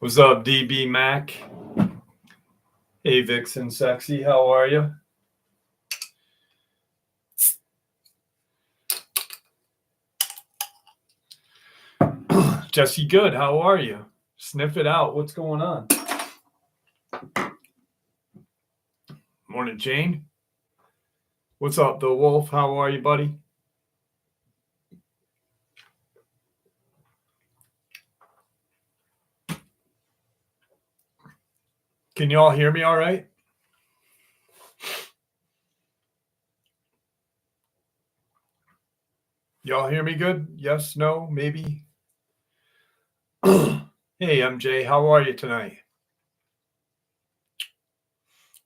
What's up, DB Mac? Hey, Vixen Sexy, how are you? Jesse Good, how are you? Sniff it out. What's going on? Morning, Jane. What's up, The Wolf? How are you, buddy? Can you all hear me all right? Y'all hear me good? Yes, no, maybe? Hey, MJ, how are you tonight?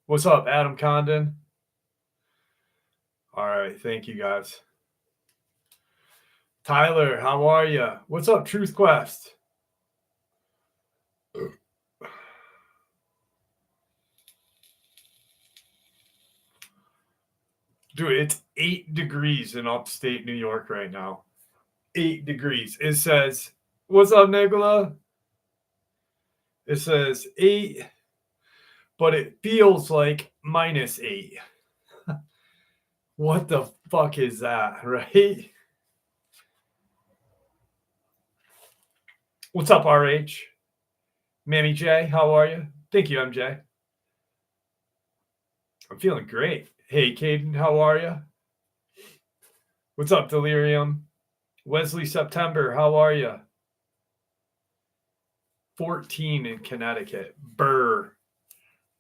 What's up, Adam Condon? All right, thank you, guys. Tyler, how are you? What's up, Truth Quest? Dude, it's 8 degrees in upstate New York right now. 8 degrees. It says, what's up, Nicola? It says 8, but it feels like -8. What the fuck is that, right? What's up, RH? Mammy J, how are you? Thank you, MJ. I'm feeling great. Hey, Caden, how are you? What's up, Delirium? Wesley September, how are you? 14 in Connecticut. Burr.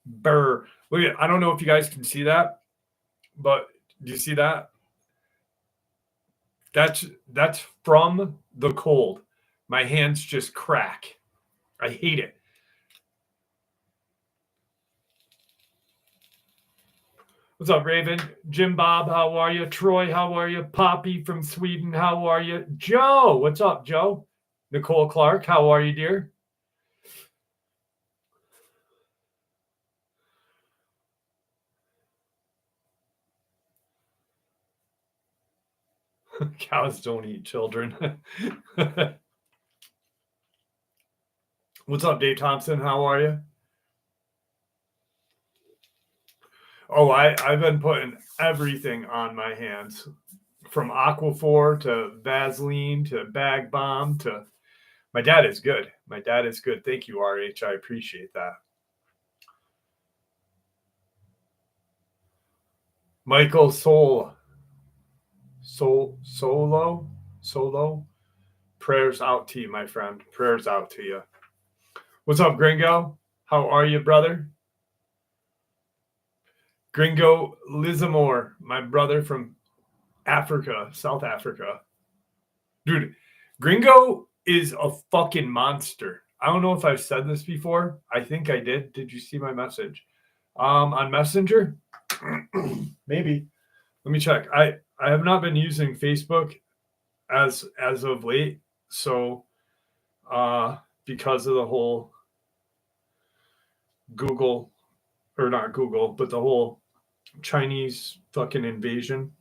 Look at, I don't know if you guys can see that, but do you see that? That's from the cold. My hands just crack. I hate it. What's up, Raven? Jim Bob, how are you? Troy, how are you? Poppy from Sweden, how are you? Joe, what's up, Joe? Nicole Clark, how are you, dear? Cows don't eat children. What's up, Dave Thompson? How are you? Oh, I've been putting everything on my hands, from Aquaphor to Vaseline to Bag Bomb to. My dad is good. My dad is good. Thank you, RH. I appreciate that. Michael Solo. Prayers out to you, my friend. Prayers out to you. What's up, Gringo? How are you, brother? Gringo Lizamore, my brother from Africa, South Africa. Dude, Gringo is a fucking monster. I don't know if I've said this before. I think I did. Did you see my message? On Messenger? Maybe. Let me check. I have not been using Facebook as of late. So because of the whole Google, or not Google, but the whole Chinese fucking invasion.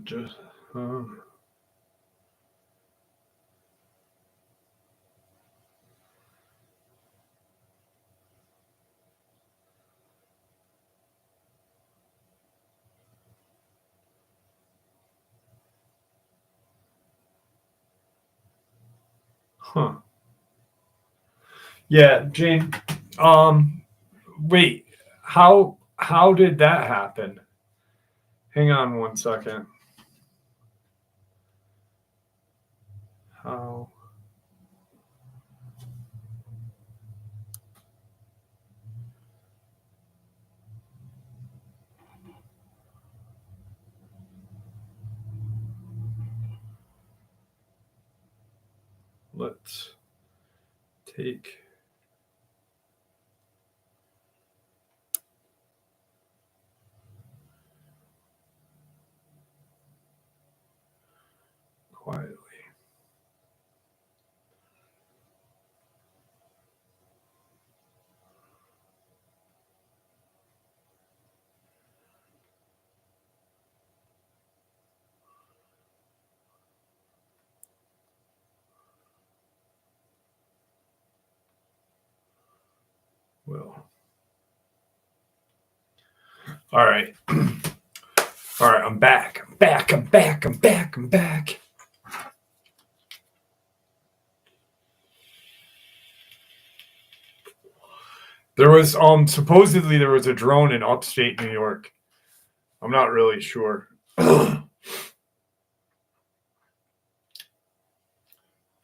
Just huh. Yeah, Jane. Wait. How did that happen? Hang on one second. How? Let's take. Quietly. Will. All right. All right, I'm back. I'm back. There was supposedly there was a drone in upstate New York. I'm not really sure.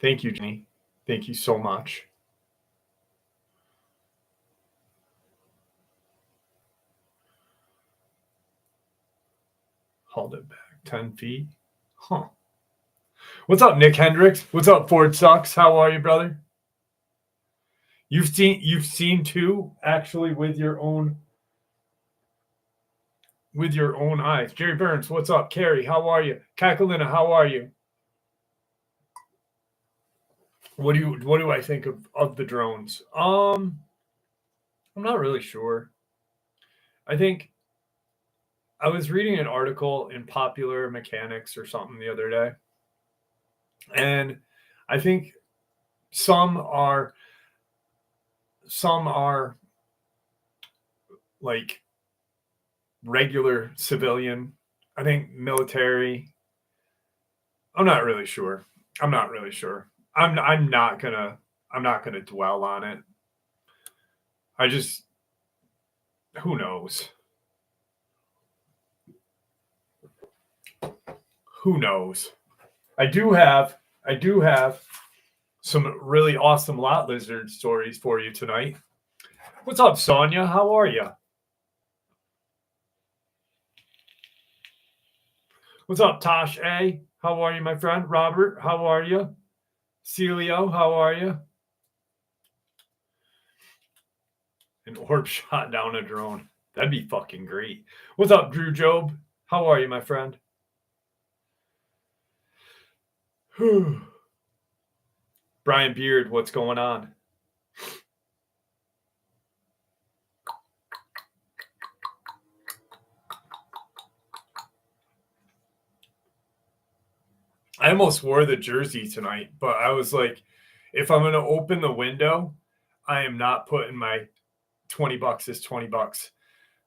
Thank you, Jenny. Thank you so much. Hauled it back 10 feet. Huh. What's up, Nick Hendricks? What's up, Ford Sucks? How are you, brother? You've seen too, actually, with your own eyes. Jerry Burns, what's up? Carrie, how are you? Kakalina, how are you? What do I think of the drones? I'm not really sure. I think I was reading an article in Popular Mechanics or something the other day, and I think some are like regular civilian. I think military. I'm not really sure. I'm not gonna dwell on it. Who knows? Who knows? I do have some really awesome lot lizard stories for you tonight. What's up, Sonia? How are you? What's up, Tosh A? How are you, my friend? Robert, how are you? Celio, how are you? An orb shot down a drone. That'd be fucking great. What's up, Drew Job? How are you, my friend? Brian Beard, what's going on? I almost wore the jersey tonight, but I was like, if I'm going to open the window, I am not putting my $20 is $20.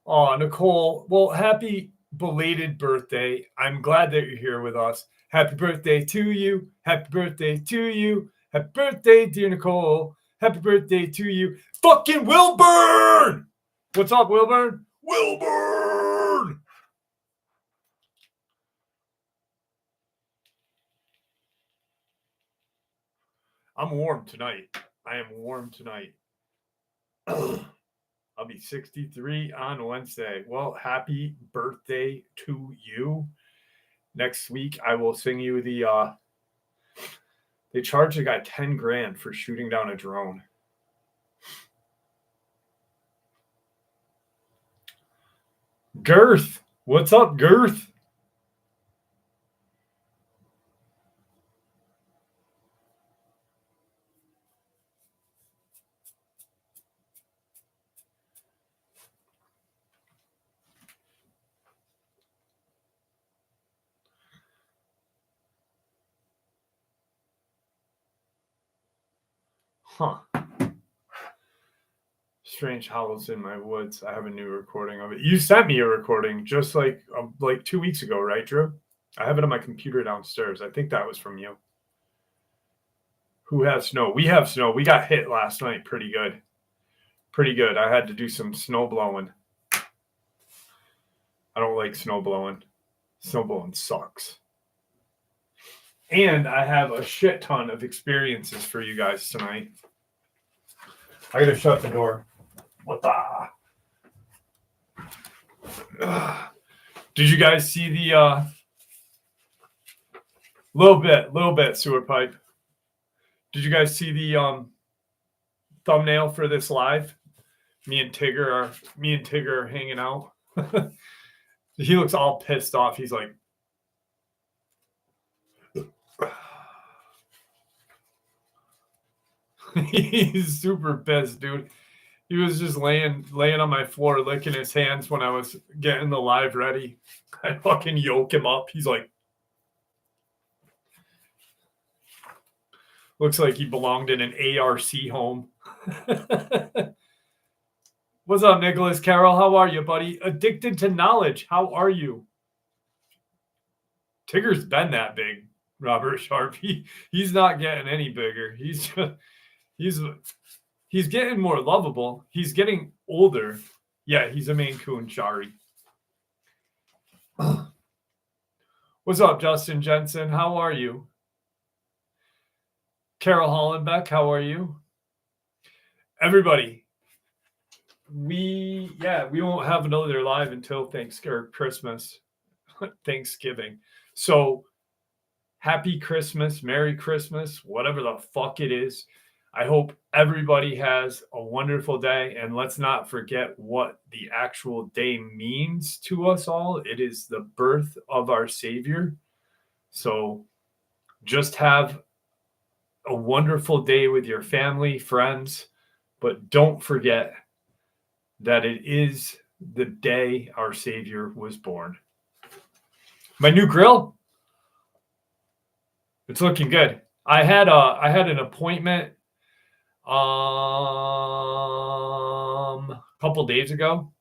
Oh, Nicole, well, happy belated birthday. I'm glad that you're here with us. Happy birthday to you. Happy birthday to you. Happy birthday, dear Nicole. Happy birthday to you. Fucking Wilburn! What's up, Wilburn? Wilburn! I'm warm tonight. I am warm tonight. I'll be 63 on Wednesday. Well, happy birthday to you. Next week, I will sing you the, they charged a guy 10 grand for shooting down a drone. Girth. What's up, Girth? Huh. Strange howls in my woods. I have a new recording of it. You sent me a recording just like 2 weeks ago, right, Drew? I have it on my computer downstairs. I think that was from you. Who has snow? We have snow. We got hit last night pretty good. Pretty good. I had to do some snow blowing. I don't like snow blowing. Snow blowing sucks. And I have a shit ton of experiences for you guys tonight. I gotta shut the door. What the? Did you guys see the little bit sewer pipe? Did you guys see the thumbnail for this live? Me and Tigger are hanging out. He looks all pissed off. He's like, he's super pissed, dude. He was just laying on my floor, licking his hands when I was getting the live ready. I fucking yoke him up. He's like, looks like he belonged in an ARC home. What's up, Nicholas Carroll? How are you, buddy? Addicted to knowledge. How are you? Tigger's been that big, Robert Sharp. He's not getting any bigger. He's getting more lovable. He's getting older. Yeah, he's a Maine Coon, Shari. What's up, Justin Jensen? How are you? Carol Hollenbeck, how are you? Everybody, we won't have another live until Christmas, Thanksgiving. So happy Christmas, Merry Christmas, whatever the fuck it is. I hope everybody has a wonderful day, and let's not forget what the actual day means to us all. It is the birth of our Savior. So just have a wonderful day with your family, friends, but don't forget that it is the day our Savior was born. My new grill, it's looking good. I had an appointment a couple days ago.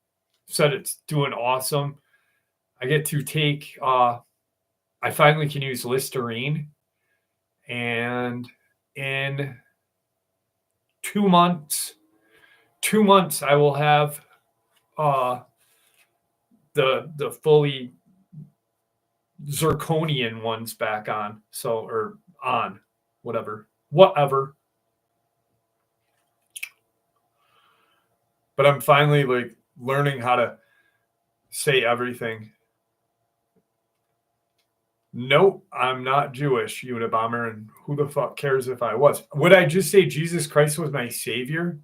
Said it's doing awesome. I get to take I finally can use Listerine, and in 2 months I will have the fully zirconian ones back on. So, or on, whatever. But I'm finally like learning how to say everything. Nope, I'm not Jewish, Unabomber, and who the fuck cares if I was? Would I just say Jesus Christ was my savior?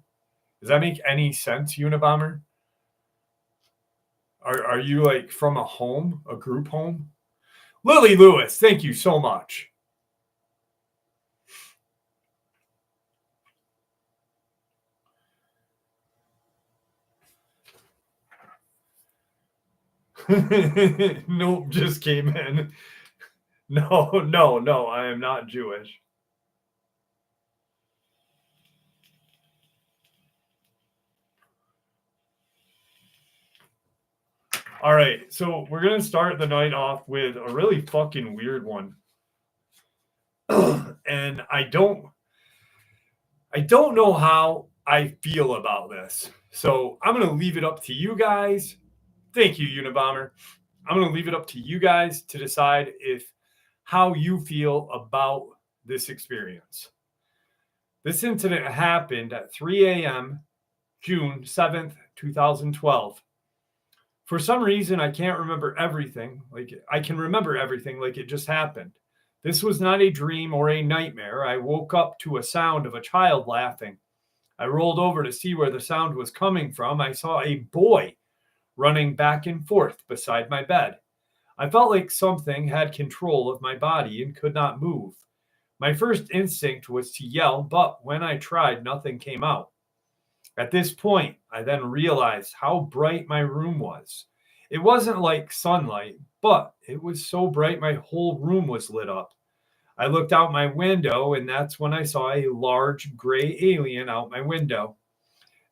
Does that make any sense, Unabomber? Are you like from a group home? Lily Lewis, thank you so much. Nope, just came in. No, I am not Jewish. All right, so we're going to start the night off with a really fucking weird one. And I don't know how I feel about this. So I'm going to leave it up to you guys. Thank you, Unabomber. I'm going to leave it up to you guys to decide how you feel about this experience. This incident happened at 3 a.m., June 7th, 2012. For some reason, I can't remember everything. I can remember everything like it just happened. This was not a dream or a nightmare. I woke up to a sound of a child laughing. I rolled over to see where the sound was coming from. I saw a boy running back and forth beside my bed. I felt like something had control of my body and could not move. My first instinct was to yell, but when I tried, nothing came out. At this point, I then realized how bright my room was. It wasn't like sunlight, but it was so bright my whole room was lit up. I looked out my window, and that's when I saw a large gray alien out my window.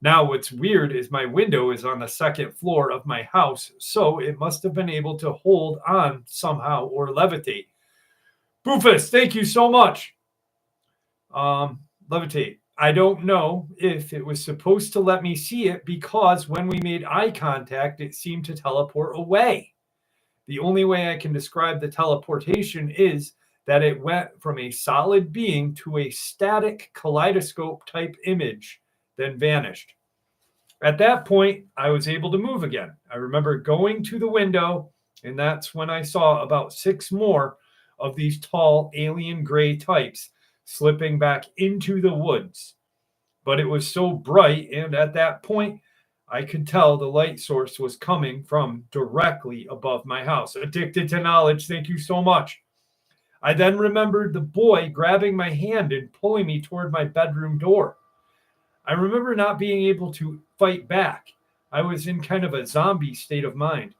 Now, what's weird is my window is on the second floor of my house, so it must have been able to hold on somehow or levitate. Boofus, thank you so much. Levitate. I don't know if it was supposed to let me see it because when we made eye contact, it seemed to teleport away. The only way I can describe the teleportation is that it went from a solid being to a static kaleidoscope type image, then vanished. At that point, I was able to move again. I remember going to the window, and that's when I saw about 6 more of these tall alien gray types slipping back into the woods. But it was so bright, and at that point, I could tell the light source was coming from directly above my house. Addicted to knowledge, thank you so much. I then remembered the boy grabbing my hand and pulling me toward my bedroom door. I remember not being able to fight back. I was in kind of a zombie state of mind.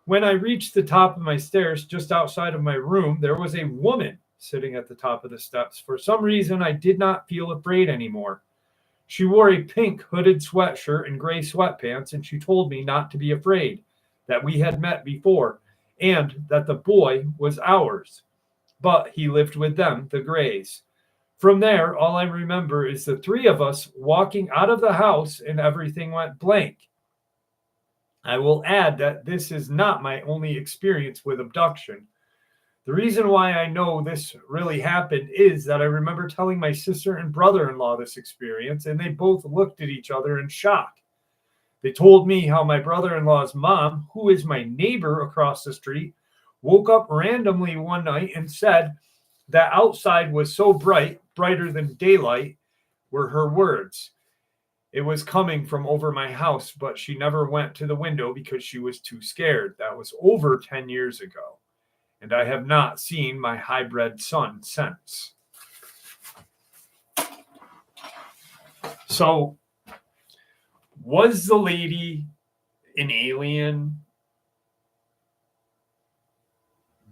When I reached the top of my stairs just outside of my room, there was a woman sitting at the top of the steps. For some reason, I did not feel afraid anymore. She wore a pink hooded sweatshirt and gray sweatpants, and she told me not to be afraid, that we had met before, and that the boy was ours. But he lived with them, the Grays. From there, all I remember is the three of us walking out of the house and everything went blank. I will add that this is not my only experience with abduction. The reason why I know this really happened is that I remember telling my sister and brother-in-law this experience, and they both looked at each other in shock. They told me how my brother-in-law's mom, who is my neighbor across the street, woke up randomly one night and said that outside was so bright, brighter than daylight, were her words. It was coming from over my house, but she never went to the window because she was too scared. That was over 10 years ago. And I have not seen my hybrid son since. So, was the lady an alien?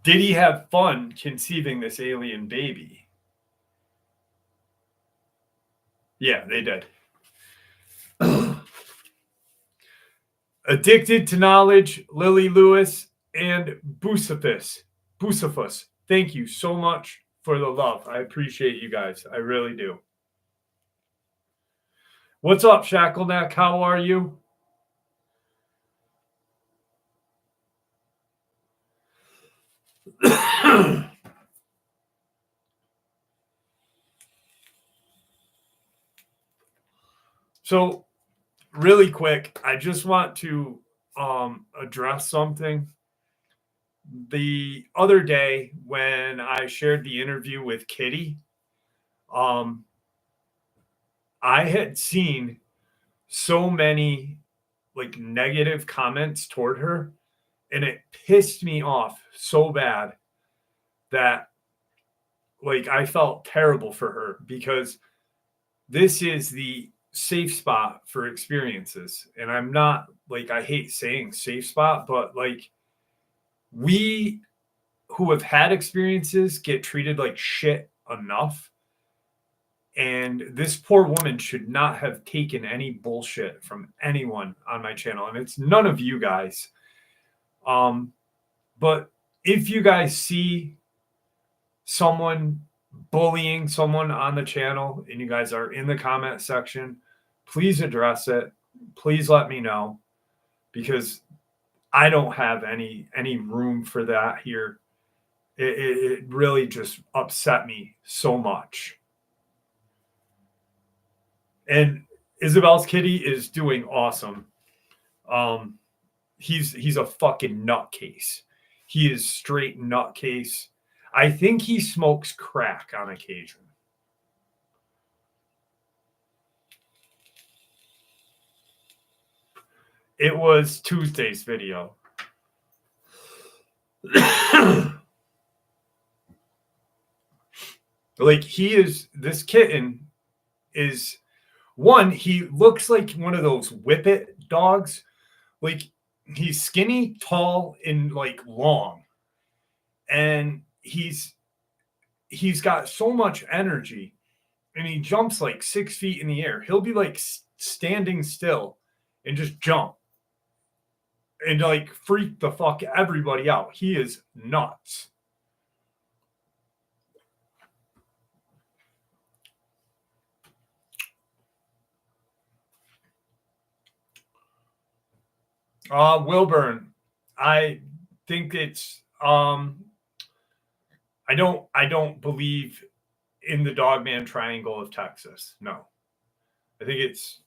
Did he have fun conceiving this alien baby? Yeah, they did. Addicted to Knowledge, Lily Lewis, and Bucephus. Thank you so much for the love. I appreciate you guys. I really do. What's up, Shackleneck? How are you? So, really quick, I just want to address something. The other day when I shared the interview with Kitty, I had seen so many like negative comments toward her, and it pissed me off so bad that like I felt terrible for her, because this is the safe spot for experiences. And I'm not like, I hate saying safe spot, but like we who have had experiences get treated like shit enough. And this poor woman should not have taken any bullshit from anyone on my channel. And it's none of you guys. But if you guys see someone bullying someone on the channel and you guys are in the comment section, please address it. Please let me know, because I don't have any room for that here. It really just upset me so much. And Isabel's kitty is doing awesome. He's a fucking nutcase. He is straight nutcase. I think he smokes crack on occasion. It was Tuesday's video. Like, this kitten is one, he looks like one of those whippet dogs. Like, he's skinny, tall, and like long. And he's got so much energy, and he jumps like 6 feet in the air. He'll be like standing still and just jump and like freak the fuck everybody out. He is nuts. Wilburn, I think it's I don't believe in the Dogman Triangle of Texas. No. I think it's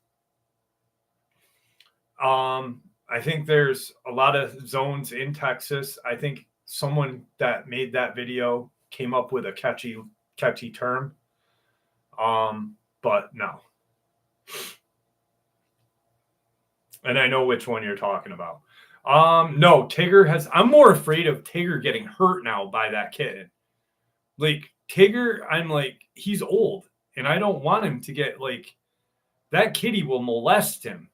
I think there's a lot of zones in Texas. I think someone that made that video came up with a catchy term. But no. And I know which one you're talking about. No, Tigger I'm more afraid of Tigger getting hurt now by that kitten. Like, Tigger, I'm like, he's old, and I don't want him to get, like, that kitty will molest him.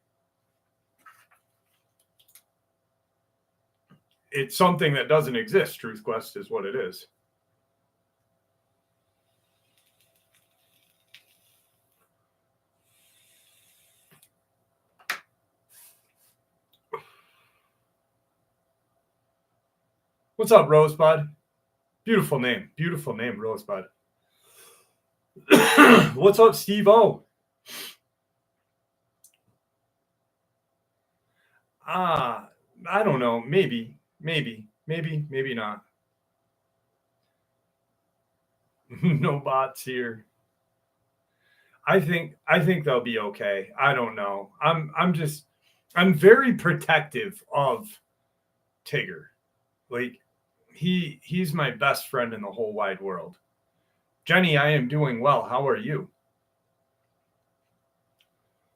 It's something that doesn't exist. Truth Quest is what it is. What's up, Rosebud? Beautiful name, Rosebud. What's up, Steve-O? I don't know. Maybe not. No bots here. I think they'll be okay. I don't know. I'm very protective of Tigger. Like he's my best friend in the whole wide world. Jenny, I am doing well. How are you?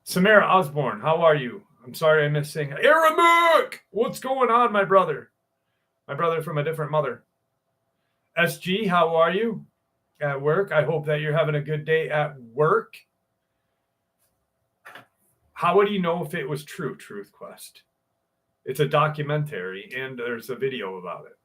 Samara Osborne, how are you? I'm sorry I missed saying Aramook! What's going on, my brother? My brother from a different mother. SG, how are you? At work. I hope that you're having a good day at work. How would you know if it was true, Truth Quest? It's a documentary and there's a video about it.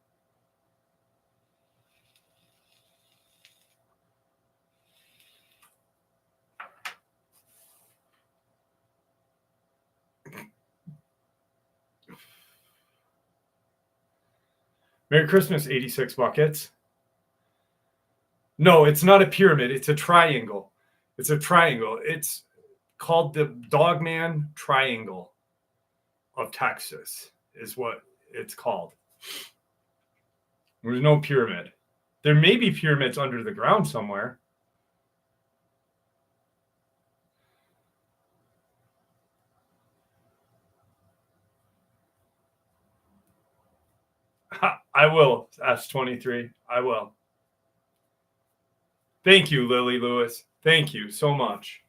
Merry Christmas, 86 buckets. No, it's not a pyramid. It's a triangle. It's a triangle. It's called the Dogman Triangle of Texas is what it's called. There's no pyramid. There may be pyramids under the ground somewhere. I will, S23. I will. Thank you, Lily Lewis. Thank you so much.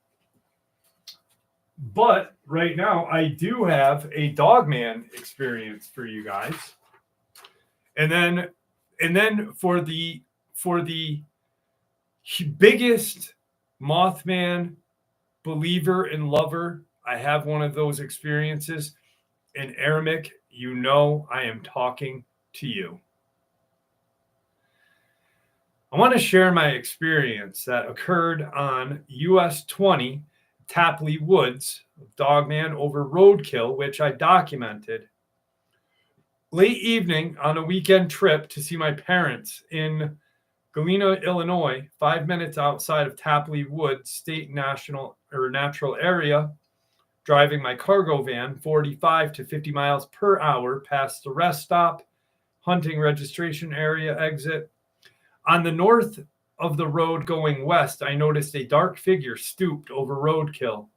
But right now, I do have a Dogman experience for you guys. And then for the biggest Mothman believer and lover, I have one of those experiences. In Aramaic, you know I am talking to you. I want to share my experience that occurred on US 20 Tapley Woods, Dogman over roadkill, which I documented. Late evening on a weekend trip to see my parents in Galena, Illinois, 5 minutes outside of Tapley Woods State Natural Area, driving my cargo van 45 to 50 miles per hour past the rest stop, hunting registration area exit. On the north of the road going west, I noticed a dark figure stooped over roadkill.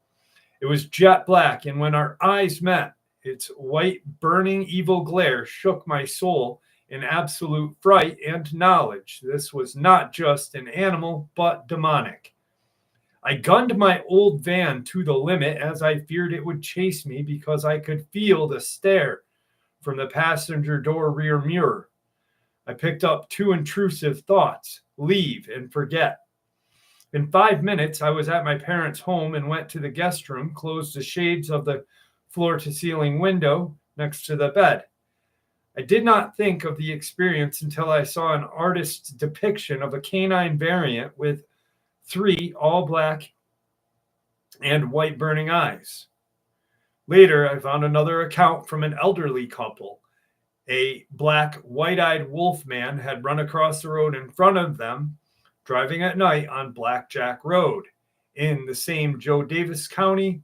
It was jet black, and when our eyes met, its white, burning, evil glare shook my soul in absolute fright and knowledge. This was not just an animal, but demonic. I gunned my old van to the limit as I feared it would chase me because I could feel the stare from the passenger door rear mirror. I picked up two intrusive thoughts: leave and forget. In 5 minutes, I was at my parents' home and went to the guest room, closed the shades of the floor-to-ceiling window next to the bed. I did not think of the experience until I saw an artist's depiction of a canine variant with 3 all-black and white burning eyes. Later, I found another account from an elderly couple. A black, white-eyed wolf man had run across the road in front of them, driving at night on Blackjack Road in the same Joe Davis County,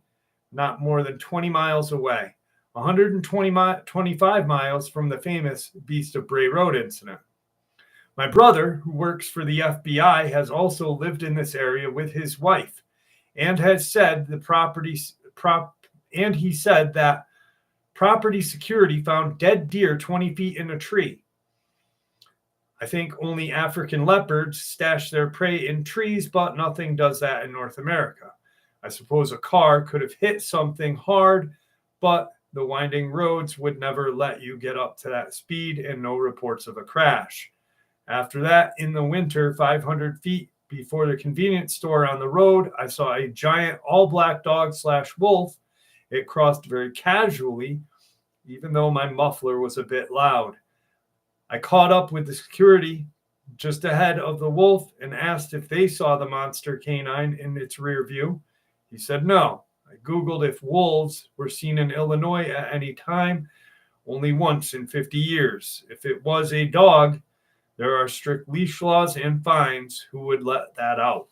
not more than 20 miles away, 125 miles from the famous Beast of Bray Road incident. My brother, who works for the FBI, has also lived in this area with his wife and has said he said that property security found dead deer 20 feet in a tree. I think only African leopards stash their prey in trees, but nothing does that in North America. I suppose a car could have hit something hard, but the winding roads would never let you get up to that speed, and no reports of a crash. After that, in the winter, 500 feet before the convenience store on the road, I saw a giant all-black dog/wolf. It crossed very casually, even though my muffler was a bit loud. I caught up with the security just ahead of the wolf and asked if they saw the monster canine in its rear view. He said no. I Googled if wolves were seen in Illinois at any time. only once in 50 years. If it was a dog, there are strict leash laws and fines. Who would let that out?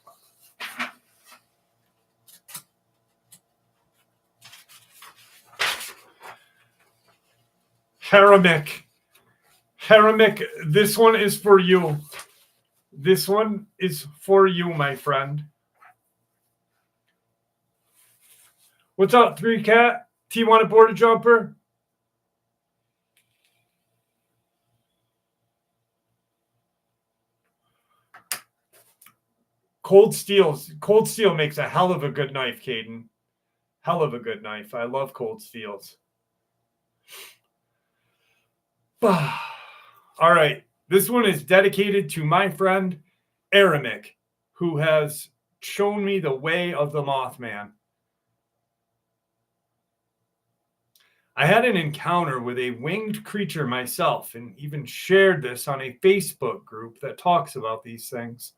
Haramic, this one is for you. This one is for you, my friend. What's up, 3Cat? T1 border jumper? Cold steel makes a hell of a good knife, Caden. Hell of a good knife. I love cold steels. All right. This one is dedicated to my friend Aramic, who has shown me the way of the Mothman. I had an encounter with a winged creature myself and even shared this on a Facebook group that talks about these things.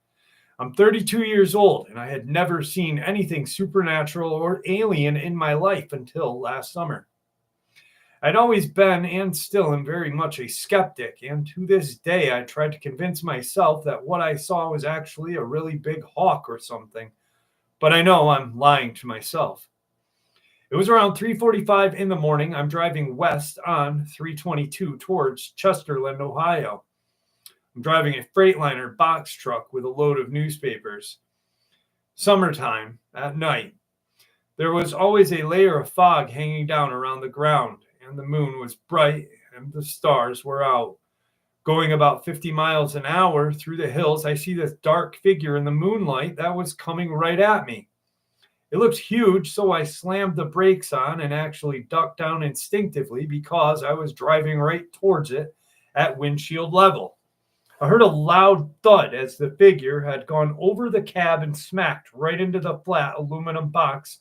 I'm 32 years old and I had never seen anything supernatural or alien in my life until last summer. I'd always been and still am very much a skeptic, and to this day I tried to convince myself that what I saw was actually a really big hawk or something, but I know I'm lying to myself. It was around 3:45 in the morning. I'm driving west on 322 towards Chesterland, Ohio. I'm driving a Freightliner box truck with a load of newspapers. Summertime at night. There was always a layer of fog hanging down around the ground, and the moon was bright and the stars were out. Going about 50 miles an hour through the hills, I see this dark figure in the moonlight that was coming right at me. It looked huge, so I slammed the brakes on and actually ducked down instinctively because I was driving right towards it at windshield level. I heard a loud thud as the figure had gone over the cab and smacked right into the flat aluminum box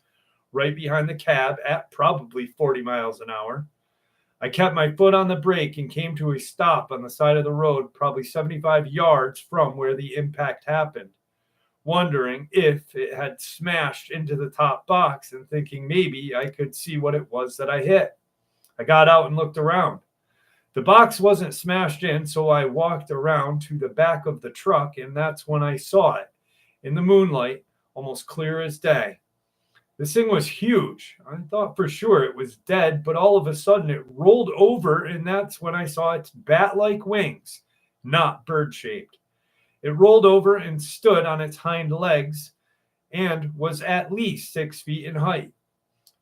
right behind the cab at probably 40 miles an hour. I kept my foot on the brake and came to a stop on the side of the road, probably 75 yards from where the impact happened, wondering if it had smashed into the top box and thinking maybe I could see what it was that I hit. I got out and looked around. The box wasn't smashed in, so I walked around to the back of the truck, and that's when I saw it in the moonlight, almost clear as day. This thing was huge. I thought for sure it was dead, but all of a sudden it rolled over, and that's when I saw its bat-like wings, not bird-shaped. It rolled over and stood on its hind legs and was at least 6 feet in height.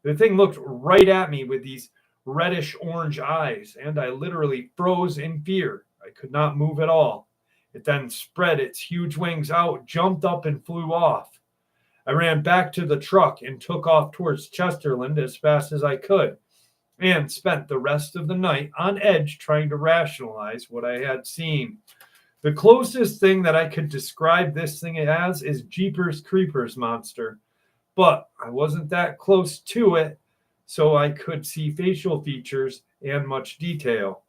The thing looked right at me with these reddish orange eyes, and I literally froze in fear. I could not move at all. It then spread its huge wings out, jumped up, and flew off. I ran back to the truck and took off towards Chesterland as fast as I could, and spent the rest of the night on edge trying to rationalize what I had seen. The closest thing that I could describe this thing as is Jeepers Creepers monster, but I wasn't that close to it, so I could see facial features and much detail.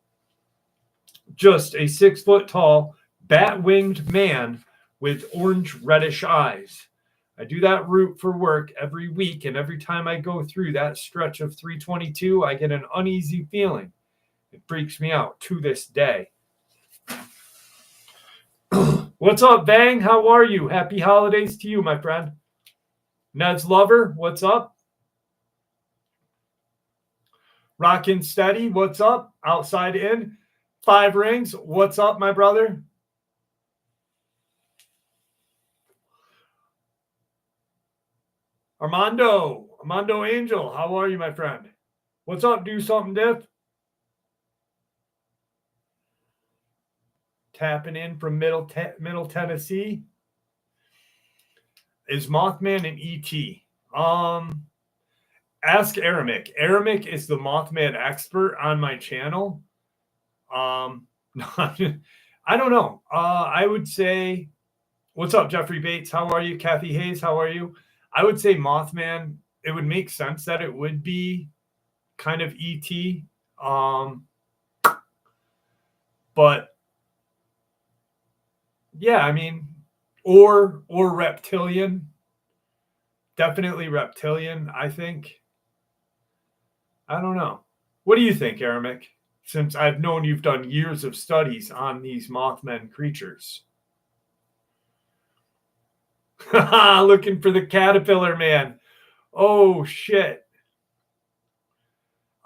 Just a 6 foot tall, bat-winged man with orange reddish eyes. I do that route for work every week, and every time I go through that stretch of 322, I get an uneasy feeling. It freaks me out to this day. What's up, Bang? How are you? Happy holidays to you, my friend. Ned's Lover, what's up? Rockin' Steady, what's up? Outside In. 5 Rings, what's up, my brother? Armando Angel, how are you, my friend? What's up? Do something diff? Tapping in from Middle Tennessee. Is Mothman an ET? Ask Aramic. Aramic is the Mothman expert on my channel. I don't know. I would say, what's up, Jeffrey Bates? How are you? Kathy Hayes, how are you? I would say Mothman, it would make sense that it would be kind of ET. But yeah, I mean, or reptilian. Definitely reptilian, I think. I don't know. What do you think, Aramic? since I've known you've done years of studies on these Mothman creatures. Looking for the caterpillar man. Oh, shit.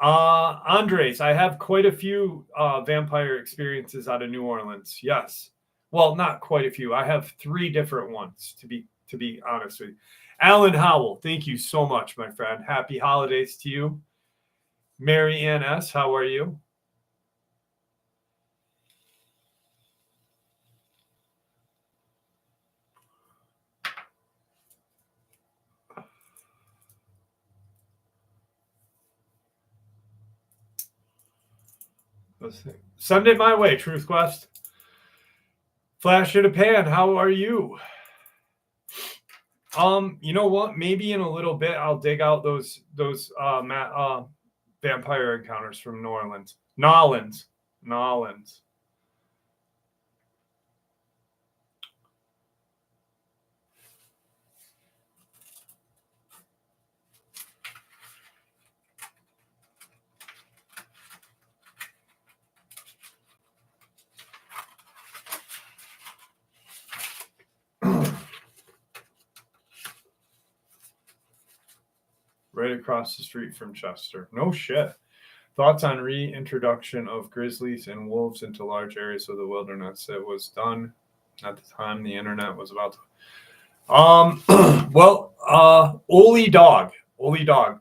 Andres, I have quite a few vampire experiences out of New Orleans. Yes. Well, not quite a few. I have 3 different ones, to be honest with you. Alan Howell, thank you so much, my friend. Happy holidays to you. Mary Ann S., how are you? Let's see. Send it my way, Truth Quest. Flash in a pan, how are you? You know what? Maybe in a little bit I'll dig out those vampire encounters from New Orleans. Nolans. Right across the street from Chester. No shit. Thoughts on reintroduction of grizzlies and wolves into large areas of the wilderness? It was done at the time the internet was about to. Oli Dog.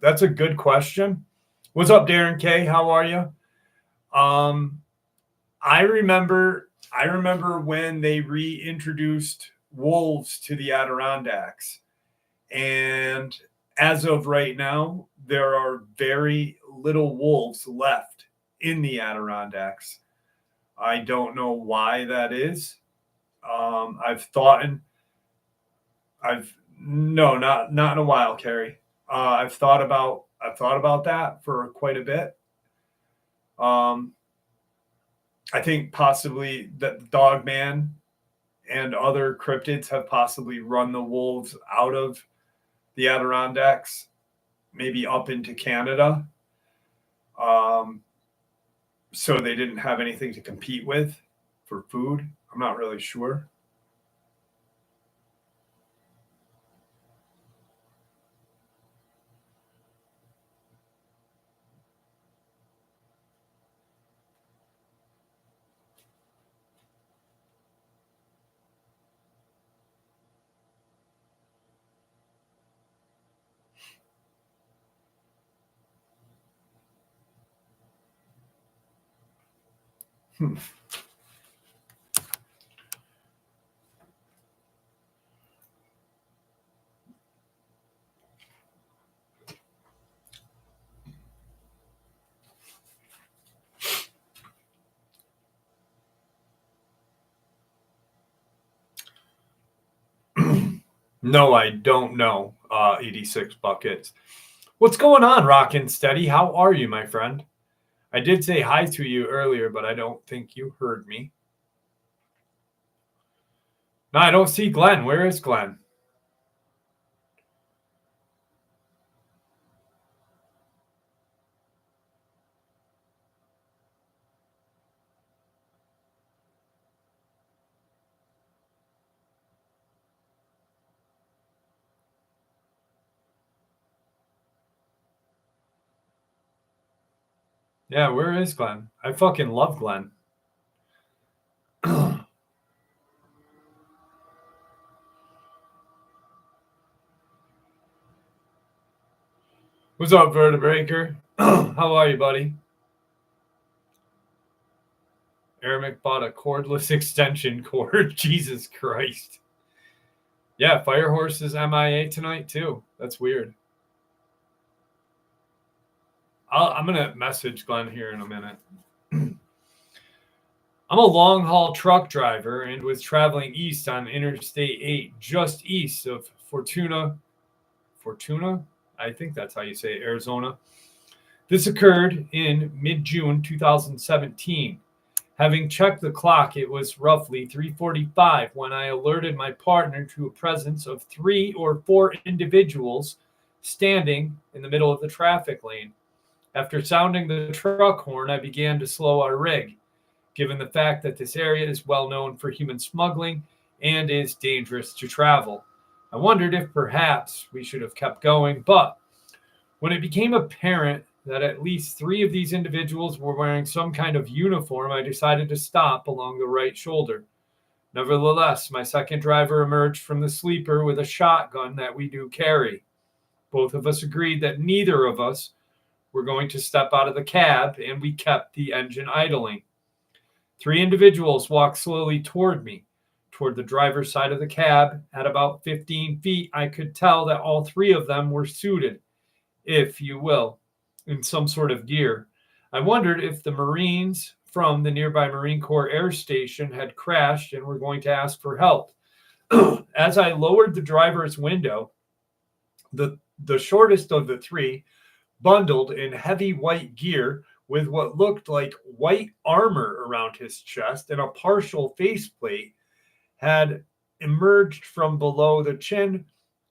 That's a good question. What's up, Darren K? How are you? I remember when they reintroduced wolves to the Adirondacks, and as of right now, there are very little wolves left in the Adirondacks. I don't know why that is. Not in a while, Carrie. I've thought about that for quite a bit. I think possibly that Dogman and other cryptids have possibly run the wolves out of the Adirondacks, maybe up into Canada. So they didn't have anything to compete with for food. I'm not really sure. No, I don't know. 86 buckets. What's going on, Rockin' Steady? How are you, my friend? I did say hi to you earlier, but I don't think you heard me. No, I don't see Glenn. Where is Glenn? Yeah, where is Glenn? I fucking love Glenn. What's up, Vertebraker? How are you, buddy? Arabic bought a cordless extension cord. Jesus Christ. Yeah, Firehorse is MIA tonight, too. That's weird. I'm going to message Glenn here in a minute. I'm a long-haul truck driver and was traveling east on Interstate 8, just east of Fortuna? I think that's how you say it, Arizona. This occurred in mid-June 2017. Having checked the clock, it was roughly 3:45 when I alerted my partner to a presence of 3 or 4 individuals standing in the middle of the traffic lane. After sounding the truck horn, I began to slow our rig, given the fact that this area is well known for human smuggling and is dangerous to travel. I wondered if perhaps we should have kept going, but when it became apparent that at least 3 of these individuals were wearing some kind of uniform, I decided to stop along the right shoulder. Nevertheless, my second driver emerged from the sleeper with a shotgun that we do carry. Both of us agreed that neither of us were going to step out of the cab, and we kept the engine idling. 3 individuals walked slowly toward me, toward the driver's side of the cab. At about 15 feet, I could tell that all 3 of them were suited, if you will, in some sort of gear. I wondered if the Marines from the nearby Marine Corps Air Station had crashed and were going to ask for help. As I lowered the driver's window, the shortest of the 3, bundled in heavy white gear with what looked like white armor around his chest and a partial faceplate, had emerged from below the chin,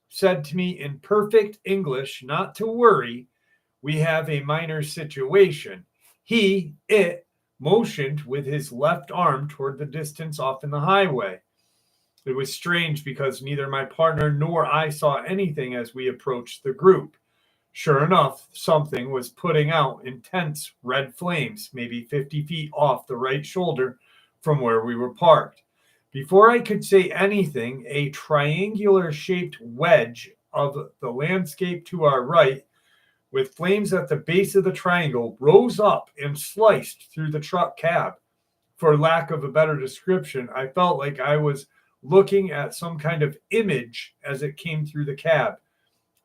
said to me in perfect English not to worry, we have a minor situation. It motioned with his left arm toward the distance off in the highway. It was strange because neither my partner nor I saw anything as we approached the group. Sure enough, something was putting out intense red flames, maybe 50 feet off the right shoulder from where we were parked. Before I could say anything, a triangular-shaped wedge of the landscape to our right, with flames at the base of the triangle, rose up and sliced through the truck cab. For lack of a better description, I felt like I was looking at some kind of image as it came through the cab.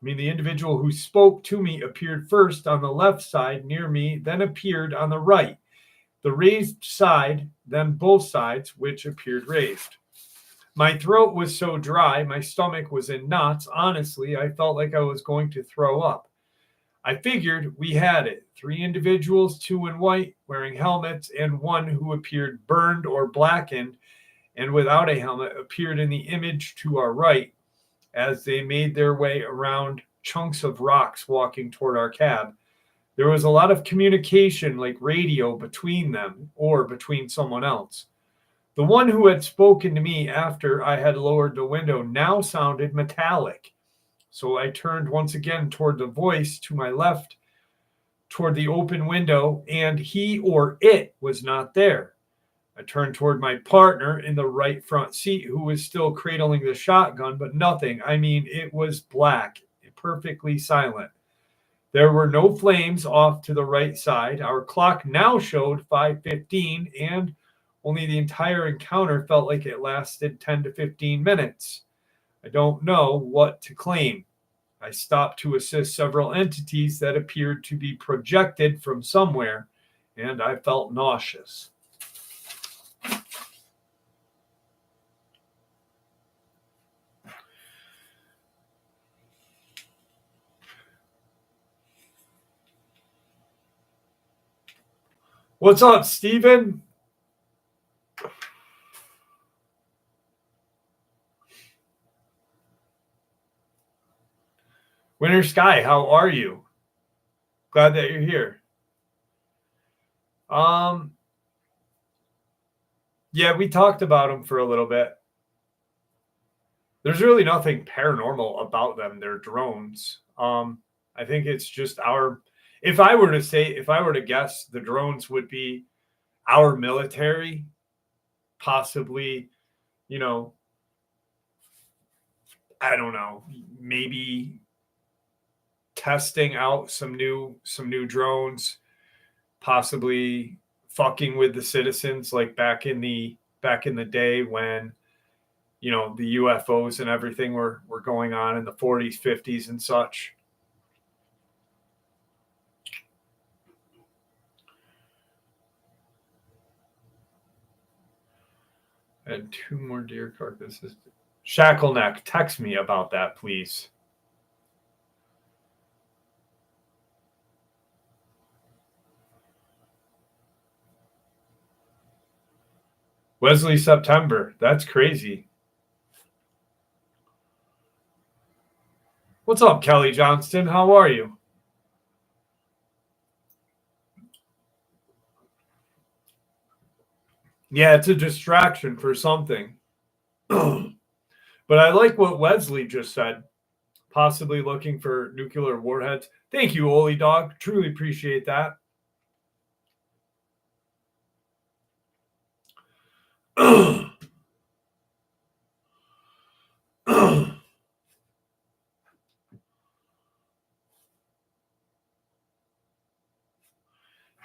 I mean, the individual who spoke to me appeared first on the left side near me, then appeared on the right, the raised side, then both sides, which appeared raised. My throat was so dry, my stomach was in knots. Honestly, I felt like I was going to throw up. I figured we had it. 3 individuals, 2 in white, wearing helmets, and 1 who appeared burned or blackened and without a helmet appeared in the image to our right as they made their way around chunks of rocks walking toward our cab. There was a lot of communication, like radio, between them or between someone else. The one who had spoken to me after I had lowered the window now sounded metallic. So I turned once again toward the voice to my left, toward the open window, and it was not there. I turned toward my partner in the right front seat, who was still cradling the shotgun, but nothing. I mean, it was black, perfectly silent. There were no flames off to the right side. Our clock now showed 5:15, and only the entire encounter felt like it lasted 10 to 15 minutes. I don't know what to claim. I stopped to assist several entities that appeared to be projected from somewhere, and I felt nauseous. What's up, Steven? Winter Sky, how are you? Glad that you're here. Yeah, we talked about them for a little bit. There's really nothing paranormal about them. They're drones. I think it's just if I were to guess, the drones would be our military, possibly, I don't know, maybe testing out some new drones, possibly fucking with the citizens, like back in the day when the UFOs and everything were going on in the 40s, 50s, and such. And 2 more deer carcasses. Shackleneck, text me about that, please. Wesley September, that's crazy. What's up, Kelly Johnston? How are you? Yeah, it's a distraction for something. But I like what Wesley just said. Possibly looking for nuclear warheads. Thank you, Oli Dog. Truly appreciate that.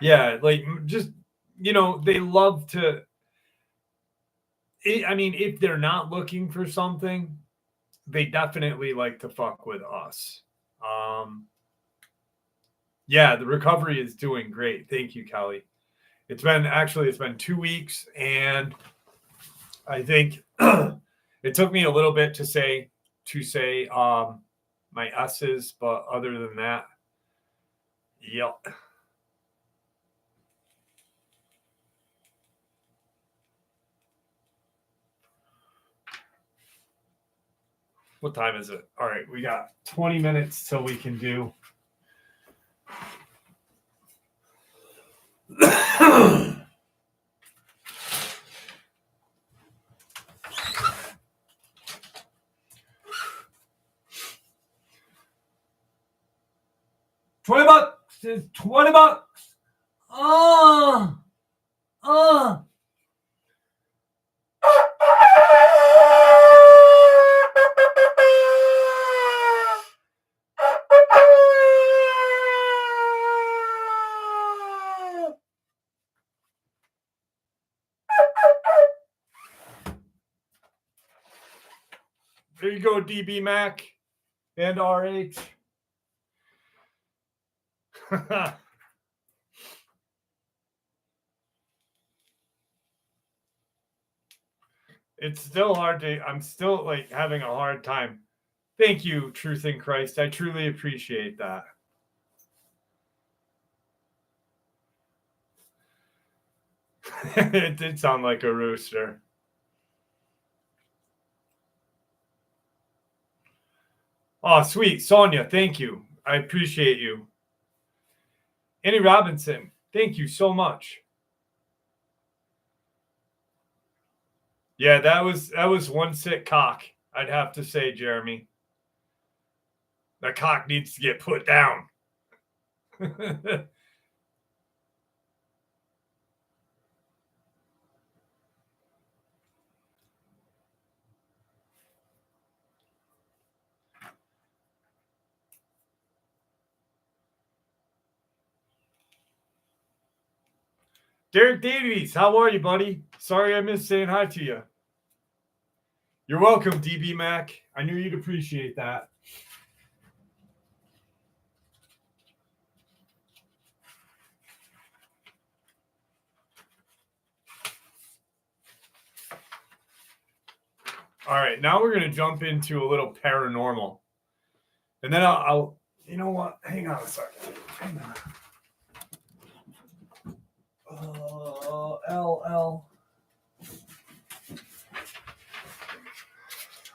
Yeah, like just, they love to. I mean, if they're not looking for something, they definitely like to fuck with us. Yeah, the recovery is doing great. Thank you, Kelly. It's been 2 weeks, and I think it took me a little bit to say my S's, but other than that, yep. What time is it? All right, we got 20 minutes till we can do. $20 is $20. There you go, DB Mac and RH. It's still hard to, I'm still like having a hard time. Thank you, Truth in Christ. I truly appreciate that. It did sound like a rooster. Oh, sweet. Sonia, thank you. I appreciate you. Annie Robinson, thank you so much. Yeah, that was one sick cock, I'd have to say, Jeremy. That cock needs to get put down. Derek Davies, how are you, buddy? Sorry I missed saying hi to you. You're welcome, DB Mac. I knew you'd appreciate that. All right, now we're going to jump into a little paranormal. And then I'll you know what? Hang on a second. Hang on. LL.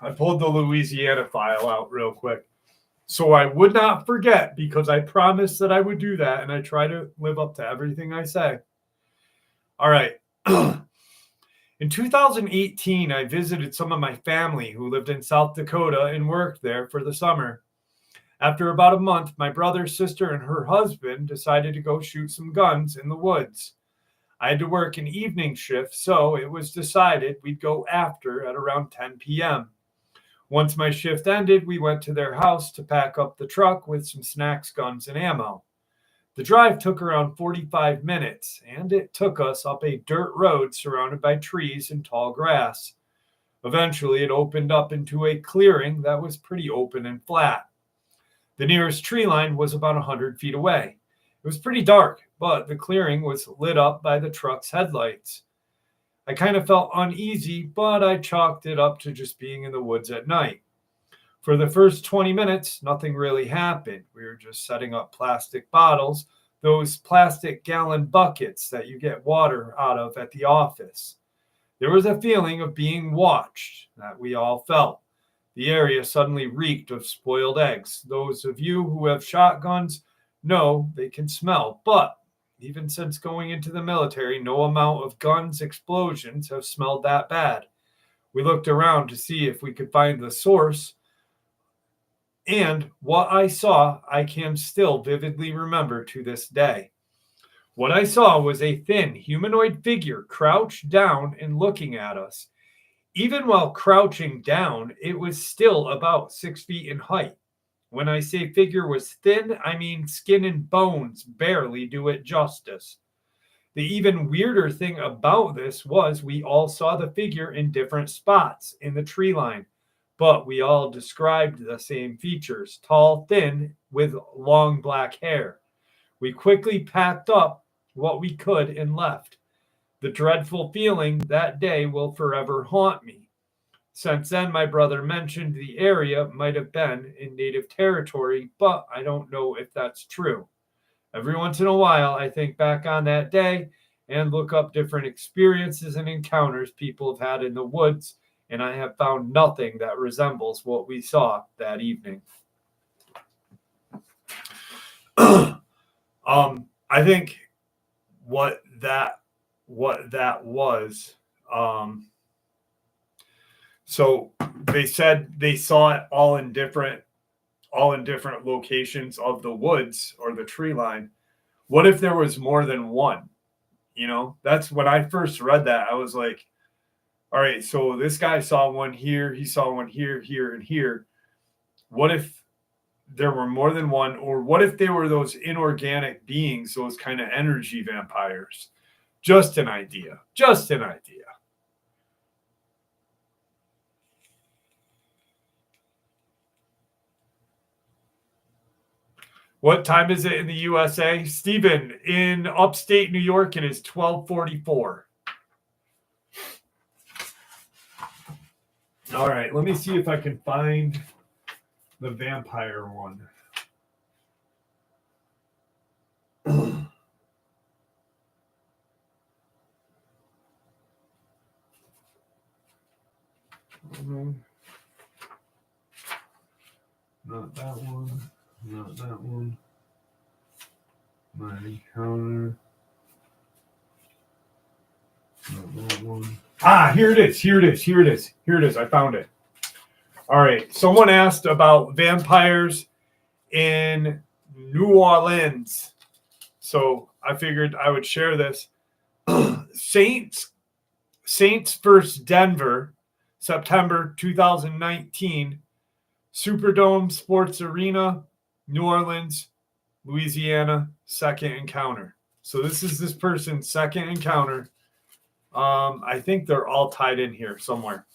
I pulled the Louisiana file out real quick. So I would not forget, because I promised that I would do that, and I try to live up to everything I say. All right. In 2018, I visited some of my family who lived in South Dakota and worked there for the summer. After about a month, my brother, sister, and her husband decided to go shoot some guns in the woods. I had to work an evening shift, so it was decided we'd go after at around 10 p.m. Once my shift ended, we went to their house to pack up the truck with some snacks, guns, and ammo. The drive took around 45 minutes, and it took us up a dirt road surrounded by trees and tall grass. Eventually, it opened up into a clearing that was pretty open and flat. The nearest tree line was about 100 feet away. It was pretty dark, but the clearing was lit up by the truck's headlights. I kind of felt uneasy, but I chalked it up to just being in the woods at night. For the first 20 minutes, nothing really happened. We were just setting up plastic bottles, those plastic gallon buckets that you get water out of at the office. There was a feeling of being watched that we all felt. The area suddenly reeked of spoiled eggs. Those of you who have shotguns know they can smell, but Even since going into the military, no amount of guns, explosions have smelled that bad. We looked around to see if we could find the source, and what I saw, I can still vividly remember to this day. What I saw was a thin humanoid figure crouched down and looking at us. Even while crouching down, it was still about 6 feet in height. When I say figure was thin, I mean skin and bones barely do it justice. The even weirder thing about this was we all saw the figure in different spots in the tree line, but we all described the same features: tall, thin, with long black hair. We quickly packed up what we could and left. The dreadful feeling that day will forever haunt me. Since then, my brother mentioned the area might have been in native territory, but I don't know if that's true. Every once in a while, I think back on that day and look up different experiences and encounters people have had in the woods, and I have found nothing that resembles what we saw that evening. I think what that was. So they said they saw it all in different locations of the woods or the tree line. What if there was more than one? You know, that's when I first read that. I was like, all right, so this guy saw one here, he saw one here, here, and here. What if there were more than one? Or what if they were those inorganic beings, those kind of energy vampires? Just an idea. Just an idea. What time is it in the USA? Stephen, in upstate New York, it is 12:44. All right, let me see if I can find the vampire one. Not that one. Not that one. My encounter. Not that one. Ah, here it is. Here it is. Here it is. Here it is. I found it. All right. Someone asked about vampires in New Orleans. So I figured I would share this. Saints versus Denver, September 2019. Superdome Sports Arena, New Orleans, Louisiana, second encounter. So this is this person's second encounter. I think they're all tied in here somewhere.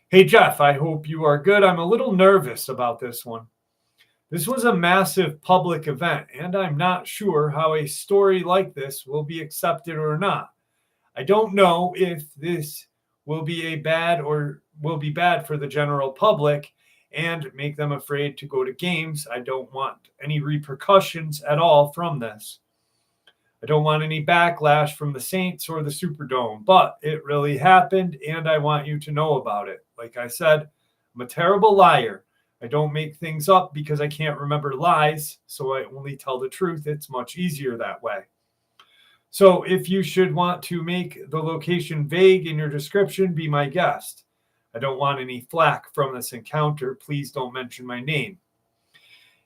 Hey, Jeff, I hope you are good. I'm a little nervous about this one. This was a massive public event, and I'm not sure how a story like this will be accepted or not. I don't know if this will be bad for the general public and make them afraid to go to games. I don't want any repercussions at all from this. I don't want any backlash from the Saints or the Superdome, but it really happened, and I want you to know about it. Like I said, I'm a terrible liar. I don't make things up because I can't remember lies, so I only tell the truth. It's much easier that way. So if you should want to make the location vague in your description, be my guest. I don't want any flack from this encounter. Please don't mention my name.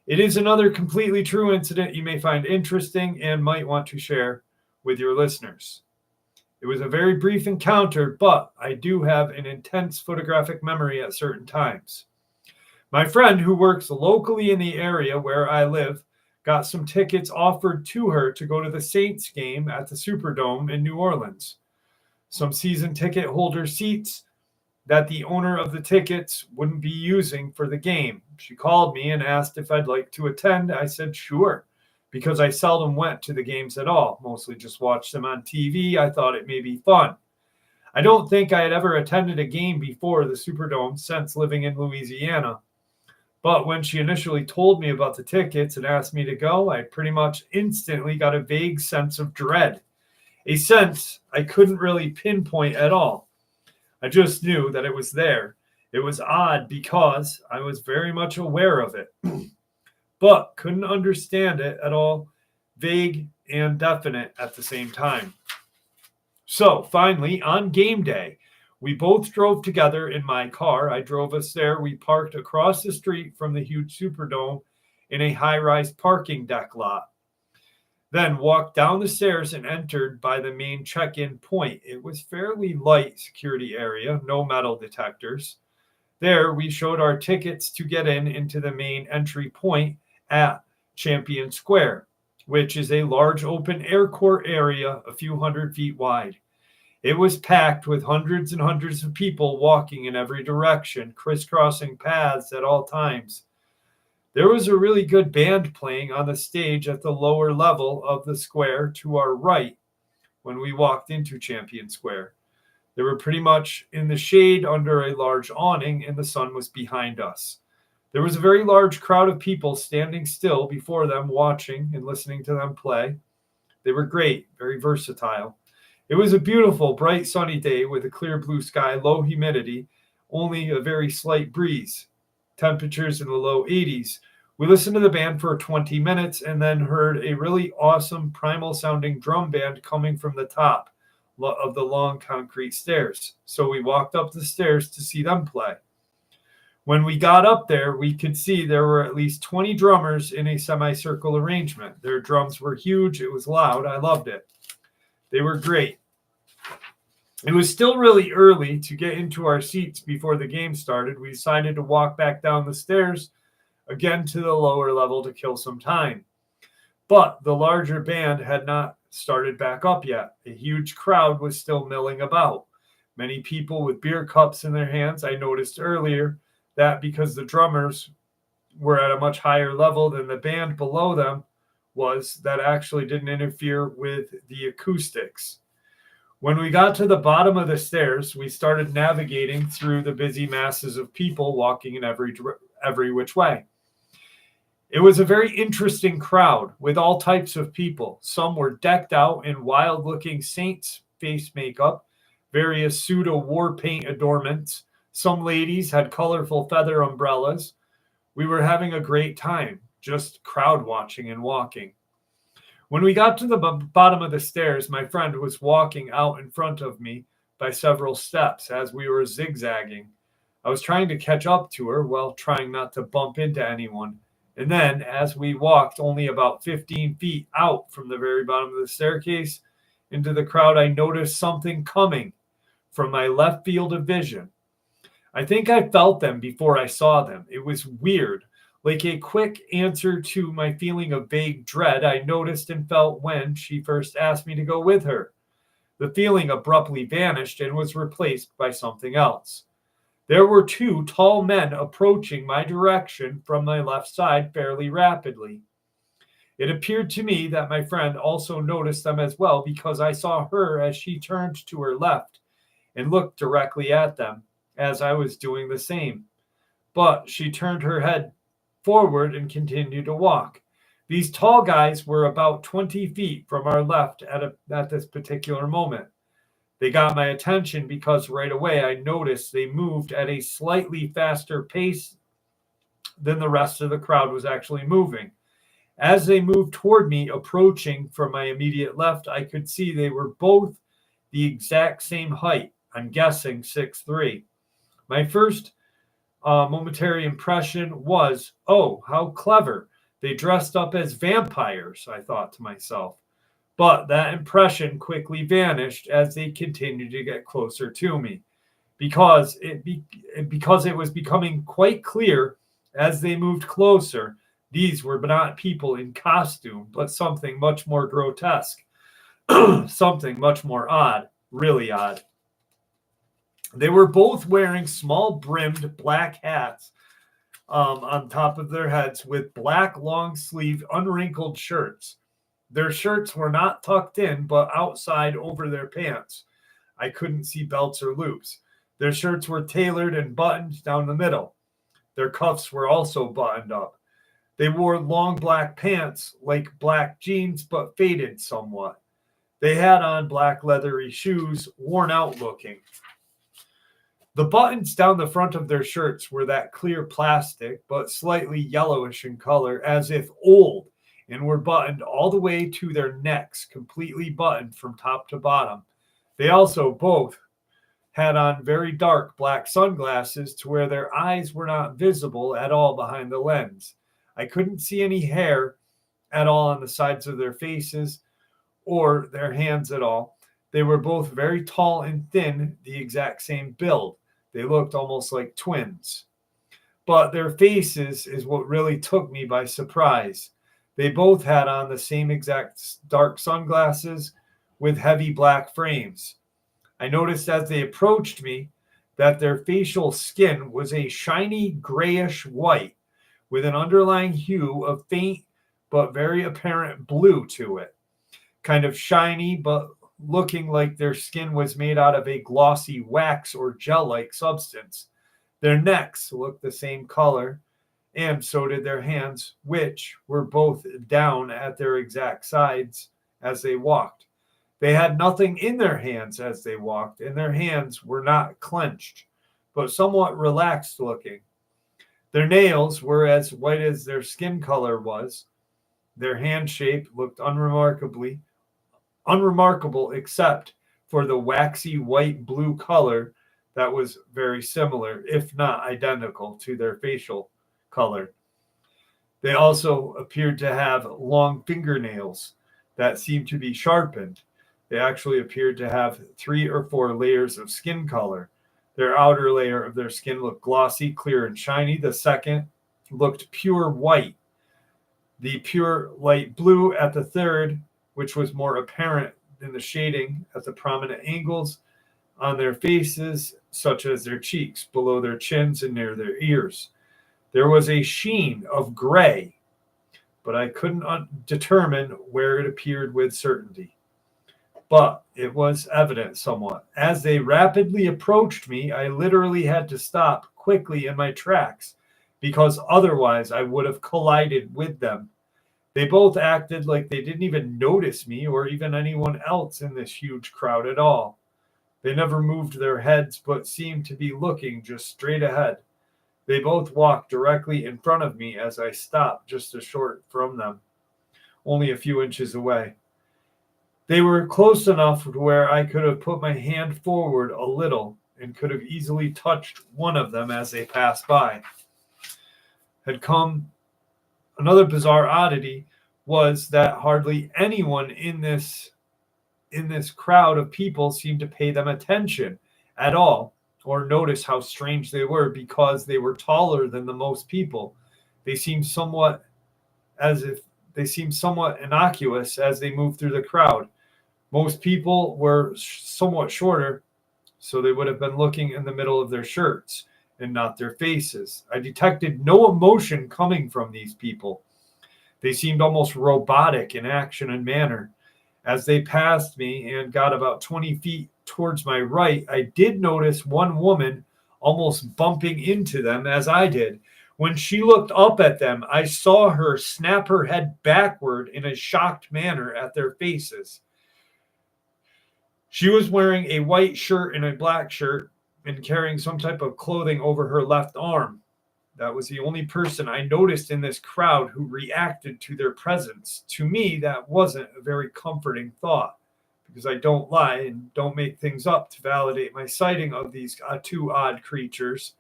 It is another completely true incident you may find interesting and might want to share with your listeners. It was a very brief encounter, but I do have an intense photographic memory at certain times. My friend who works locally in the area where I live got some tickets offered to her to go to the Saints game at the Superdome in New Orleans. Some season ticket holder seats that the owner of the tickets wouldn't be using for the game. She called me and asked if I'd like to attend. I said sure, because I seldom went to the games at all, mostly just watched them on TV. I thought it may be fun. I don't think I had ever attended a game before the Superdome since living in Louisiana. But when she initially told me about the tickets and asked me to go, I pretty much instantly got a vague sense of dread, a sense I couldn't really pinpoint at all. I just knew that it was there. It was odd because I was very much aware of it, but couldn't understand it at all. Vague and definite at the same time. So finally, on game day, we both drove together in my car. I drove us there. We parked across the street from the huge Superdome in a high-rise parking deck lot. Then walked down the stairs and entered by the main check-in point. It was fairly light security area, no metal detectors. There, we showed our tickets to get into the main entry point at Champion Square, which is a large open air court area a few hundred feet wide. It was packed with hundreds and hundreds of people walking in every direction, crisscrossing paths at all times. There was a really good band playing on the stage at the lower level of the square to our right when we walked into Champion Square. They were pretty much in the shade under a large awning, and the sun was behind us. There was a very large crowd of people standing still before them, watching and listening to them play. They were great, very versatile. It was a beautiful, bright, sunny day with a clear blue sky, low humidity, only a very slight breeze. Temperatures in the low 80s. We listened to the band for 20 minutes and then heard a really awesome primal-sounding drum band coming from the top of the long concrete stairs. So we walked up the stairs to see them play. When we got up there, we could see there were at least 20 drummers in a semicircle arrangement. Their drums were huge. It was loud. I loved it. They were great. It was still really early to get into our seats before the game started. We decided to walk back down the stairs again to the lower level to kill some time. But the larger band had not started back up yet. A huge crowd was still milling about. Many people with beer cups in their hands. I noticed earlier that because the drummers were at a much higher level than the band below them was, that actually didn't interfere with the acoustics. When we got to the bottom of the stairs, we started navigating through the busy masses of people walking in every which way. It was a very interesting crowd with all types of people. Some were decked out in wild-looking saints' face makeup, various pseudo-war paint adornments. Some ladies had colorful feather umbrellas. We were having a great time, just crowd watching and walking. When we got to the bottom of the stairs, my friend was walking out in front of me by several steps as we were zigzagging. I was trying to catch up to her while trying not to bump into anyone. And then, as we walked only about 15 feet out from the very bottom of the staircase into the crowd, I noticed something coming from my left field of vision. I think I felt them before I saw them. It was weird. Like a quick answer to my feeling of vague dread I noticed and felt when she first asked me to go with her. The feeling abruptly vanished and was replaced by something else. There were two tall men approaching my direction from my left side fairly rapidly. It appeared to me that my friend also noticed them as well because I saw her as she turned to her left and looked directly at them as I was doing the same. But she turned her head forward and continued to walk. These tall guys were about 20 feet from our left at this particular moment. They got my attention because right away I noticed they moved at a slightly faster pace than the rest of the crowd was actually moving. As they moved toward me, approaching from my immediate left, I could see they were both the exact same height. I'm guessing 6'3". My first momentary impression was, oh, how clever. They dressed up as vampires, I thought to myself. But that impression quickly vanished as they continued to get closer to me, because it was becoming quite clear as they moved closer, these were not people in costume, but something much more grotesque, something much more odd, really odd. They were both wearing small brimmed black hats on top of their heads with black long sleeved unwrinkled shirts. Their shirts were not tucked in, but outside over their pants. I couldn't see belts or loops. Their shirts were tailored and buttoned down the middle. Their cuffs were also buttoned up. They wore long black pants, like black jeans, but faded somewhat. They had on black leathery shoes, worn out looking. The buttons down the front of their shirts were that clear plastic, but slightly yellowish in color, as if old and were buttoned all the way to their necks, completely buttoned from top to bottom. They also both had on very dark black sunglasses to where their eyes were not visible at all behind the lens. I couldn't see any hair at all on the sides of their faces or their hands at all. They were both very tall and thin, the exact same build. They looked almost like twins. But their faces is what really took me by surprise. They both had on the same exact dark sunglasses with heavy black frames. I noticed as they approached me that their facial skin was a shiny grayish white with an underlying hue of faint but very apparent blue to it. Kind of shiny, but looking like their skin was made out of a glossy wax or gel-like substance. Their necks looked the same color, and so did their hands, which were both down at their exact sides as they walked. They had nothing in their hands as they walked, and their hands were not clenched, but somewhat relaxed looking. Their nails were as white as their skin color was. Their hand shape looked unremarkable except for the waxy white-blue color that was very similar, if not identical, to their facial color. They also appeared to have long fingernails that seemed to be sharpened. They actually appeared to have 3 or 4 layers of skin color. Their outer layer of their skin looked glossy, clear, and shiny. The second looked pure white. The pure light blue at the third, which was more apparent in the shading at the prominent angles on their faces, such as their cheeks, below their chins, and near their ears. There was a sheen of gray, but I couldn't determine where it appeared with certainty. But it was evident somewhat. As they rapidly approached me, I literally had to stop quickly in my tracks because otherwise I would have collided with them. They both acted like they didn't even notice me or even anyone else in this huge crowd at all. They never moved their heads but seemed to be looking just straight ahead. They both walked directly in front of me as I stopped just a short from them, only a few inches away. They were close enough to where I could have put my hand forward a little and could have easily touched one of them as they passed by. Another bizarre oddity was that hardly anyone in this crowd of people seemed to pay them attention at all or notice how strange they were because they were taller than the most people. They seemed somewhat innocuous as they moved through the crowd. Most people were somewhat shorter, so they would have been looking in the middle of their shirts and not their faces. I detected no emotion coming from these people. They seemed almost robotic in action and manner. As they passed me and got about 20 feet towards my right, I did notice one woman almost bumping into them as I did. When she looked up at them, I saw her snap her head backward in a shocked manner at their faces. She was wearing a white shirt and a black shirt and carrying some type of clothing over her left arm. That was the only person I noticed in this crowd who reacted to their presence. To me, that wasn't a very comforting thought because I don't lie and don't make things up to validate my sighting of these two odd creatures.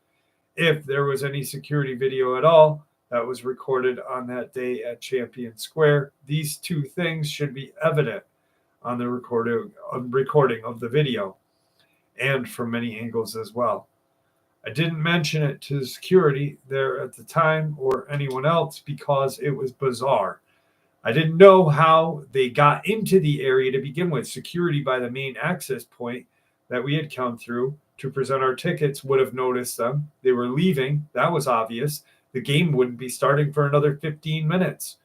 If there was any security video at all that was recorded on that day at Champion Square, these two things should be evident on the recording of the video and from many angles as well. I didn't mention it to security there at the time or anyone else because it was bizarre. I didn't know how they got into the area to begin with. Security by the main access point that we had come through to present our tickets would have noticed them. They were leaving. That was obvious. The game wouldn't be starting for another 15 minutes.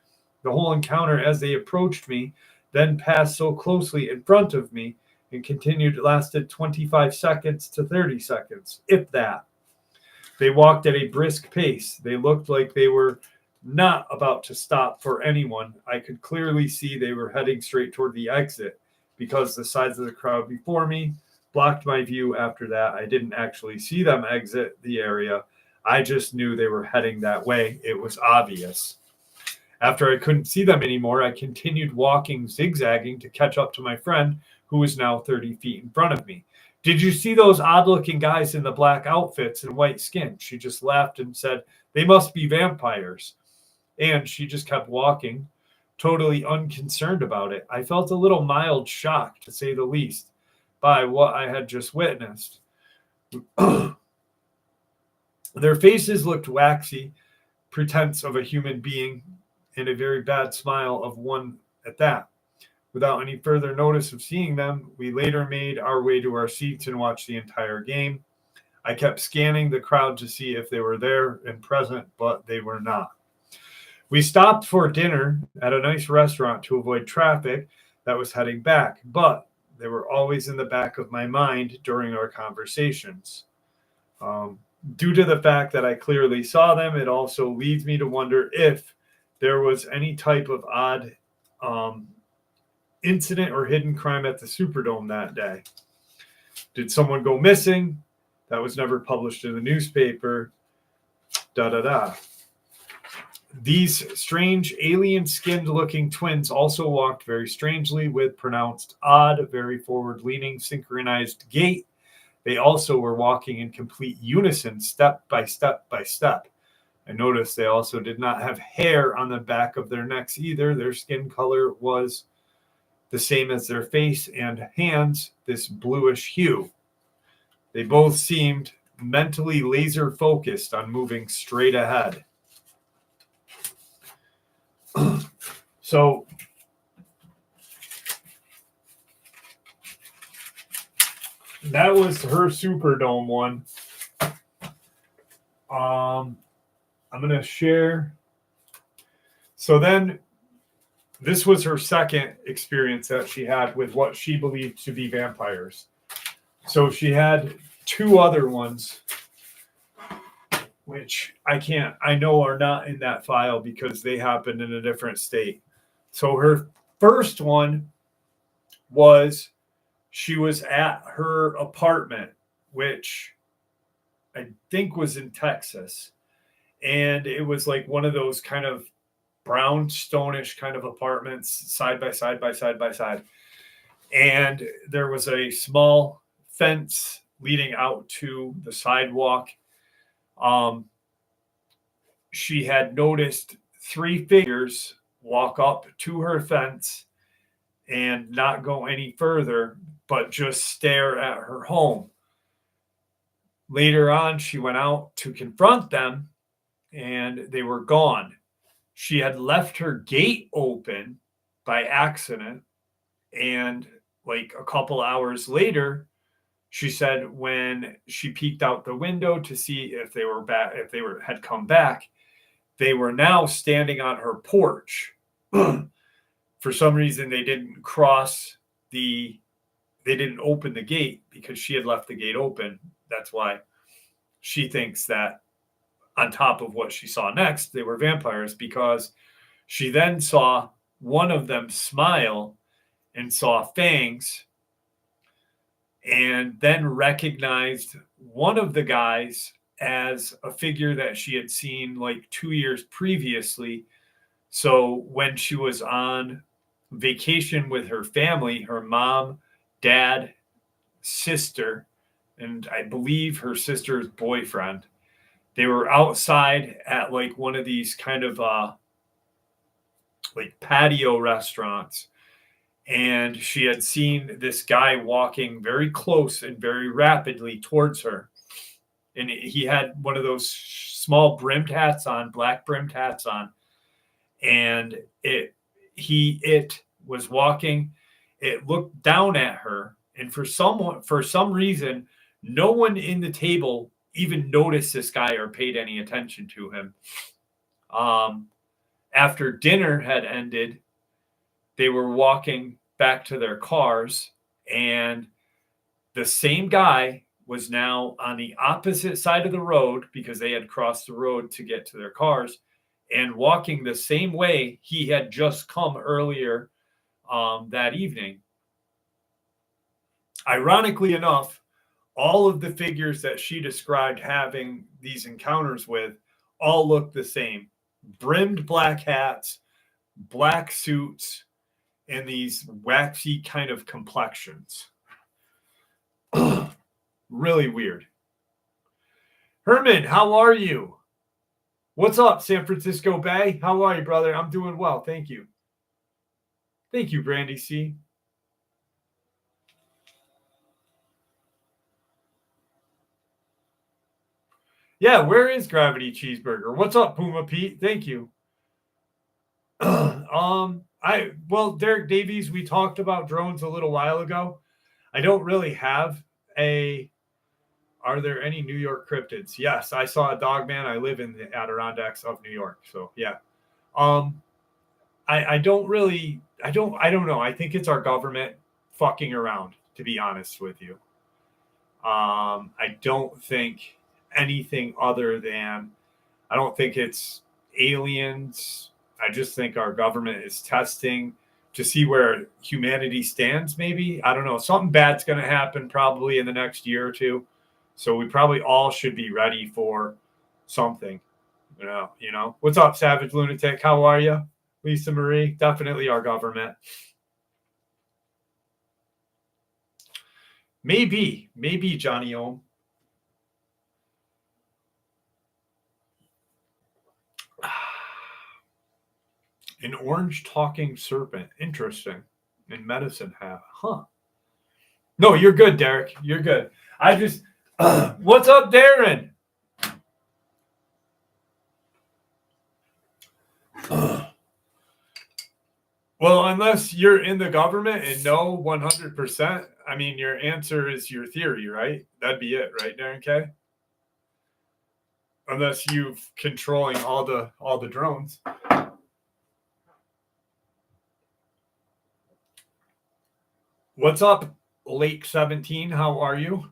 The whole encounter as they approached me then passed so closely in front of me and lasted 25 seconds to 30 seconds, if that. They walked at a brisk pace. They looked like they were not about to stop for anyone. I could clearly see they were heading straight toward the exit because the sides of the crowd before me blocked my view after that. I didn't actually see them exit the area. I just knew they were heading that way. It was obvious. After I couldn't see them anymore, I continued walking, zigzagging to catch up to my friend, who was now 30 feet in front of me. Did you see those odd-looking guys in the black outfits and white skin? She just laughed and said, they must be vampires. And she just kept walking, totally unconcerned about it. I felt a little mild shock, to say the least, by what I had just witnessed. Their faces looked waxy, pretense of a human being, and a very bad smile of one at that. Without any further notice of seeing them, we later made our way to our seats and watched the entire game. I kept scanning the crowd to see if they were there and present, but they were not. We stopped for dinner at a nice restaurant to avoid traffic that was heading back, but they were always in the back of my mind during our conversations. Due to the fact that I clearly saw them, it also leads me to wonder if there was any type of odd incident or hidden crime at the Superdome that day. Did someone go missing? That was never published in the newspaper. These strange alien-skinned looking twins also walked very strangely with pronounced odd, very forward-leaning, synchronized gait. They also were walking in complete unison, step by step by step. I noticed they also did not have hair on the back of their necks either. Their skin color was the same as their face and hands, this bluish hue. They both seemed mentally laser focused on moving straight ahead. So that was her Superdome one. I'm going to share. So then this was her second experience that she had with what she believed to be vampires. So she had two other ones, which I know are not in that file because they happened in a different state. So her first one was she was at her apartment, which I think was in Texas. And it was like one of those kind of brownstone-ish kind of apartments, side by side by side by side. And there was a small fence leading out to the sidewalk. She had noticed three figures walk up to her fence and not go any further, but just stare at her home. Later on, she went out to confront them, and they were gone. She had left her gate open by accident, and like a couple hours later, she said when she peeked out the window to see if they were back, had come back, they were now standing on her porch. For some reason, they didn't open the gate because she had left the gate open. That's why she thinks that on top of what she saw next, they were vampires, because she then saw one of them smile and saw fangs, and then recognized one of the guys as a figure that she had seen like 2 years previously. So when she was on vacation with her family, her mom, dad, sister, and I believe her sister's boyfriend, they were outside at like one of these kind of like patio restaurants. And she had seen this guy walking very close and very rapidly towards her. And he had one of those small brimmed hats on, black brimmed hats on. And it was walking. It looked down at her. And for some reason, no one in the table even noticed this guy or paid any attention to him. After dinner had ended, they were walking back to their cars, and the same guy was now on the opposite side of the road because they had crossed the road to get to their cars, and walking the same way he had just come earlier that evening. Ironically enough, all of the figures that she described having these encounters with all looked the same. Brimmed black hats, black suits, and these waxy kind of complexions. Really weird. Herman, how are you? What's up, San Francisco Bay? How are you, brother? I'm doing well. Thank you. Thank you, Brandy C. Yeah, where is Gravity Cheeseburger? What's up, Puma Pete? Thank you. Derek Davies, we talked about drones a little while ago. I don't really have a. Are there any New York cryptids? Yes, I saw a Dogman. I live in the Adirondacks of New York, so yeah. I don't really. I don't know. I think it's our government fucking around, to be honest with you. I don't think anything other than. I don't think it's aliens. I just think our government is testing to see where humanity stands, maybe. I don't know. Something bad's going to happen probably in the next year or two. So we probably all should be ready for something. You know. What's up, Savage Lunatic? How are you? Lisa Marie? Definitely our government. Maybe Johnny Ohm. An orange talking serpent. Interesting. In medicine hat. Huh. No, you're good, Derek. You're good. I just... what's up, Darren? Well, unless you're in the government and know 100%, I mean, your answer is your theory, right? That'd be it, right, Darren K? Unless you've controlling all the drones. What's up, Lake 17? How are you?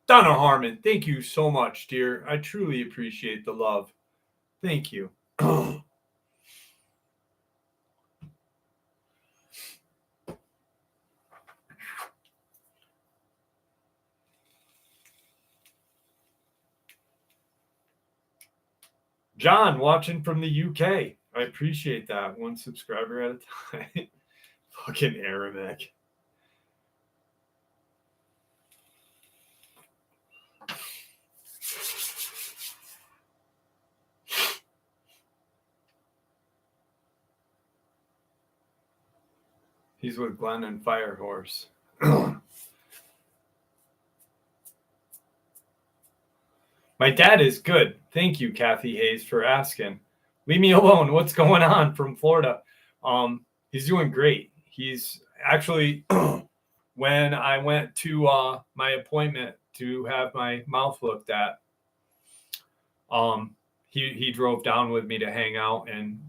Donna Harmon, thank you so much, dear. I truly appreciate the love. Thank you. John, watching from the UK. I appreciate that. One subscriber at a time. Fucking Arabic. He's with Glenn and Firehorse. My dad is good. Thank you, Kathy Hayes, for asking. Leave me alone. What's going on from Florida? He's doing great. He's actually, when I went to my appointment to have my mouth looked at, he drove down with me to hang out, and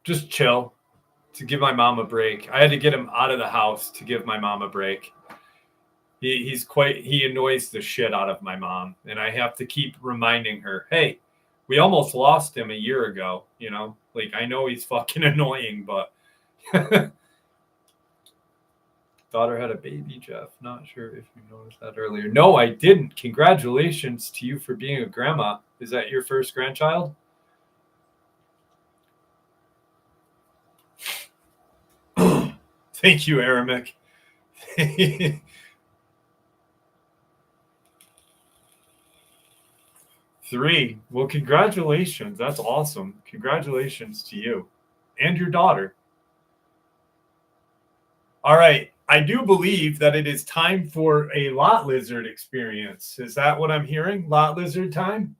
just chill, to give my mom a break. I had to get him out of the house to give my mom a break. He annoys the shit out of my mom, and I have to keep reminding her, hey, we almost lost him a year ago, you know? Like, I know he's fucking annoying, but daughter had a baby, Jeff. Not sure if you noticed that earlier. No, I didn't. Congratulations to you for being a grandma. Is that your first grandchild? Thank you, Arabic. 3. Well, congratulations. That's awesome. Congratulations to you and your daughter. All right. I do believe that it is time for a lot lizard experience. Is that what I'm hearing? Lot lizard time?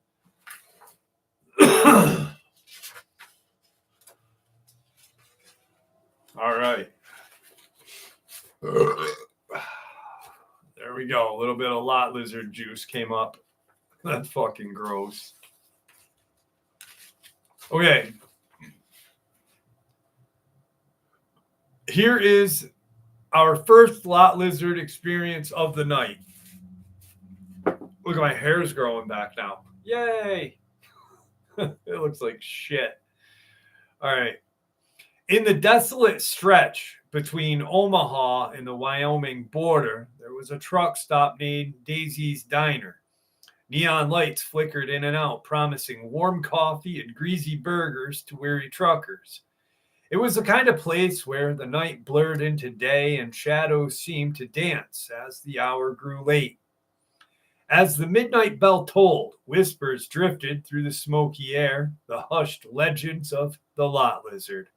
All right. There we go. A little bit of lot lizard juice came up. That's fucking gross. Okay. Here is our first lot lizard experience of the night. Look, my hair's growing back now. Yay. It looks like shit. All right. In the desolate stretch between Omaha and the Wyoming border, there was a truck stop named Daisy's Diner. Neon lights flickered in and out, promising warm coffee and greasy burgers to weary truckers. It was the kind of place where the night blurred into day and shadows seemed to dance as the hour grew late. As the midnight bell tolled, whispers drifted through the smoky air, the hushed legends of the lot lizard.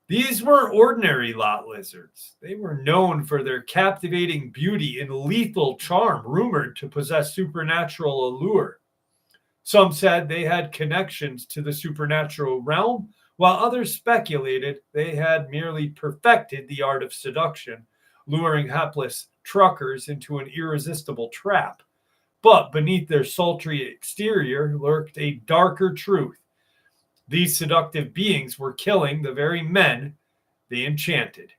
These weren't ordinary lot lizards. They were known for their captivating beauty and lethal charm, rumored to possess supernatural allure. Some said they had connections to the supernatural realm, while others speculated they had merely perfected the art of seduction, luring hapless truckers into an irresistible trap. But beneath their sultry exterior lurked a darker truth. These seductive beings were killing the very men they enchanted.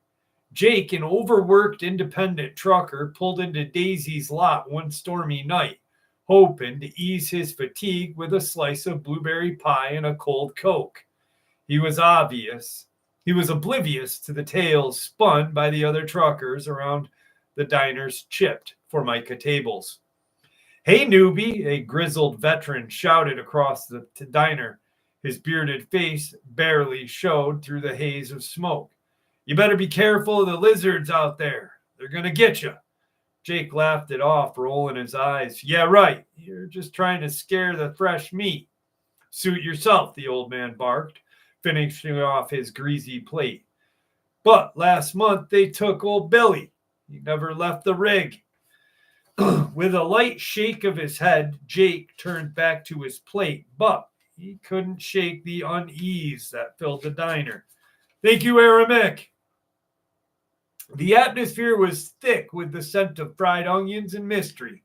Jake, an overworked independent trucker, pulled into Daisy's lot one stormy night, hoping to ease his fatigue with a slice of blueberry pie and a cold Coke. He was oblivious to the tales spun by the other truckers around the diner's chipped Formica tables. "Hey, newbie," a grizzled veteran shouted across the diner. His bearded face barely showed through the haze of smoke. "You better be careful of the lizards out there. They're going to get you." Jake laughed it off, rolling his eyes. "Yeah, right. You're just trying to scare the fresh meat." "Suit yourself," the old man barked, finishing off his greasy plate. "But last month they took old Billy. He never left the rig." With a light shake of his head, Jake turned back to his plate, but he couldn't shake the unease that filled the diner. "Thank you, Aramik." The atmosphere was thick with the scent of fried onions and mystery.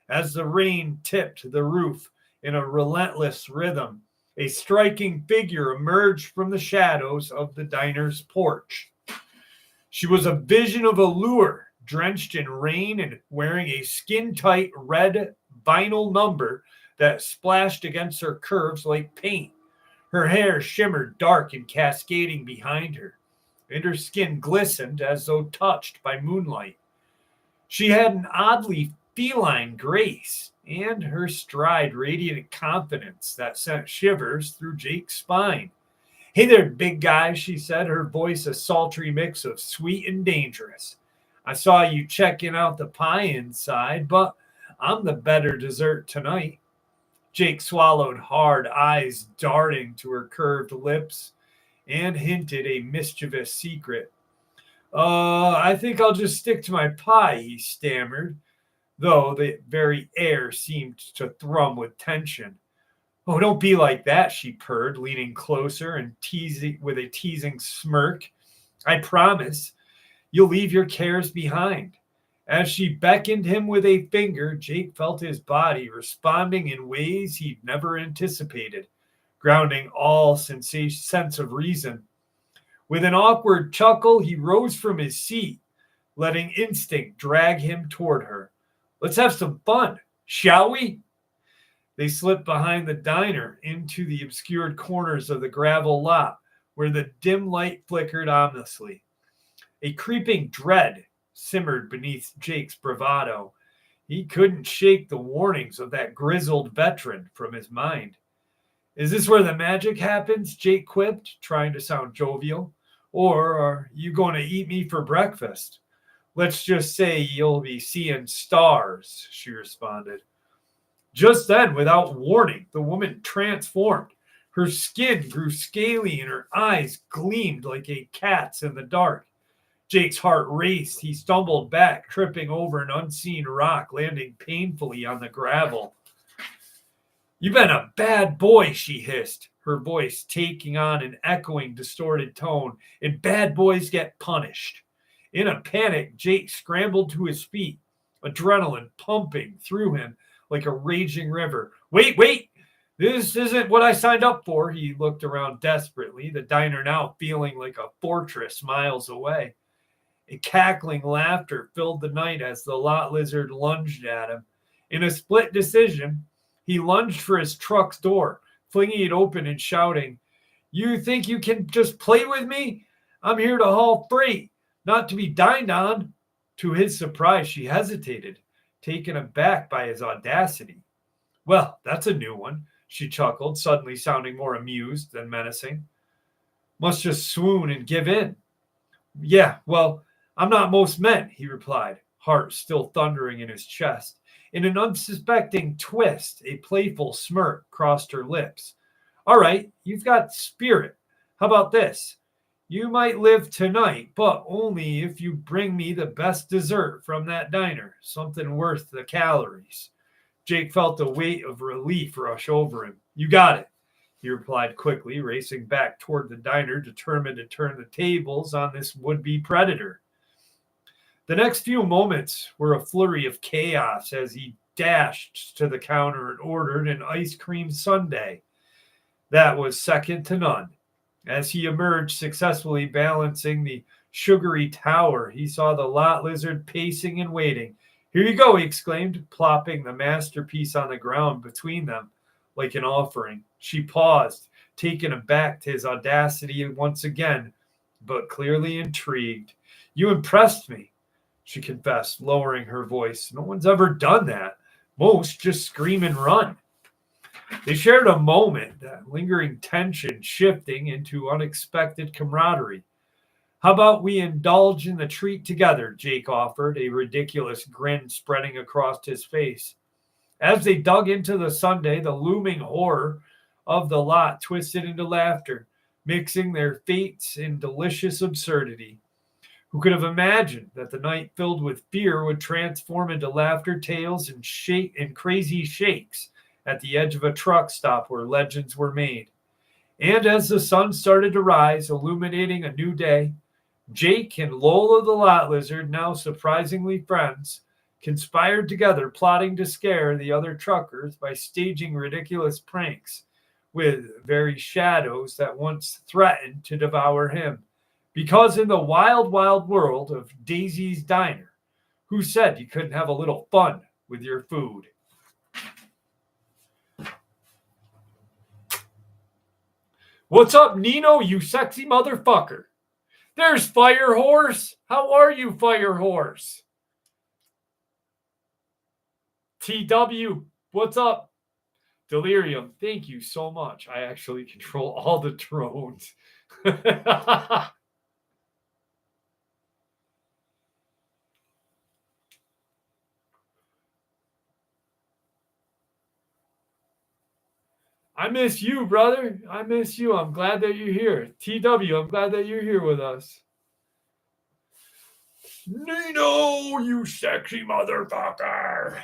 As the rain tipped the roof in a relentless rhythm, a striking figure emerged from the shadows of the diner's porch. She was a vision of allure, drenched in rain and wearing a skin-tight red vinyl number that splashed against her curves like paint. Her hair shimmered dark and cascading behind her, and her skin glistened as though touched by moonlight. She had an oddly feline grace, and her stride radiated confidence that sent shivers through Jake's spine. "Hey there, big guy," she said, her voice a sultry mix of sweet and dangerous. "I saw you checking out the pie inside, but I'm the better dessert tonight." Jake swallowed hard, eyes darting to her curved lips, and hinted a mischievous secret. I think I'll just stick to my pie," he stammered, though the very air seemed to thrum with tension. "Oh, don't be like that," she purred, leaning closer and teasing with a teasing smirk. "I promise you'll leave your cares behind." As she beckoned him with a finger, Jake felt his body responding in ways he'd never anticipated, grounding all sense of reason. With an awkward chuckle, he rose from his seat, letting instinct drag him toward her. "Let's have some fun, shall we?" They slipped behind the diner into the obscured corners of the gravel lot, where the dim light flickered ominously. A creeping dread simmered beneath Jake's bravado. He couldn't shake the warnings of that grizzled veteran from his mind. "Is this where the magic happens?" Jake quipped, trying to sound jovial. "Or are you going to eat me for breakfast?" "Let's just say you'll be seeing stars," she responded. Just then, without warning, the woman transformed. Her skin grew scaly and her eyes gleamed like a cat's in the dark. Jake's heart raced. He stumbled back, tripping over an unseen rock, landing painfully on the gravel. "You've been a bad boy," she hissed, her voice taking on an echoing, distorted tone, "and bad boys get punished." In a panic, Jake scrambled to his feet, adrenaline pumping through him like a raging river. Wait! This isn't what I signed up for." He looked around desperately, the diner now feeling like a fortress miles away. A cackling laughter filled the night as the lot lizard lunged at him. In a split decision, he lunged for his truck's door, flinging it open and shouting, You think you can just play with me? I'm here to haul freight, not to be dined on. To his surprise, she hesitated, taken aback by his audacity. Well, that's a new one, she chuckled, suddenly sounding more amused than menacing. Must just swoon and give in. Yeah, well, I'm not most men, he replied, heart still thundering in his chest. In an unsuspecting twist, a playful smirk crossed her lips. All right, you've got spirit. How about this? You might live tonight, but only if you bring me the best dessert from that diner, something worth the calories. Jake felt the weight of relief rush over him. You got it, he replied quickly, racing back toward the diner, determined to turn the tables on this would-be predator. The next few moments were a flurry of chaos as he dashed to the counter and ordered an ice cream sundae. That was second to none. As he emerged, successfully balancing the sugary tower, he saw the lot lizard pacing and waiting. Here you go, he exclaimed, plopping the masterpiece on the ground between them like an offering. She paused, taken aback to his audacity once again, but clearly intrigued. You impressed me, she confessed, lowering her voice. No one's ever done that. Most just scream and run. They shared a moment, that lingering tension shifting into unexpected camaraderie. How about we indulge in the treat together, Jake offered, a ridiculous grin spreading across his face. As they dug into the sundae, the looming horror of the lot twisted into laughter, mixing their fates in delicious absurdity. Who could have imagined that the night filled with fear would transform into laughter tales and crazy shakes at the edge of a truck stop where legends were made? And as the sun started to rise, illuminating a new day, Jake and Lola the Lot Lizard, now surprisingly friends, conspired together, plotting to scare the other truckers by staging ridiculous pranks with very shadows that once threatened to devour him. Because in the wild, wild world of Daisy's Diner, who said you couldn't have a little fun with your food? What's up, Nino, you sexy motherfucker? There's Fire Horse. How are you, Fire Horse? TW, what's up? Delirium, thank you so much. I actually control all the drones. I miss you, brother. I miss you. I'm glad that you're here. TW, I'm glad that you're here with us. Nino, you sexy motherfucker.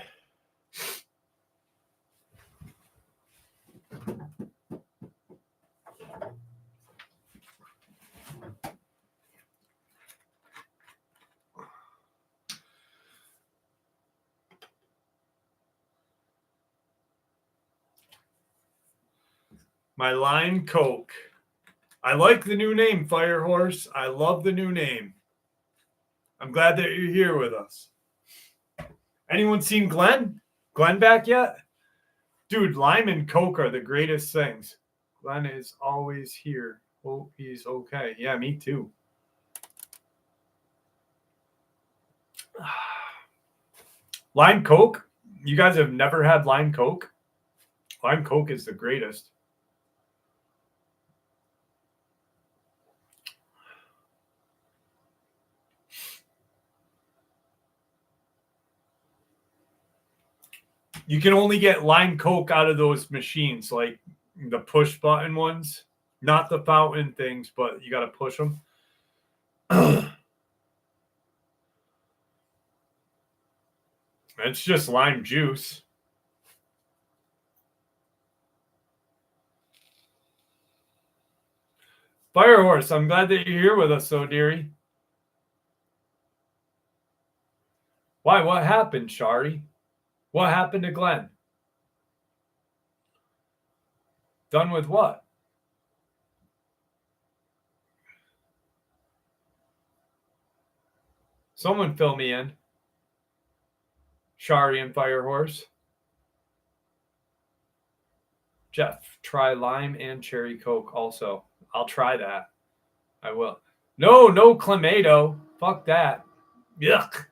My line Coke. I like the new name, Fire Horse. I love the new name. I'm glad that you're here with us. Anyone seen Glenn? Glenn back yet? Dude, lime and Coke are the greatest things. Glenn is always here. Hope he's okay. Yeah, me too. Lime Coke? You guys have never had lime Coke? Lime Coke is the greatest. You can only get lime Coke out of those machines, like the push button ones, not the fountain things, but you got to push them. It's just lime juice. Firehorse, I'm glad that you're here with us, so dearie. Why? What happened, Shari? What happened to Glenn? Done with what? Someone fill me in. Shari and Firehorse. Jeff, try lime and cherry Coke also. I'll try that. I will. No clamato. Fuck that. Yuck.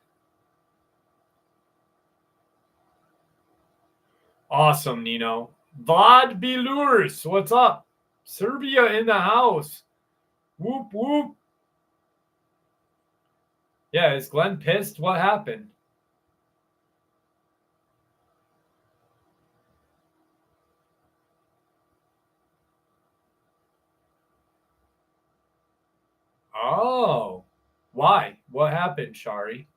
Awesome, Nino. Vlad Belurs, what's up? Serbia in the house. Whoop, whoop. Yeah, is Glenn pissed? What happened? Oh, why? What happened, Shari?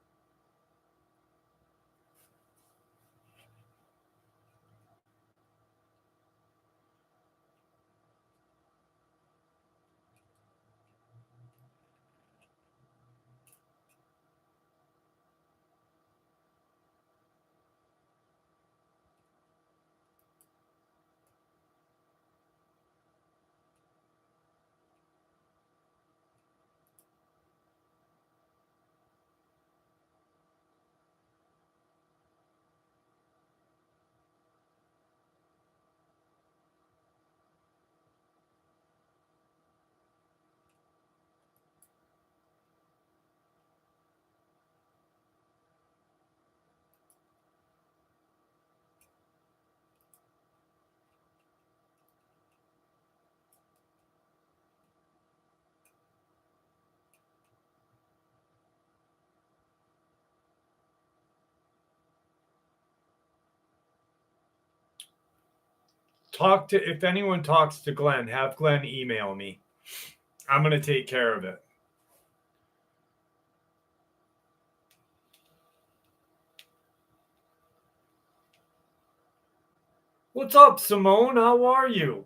If anyone talks to Glenn, have Glenn email me. I'm going to take care of it. What's up, Simone? How are you?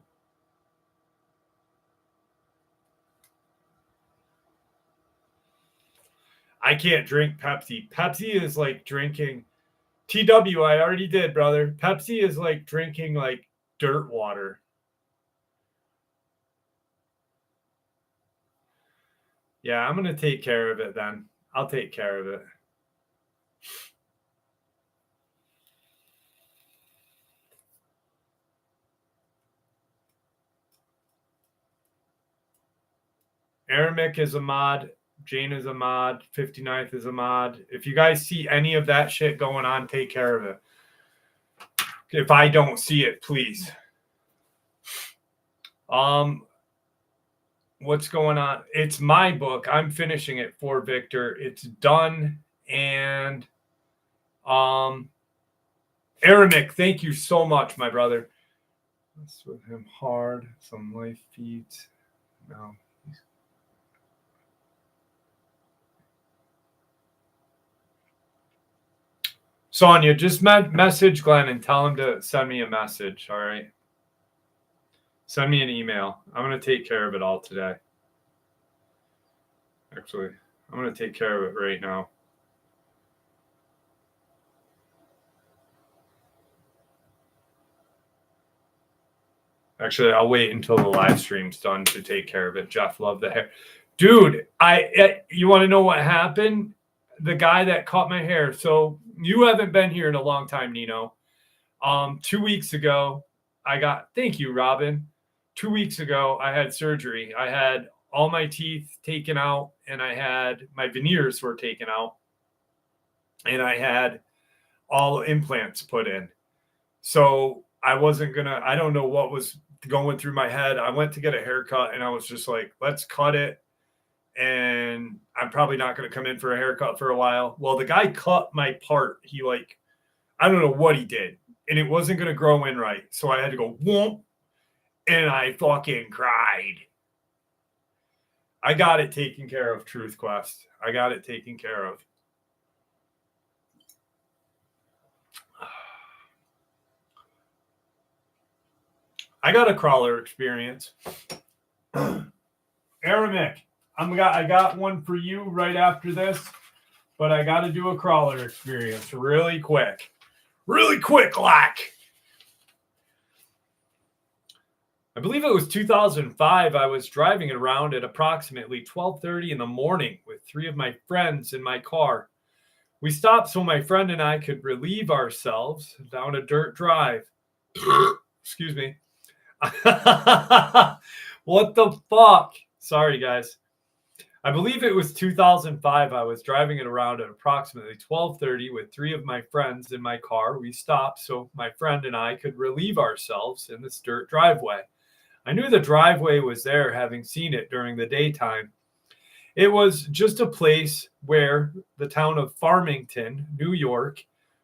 I can't drink Pepsi. Pepsi is like drinking TW. I already did, brother. Pepsi is like drinking like dirt water. Yeah, I'm going to take care of it then. I'll take care of it. Aramic is a mod. Jane is a mod. 59th is a mod. If you guys see any of that shit going on, take care of it. If I don't see it, please. What's going on? It's my book. I'm finishing it for Victor. It's done. And Aramic, thank you so much, my brother. Mess with him hard. Some life feeds. No. Sonia, just message Glenn and tell him to send me a message, all right? Send me an email. I'm going to take care of it all today. Actually, I'm going to take care of it right now. Actually, I'll wait until the live stream's done to take care of it. Jeff, love the hair. Dude, you want to know what happened? The guy that cut my hair. So you haven't been here in a long time, Nino. 2 weeks ago, thank you, Robin. 2 weeks ago, I had surgery. I had all my teeth taken out, and my veneers were taken out, and I had all implants put in. So I don't know what was going through my head. I went to get a haircut, and I was just like, let's cut it. And I'm probably not going to come in for a haircut for a while. Well, the guy cut my part. I don't know what he did. And it wasn't going to grow in right. So I had to go, whoomp. And I fucking cried. I got it taken care of, Truth Quest. I got it taken care of. I got a crawler experience. Aramic, I got one for you right after this, but I got to do a crawler experience really quick. Really quick, like. I believe it was 2005. I was driving around at approximately 12:30 in the morning with 3 of my friends in my car. We stopped so my friend and I could relieve ourselves down a dirt drive. Excuse me. What the fuck? Sorry, guys. I believe it was 2005. I was driving it around at approximately 12:30 with 3 of my friends in my car. We stopped so my friend and I could relieve ourselves in this dirt driveway. I knew the driveway was there, having seen it during the daytime. It was just a place where the town of Farmington, New York,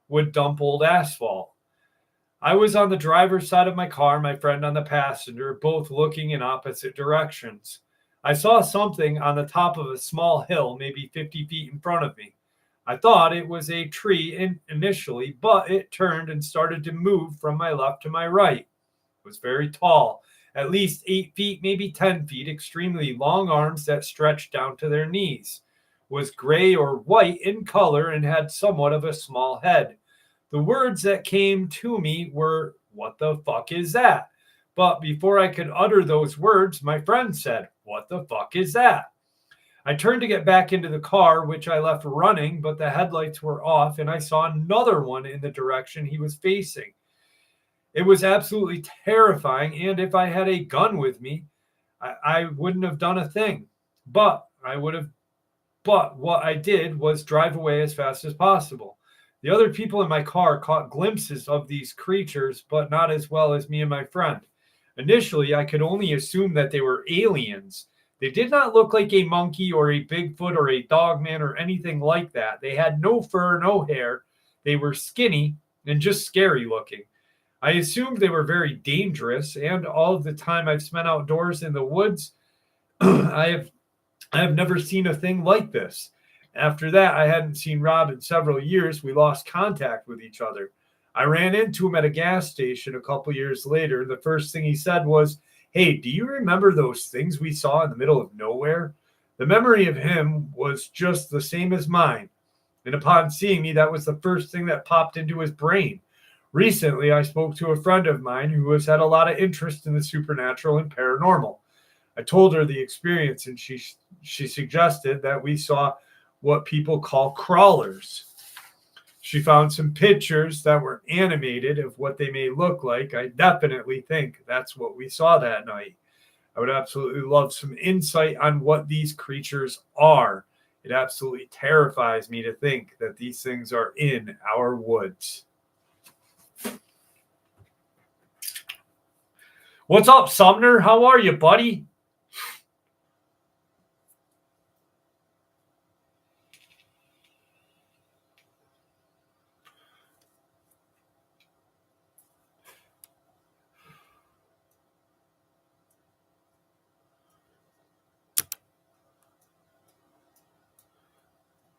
would dump old asphalt. I was on the driver's side of my car, my friend on the passenger, both looking in opposite directions. I saw something on the top of a small hill, maybe 50 feet in front of me. I thought it was a tree initially, but it turned and started to move from my left to my right. It was very tall, at least 8 feet, maybe 10 feet, extremely long arms that stretched down to their knees. Was gray or white in color and had somewhat of a small head. The words that came to me were, "What the fuck is that?" But before I could utter those words, my friend said, "What the fuck is that?" I turned to get back into the car, which I left running, but the headlights were off, and I saw another one in the direction he was facing. It was absolutely terrifying, and if I had a gun with me, I wouldn't have done a thing. But what I did was drive away as fast as possible. The other people in my car caught glimpses of these creatures, but not as well as me and my friend. Initially, I could only assume that they were aliens. They did not look like a monkey or a Bigfoot or a Dogman or anything like that. They had no fur, no hair. They were skinny and just scary looking. I assumed they were very dangerous, and all of the time I've spent outdoors in the woods, I have never seen a thing like this. After that, I hadn't seen Rob in several years. We lost contact with each other. I ran into him at a gas station a couple years later. The first thing he said was, "Hey, do you remember those things we saw in the middle of nowhere?" The memory of him was just the same as mine. And upon seeing me, that was the first thing that popped into his brain. Recently, I spoke to a friend of mine who has had a lot of interest in the supernatural and paranormal. I told her the experience, and she suggested that we saw what people call crawlers. She found some pictures that were animated of what they may look like. I definitely think that's what we saw that night. I would absolutely love some insight on what these creatures are. It absolutely terrifies me to think that these things are in our woods. What's up, Sumner? How are you, buddy?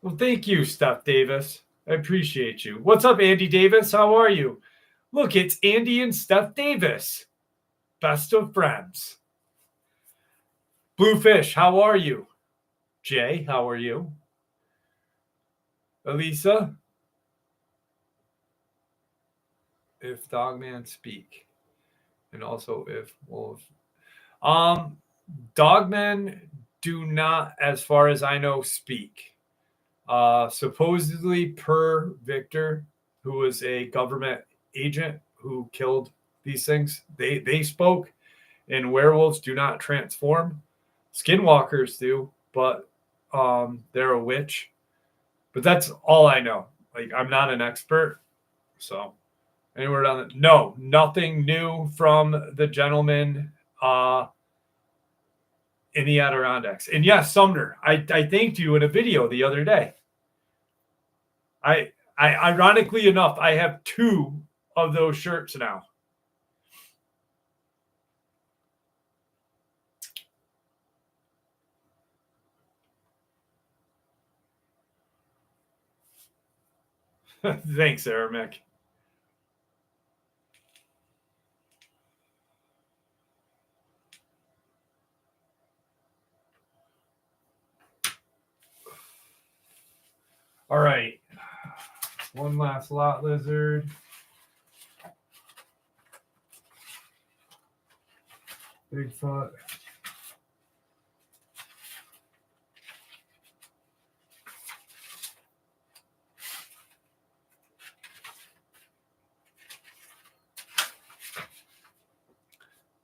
Well, thank you, Steph Davis. I appreciate you. What's up, Andy Davis? How are you? Look, it's Andy and Steph Davis. Best of friends. Bluefish, how are you? Jay, how are you? Elisa? If Dogman speak. And also if Wolf. Dogmen do not, as far as I know, speak. Supposedly, per Victor, who was a government agent who killed these things, they spoke, and werewolves do not transform. Skinwalkers do, but they're a witch. But that's all I know. Like, I'm not an expert, so anywhere down the, no, nothing new from the gentleman in the Adirondacks. And yes, Sumner, I thanked you in a video the other day. I ironically enough, I have 2 of those shirts now. Thanks, Aramek. All right. One last lot lizard. Bigfoot.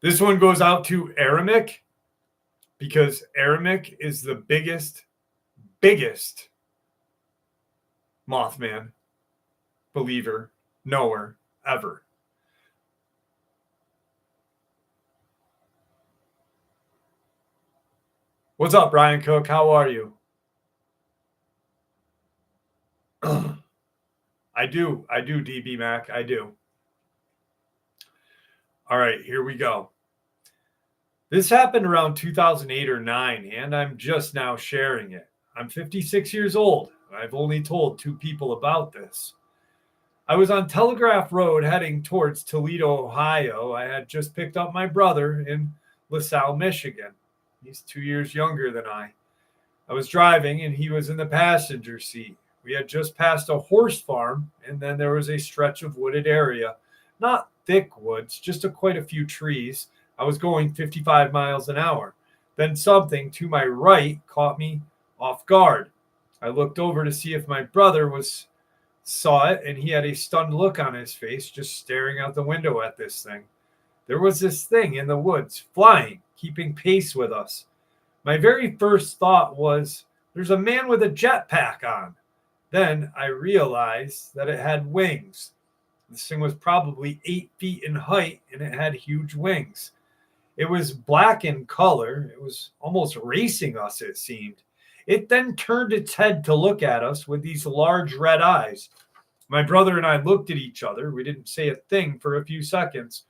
This one goes out to Aramek. because Aramik is the biggest Mothman believer, knower ever. What's up, Brian Cook? How are you? I do, DB Mac. I do. All right, here we go. This happened around 2008 or 9, and I'm just now sharing it. I'm 56 years old. I've only told 2 people about this. I was on Telegraph Road heading towards Toledo, Ohio. I had just picked up my brother in LaSalle, Michigan. He's 2 years younger than I. I was driving and he was in the passenger seat. We had just passed a horse farm, and then there was a stretch of wooded area. Not thick woods, just quite a few trees. I was going 55 miles an hour. Then something to my right caught me off guard. I looked over to see if my brother saw it, and he had a stunned look on his face, just staring out the window at this thing. There was this thing in the woods, flying, keeping pace with us. My very first thought was, there's a man with a jetpack on. Then I realized that it had wings. This thing was probably 8 feet in height, and it had huge wings. It was black in color. It was almost racing us, it seemed. It then turned its head to look at us with these large red eyes. My brother and I looked at each other. We didn't say a thing for a few seconds.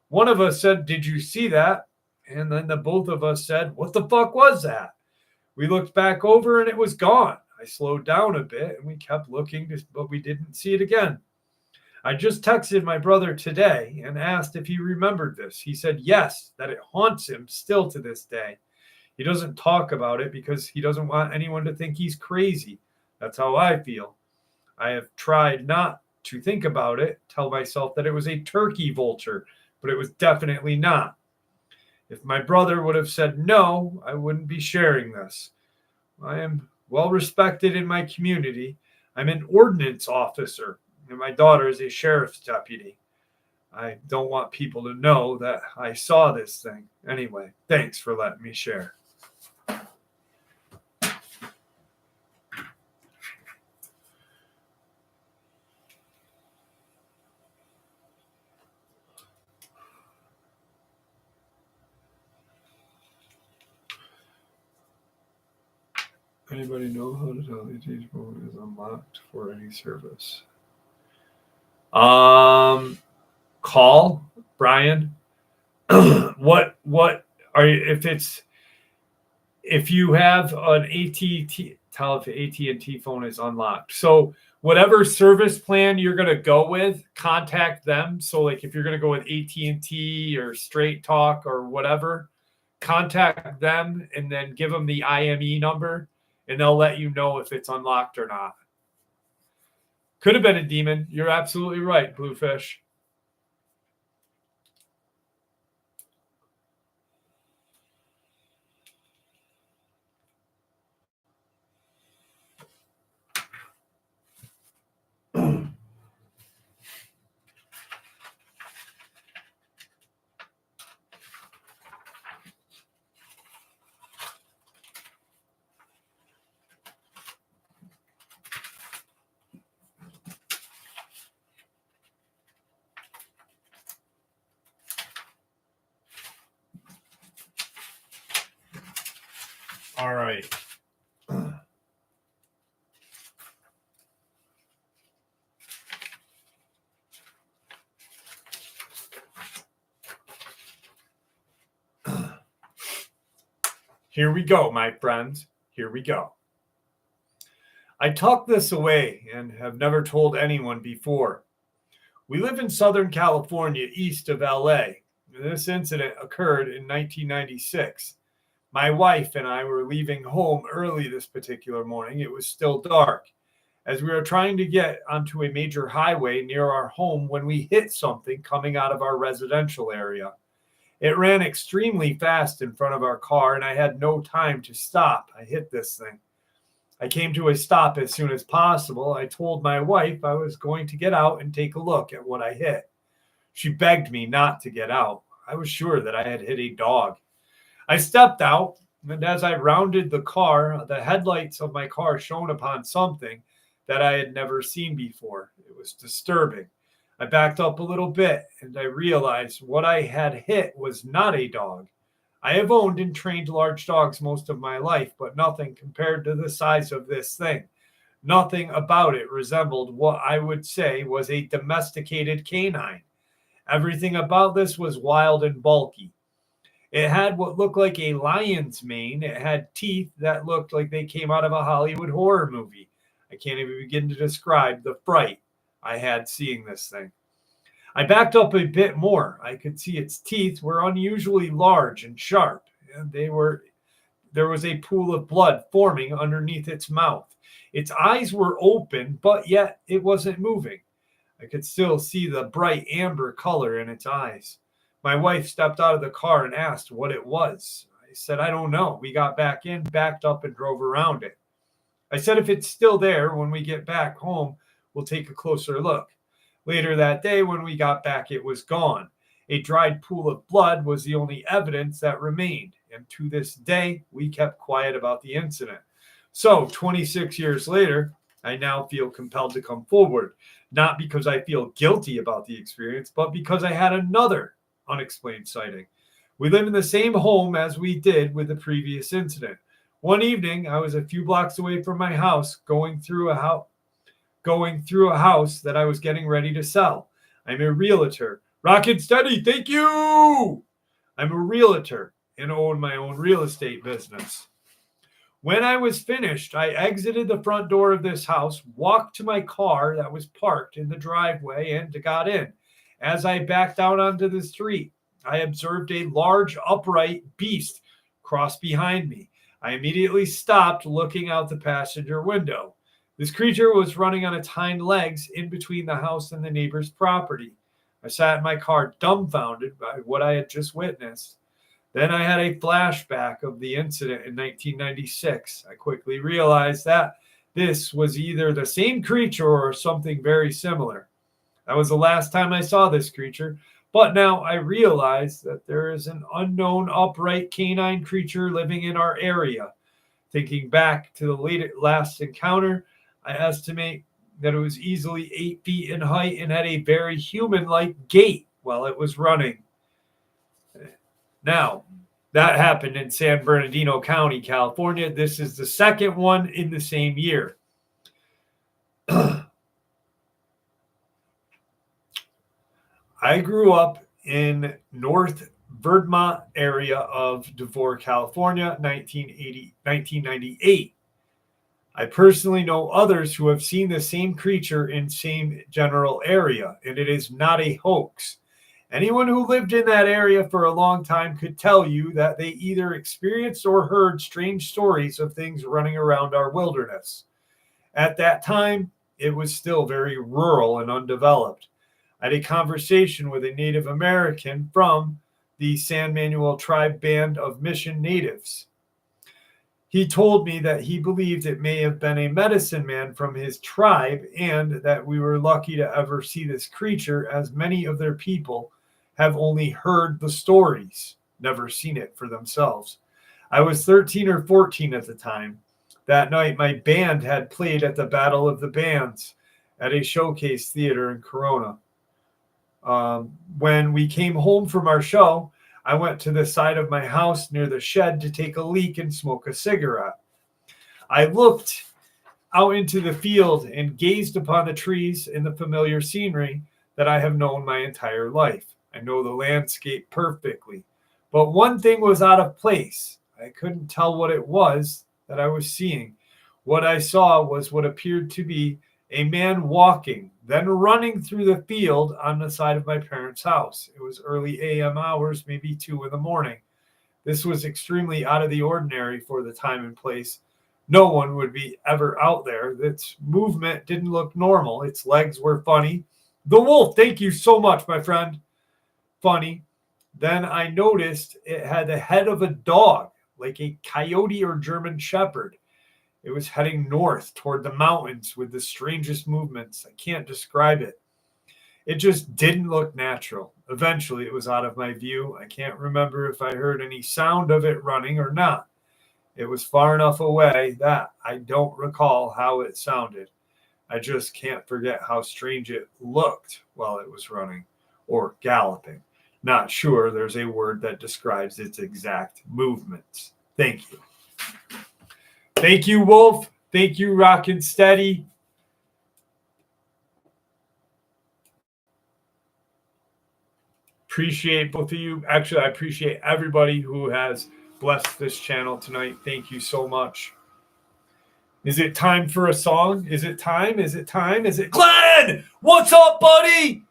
One of us said, "Did you see that?" And then the both of us said, "What the fuck was that?" We looked back over and it was gone. I slowed down a bit and we kept looking, but we didn't see it again. I just texted my brother today and asked if he remembered this. He said yes, that it haunts him still to this day. He doesn't talk about it because he doesn't want anyone to think he's crazy. That's how I feel. I have tried not to think about it, tell myself that it was a turkey vulture, but it was definitely not. If my brother would have said no, I wouldn't be sharing this. I am well respected in my community. I'm an ordnance officer, and my daughter is a sheriff's deputy. I don't want people to know that I saw this thing. Anyway, thanks for letting me share. Anybody know how to tell the phone is unlocked for any service? Call Brian. What are you, if you have an AT&T, tell if AT&T phone is unlocked. So whatever service plan you're going to go with, contact them. So like if you're going to go with AT&T or Straight Talk or whatever, contact them and then give them the IME number and they'll let you know if it's unlocked or not. Could have been a demon. You're absolutely right, Bluefish. All right. Here we go, my friends. Here we go. I tucked this away and have never told anyone before. We live in Southern California, east of LA. This incident occurred in 1996. My wife and I were leaving home early this particular morning. It was still dark. As we were trying to get onto a major highway near our home when we hit something coming out of our residential area. It ran extremely fast in front of our car, and I had no time to stop. I hit this thing. I came to a stop as soon as possible. I told my wife I was going to get out and take a look at what I hit. She begged me not to get out. I was sure that I had hit a dog. I stepped out And as I rounded the car, the headlights of my car shone upon something that I had never seen before. It was disturbing. I backed up a little bit and I realized what I had hit was not a dog. I have owned and trained large dogs most of my life, but nothing compared to the size of this thing. Nothing about it resembled what I would say was a domesticated canine. Everything about this was wild and bulky. It had what looked like a lion's mane. It had teeth that looked like they came out of a Hollywood horror movie. I can't even begin to describe the fright I had seeing this thing. I backed up a bit more. I could see its teeth were unusually large and sharp, and there was a pool of blood forming underneath its mouth. Its eyes were open, but yet it wasn't moving. I could still see the bright amber color in its eyes. My wife stepped out of the car and asked what it was. I said, I don't know. We got back in, backed up, and drove around it. I said, if it's still there when we get back home, we'll take a closer look. Later that day, when we got back, it was gone. A dried pool of blood was the only evidence that remained. And to this day, we kept quiet about the incident. So 26 years later, I now feel compelled to come forward, not because I feel guilty about the experience, but because I had another unexplained sighting. We live in the same home as we did with the previous incident. One evening, I was a few blocks away from my house, going through a house that I was getting ready to sell. I'm a realtor. Rocket steady, thank you! I'm a realtor and own my own real estate business. When I was finished, I exited the front door of this house, walked to my car that was parked in the driveway, and got in. As I backed out onto the street, I observed a large upright beast cross behind me. I immediately stopped, looking out the passenger window. This creature was running on its hind legs in between the house and the neighbor's property. I sat in my car dumbfounded by what I had just witnessed. Then I had a flashback of the incident in 1996. I quickly realized that this was either the same creature or something very similar. That was the last time I saw this creature, but now I realize that there is an unknown upright canine creature living in our area. Thinking back to the last encounter, I estimate that it was easily 8 feet in height and had a very human-like gait while it was running. Now, that happened in San Bernardino County, California. This is the second one in the same year. I grew up in North Verdmont area of Devore, California, 1998. I personally know others who have seen the same creature in same general area, and it is not a hoax. Anyone who lived in that area for a long time could tell you that they either experienced or heard strange stories of things running around our wilderness. At that time, it was still very rural and undeveloped. I had a conversation with a Native American from the San Manuel tribe band of Mission natives. He told me that he believed it may have been a medicine man from his tribe and that we were lucky to ever see this creature, as many of their people have only heard the stories, never seen it for themselves. I was 13 or 14 at the time. That night, my band had played at the Battle of the Bands at a showcase theater in Corona. When we came home from our show, I went to the side of my house near the shed to take a leak and smoke a cigarette. I looked out into the field and gazed upon the trees and the familiar scenery that I have known my entire life. I know the landscape perfectly, but one thing was out of place. I couldn't tell what it was that I was seeing. What I saw was what appeared to be a man walking, then running through the field on the side of my parents' house. It was early AM hours, maybe 2 a.m. This was extremely out of the ordinary for the time and place. No one would be ever out there. Its movement didn't look normal. Its legs were funny. The wolf, thank you so much, my friend. Funny. Then I noticed it had the head of a dog, like a coyote or German shepherd. It was heading north toward the mountains with the strangest movements. I can't describe it. It just didn't look natural. Eventually, it was out of my view. I can't remember if I heard any sound of it running or not. It was far enough away that I don't recall how it sounded. I just can't forget how strange it looked while it was running or galloping. Not sure there's a word that describes its exact movements. Thank you. Thank you, Wolf. Thank you, Rockin' Steady. Appreciate both of you. Actually, I appreciate everybody who has blessed this channel tonight. Thank you so much. Is it time for a song? Is it time? Is it time? Is it Glenn? What's up, buddy?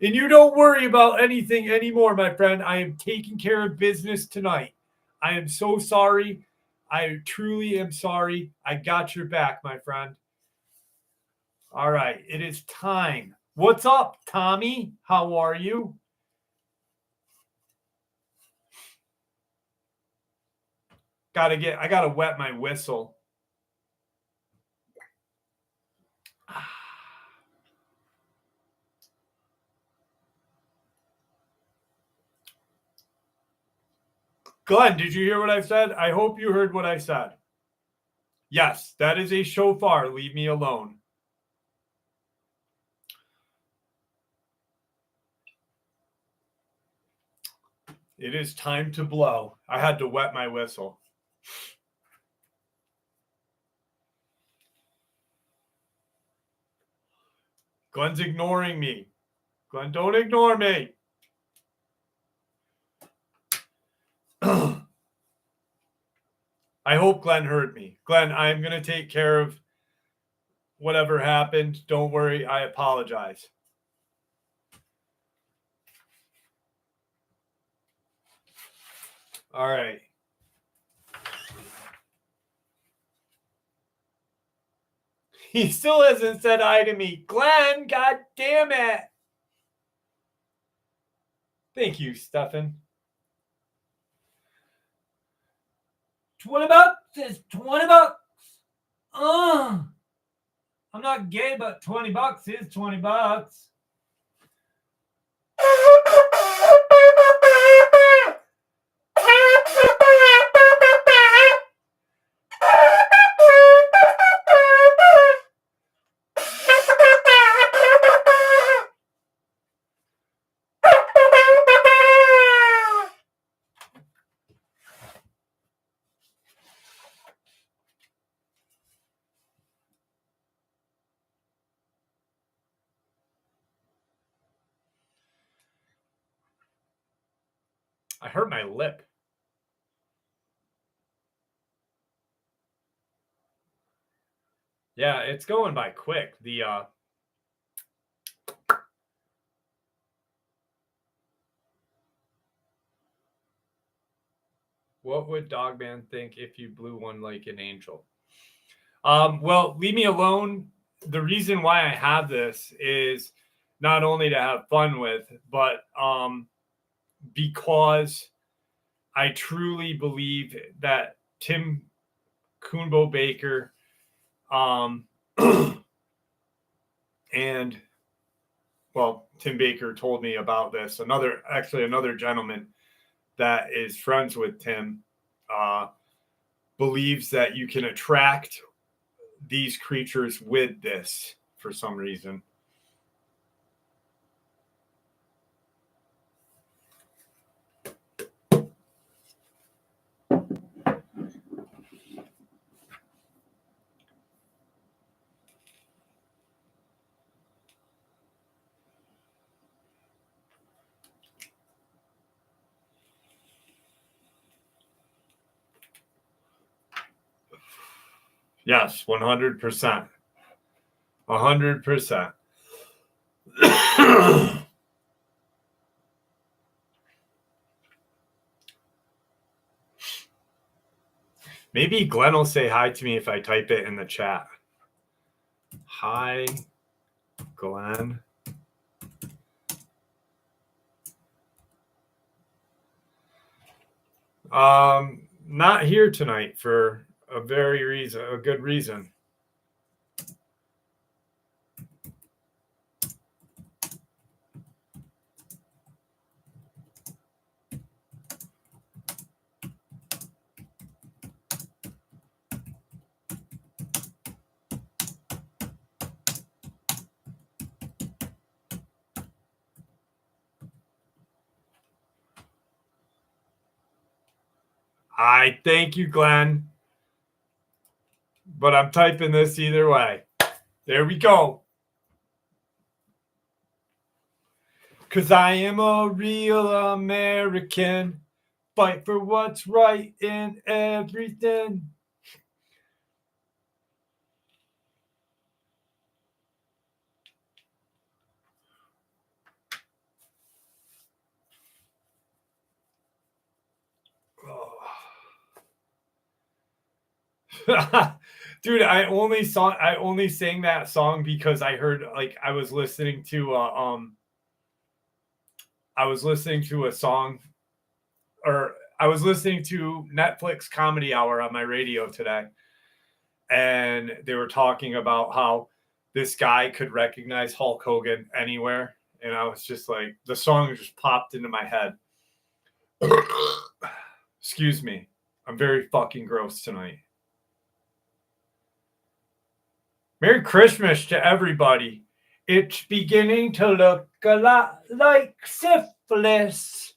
And you don't worry about anything anymore, my friend. I am taking care of business tonight. I am so sorry. I truly am sorry. I got your back, my friend. All right, it is time. What's up, Tommy? How are you? I gotta wet my whistle. Glenn, did you hear what I said? I hope you heard what I said. Yes, that is a shofar. Leave me alone. It is time to blow. I had to wet my whistle. Glenn's ignoring me. Glenn, don't ignore me. I hope Glenn heard me. Glenn, I'm going to take care of whatever happened. Don't worry. I apologize. All right. He still hasn't said hi to me. Glenn, god damn it. Thank you, Stefan. 20 bucks is 20 bucks. I'm not gay, but 20 bucks is 20 bucks. I hurt my lip. Yeah, it's going by quick. What would Dogman think if you blew one like an angel? Well, leave me alone. The reason why I have this is not only to have fun with, but because I truly believe that Tim Coonbo Baker and Tim Baker told me about this. Another gentleman that is friends with Tim believes that you can attract these creatures with this for some reason. Yes, 100%. 100%. Maybe Glenn will say hi to me if I type it in the chat. Hi, Glenn. Not here tonight for a good reason. I thank you, Glenn. But I'm typing this either way. There we go. Because I am a real American. Fight for what's right in everything. Oh. Dude, I only sang that song because I heard, like, I was listening to a song, or I was listening to Netflix Comedy Hour on my radio today, and they were talking about how this guy could recognize Hulk Hogan anywhere, and I was just like, the song just popped into my head. Excuse me, I'm very fucking gross tonight. Merry Christmas to everybody. It's beginning to look a lot like syphilis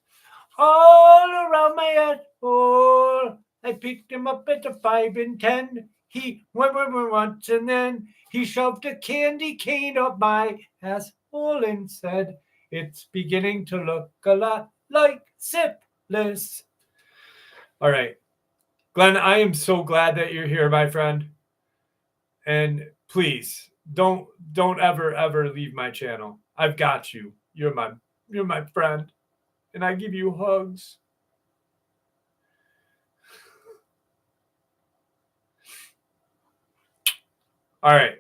all around my asshole. I picked him up at the 5 and 10. He went once and then he shoved a candy cane up my asshole and said, it's beginning to look a lot like syphilis. All right. Glenn, I am so glad that you're here, my friend. And please don't ever leave my channel. I've got you. You're my friend, and I give you hugs. All right.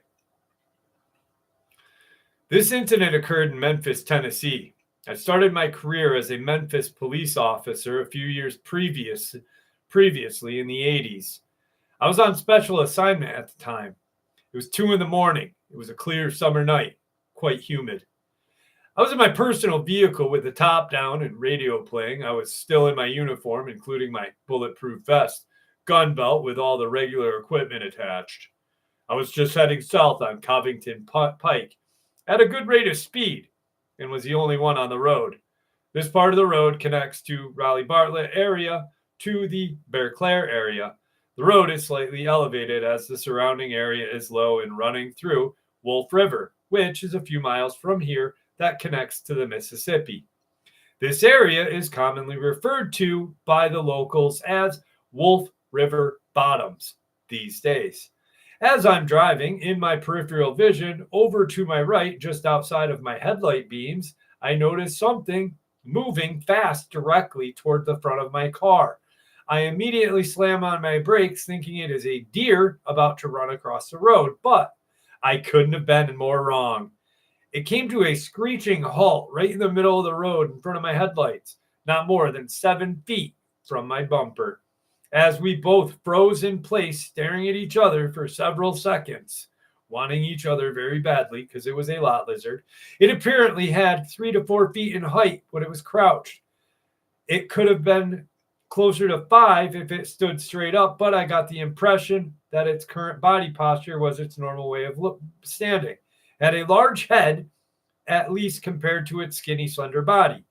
This incident occurred in Memphis, Tennessee. I started my career as a Memphis police officer a few years previously in the 80s. I was on special assignment at the time. It was 2 a.m. It was a clear summer night, quite humid. I was in my personal vehicle with the top down and radio playing. I was still in my uniform, including my bulletproof vest, gun belt with all the regular equipment attached. I was just heading south on Covington Pike at a good rate of speed and was the only one on the road. This part of the road connects to Raleigh-Bartlett area to the Bear Clare area. The road is slightly elevated as the surrounding area is low and running through Wolf River, which is a few miles from here that connects to the Mississippi. This area is commonly referred to by the locals as Wolf River Bottoms these days. As I'm driving in my peripheral vision over to my right, just outside of my headlight beams, I notice something moving fast directly toward the front of my car. I immediately slam on my brakes, thinking it is a deer about to run across the road, but I couldn't have been more wrong. It came to a screeching halt right in the middle of the road in front of my headlights, not more than 7 feet from my bumper, as we both froze in place, staring at each other for several seconds, wanting each other very badly because it was a lot lizard. It apparently had 3 to 4 feet in height when it was crouched. It could have been closer to 5 if it stood straight up, but I got the impression that its current body posture was its normal way of standing. It had a large head, at least compared to its skinny, slender body.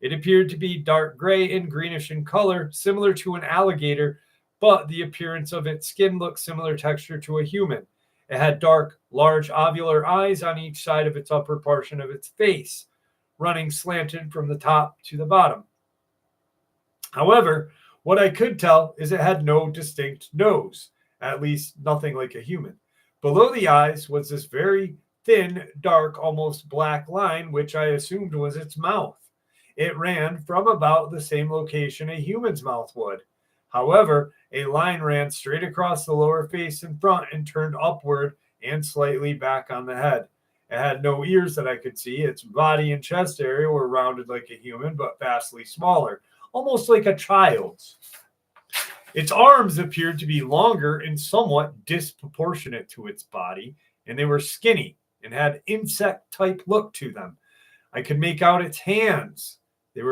It appeared to be dark gray and greenish in color, similar to an alligator, but the appearance of its skin looked similar texture to a human. It had dark, large ovular eyes on each side of its upper portion of its face, running slanted from the top to the bottom. However, what I could tell is it had no distinct nose, at least nothing like a human. Below the eyes was this very thin, dark, almost black line, which I assumed was its mouth. It ran from about the same location a human's mouth would. However, a line ran straight across the lower face in front and turned upward and slightly back on the head. It had no ears that I could see. Its body and chest area were rounded like a human, but vastly smaller, almost like a child's. Its arms appeared to be longer and somewhat disproportionate to its body, and they were skinny and had insect-type look to them. I could make out its hands. They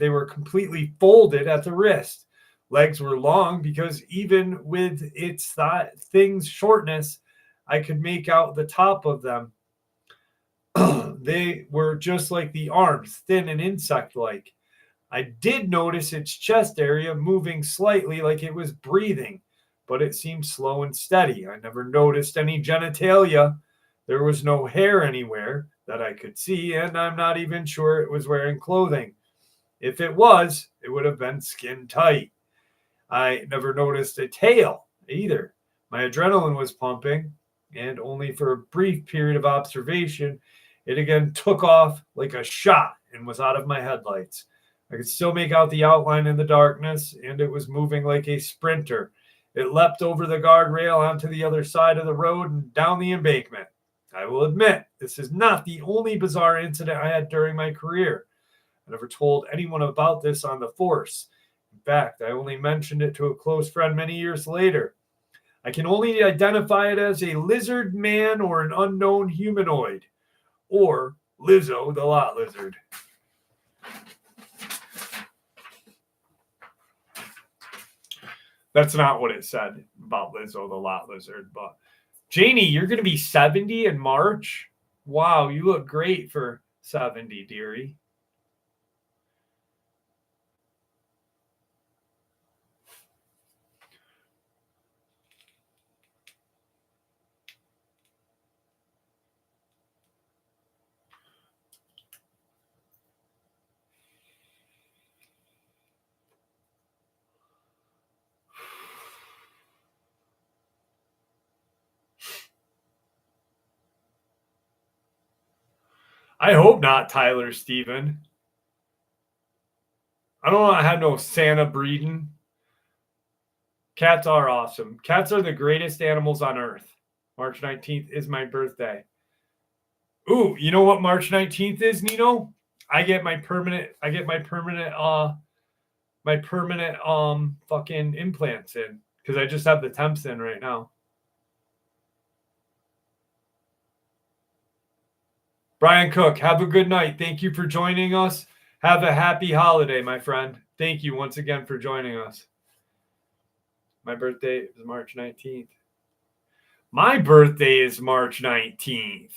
were completely folded at the wrist. Legs were long because even with its thing's shortness, I could make out the top of them. They were just like the arms, thin and insect-like. I did notice its chest area moving slightly like it was breathing, but it seemed slow and steady. I never noticed any genitalia. There was no hair anywhere that I could see, and I'm not even sure it was wearing clothing. If it was, it would have been skin tight. I never noticed a tail either. My adrenaline was pumping, and only for a brief period of observation, it again took off like a shot and was out of my headlights. I could still make out the outline in the darkness, and it was moving like a sprinter. It leapt over the guardrail onto the other side of the road and down the embankment. I will admit, this is not the only bizarre incident I had during my career. I never told anyone about this on the force. In fact, I only mentioned it to a close friend many years later. I can only identify it as a lizard man or an unknown humanoid, or Lizzo the lot lizard. That's not what it said about Lizzo the lot lizard, but Janie, you're going to be 70 in March? Wow, you look great for 70, dearie. I hope not, Tyler Steven. I don't want to have no Santa breeding. Cats are awesome. Cats are the greatest animals on earth. March 19th is my birthday. Ooh, you know what March 19th is, Nino? I get my permanent fucking implants in because I just have the temps in right now. Brian Cook, have a good night. Thank you for joining us. Have a happy holiday, my friend. Thank you once again for joining us. My birthday is March 19th. My birthday is March 19th.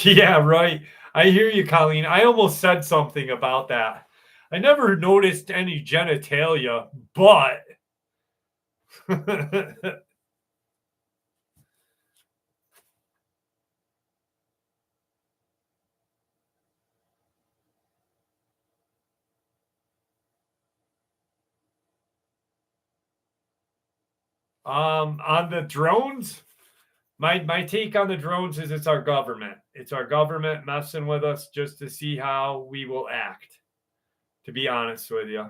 Yeah, right. I hear you, Colleen. I almost said something about that. I never noticed any genitalia, but on the drones, my take on the drones is it's our government. It's our government messing with us just to see how we will act, to be honest with you.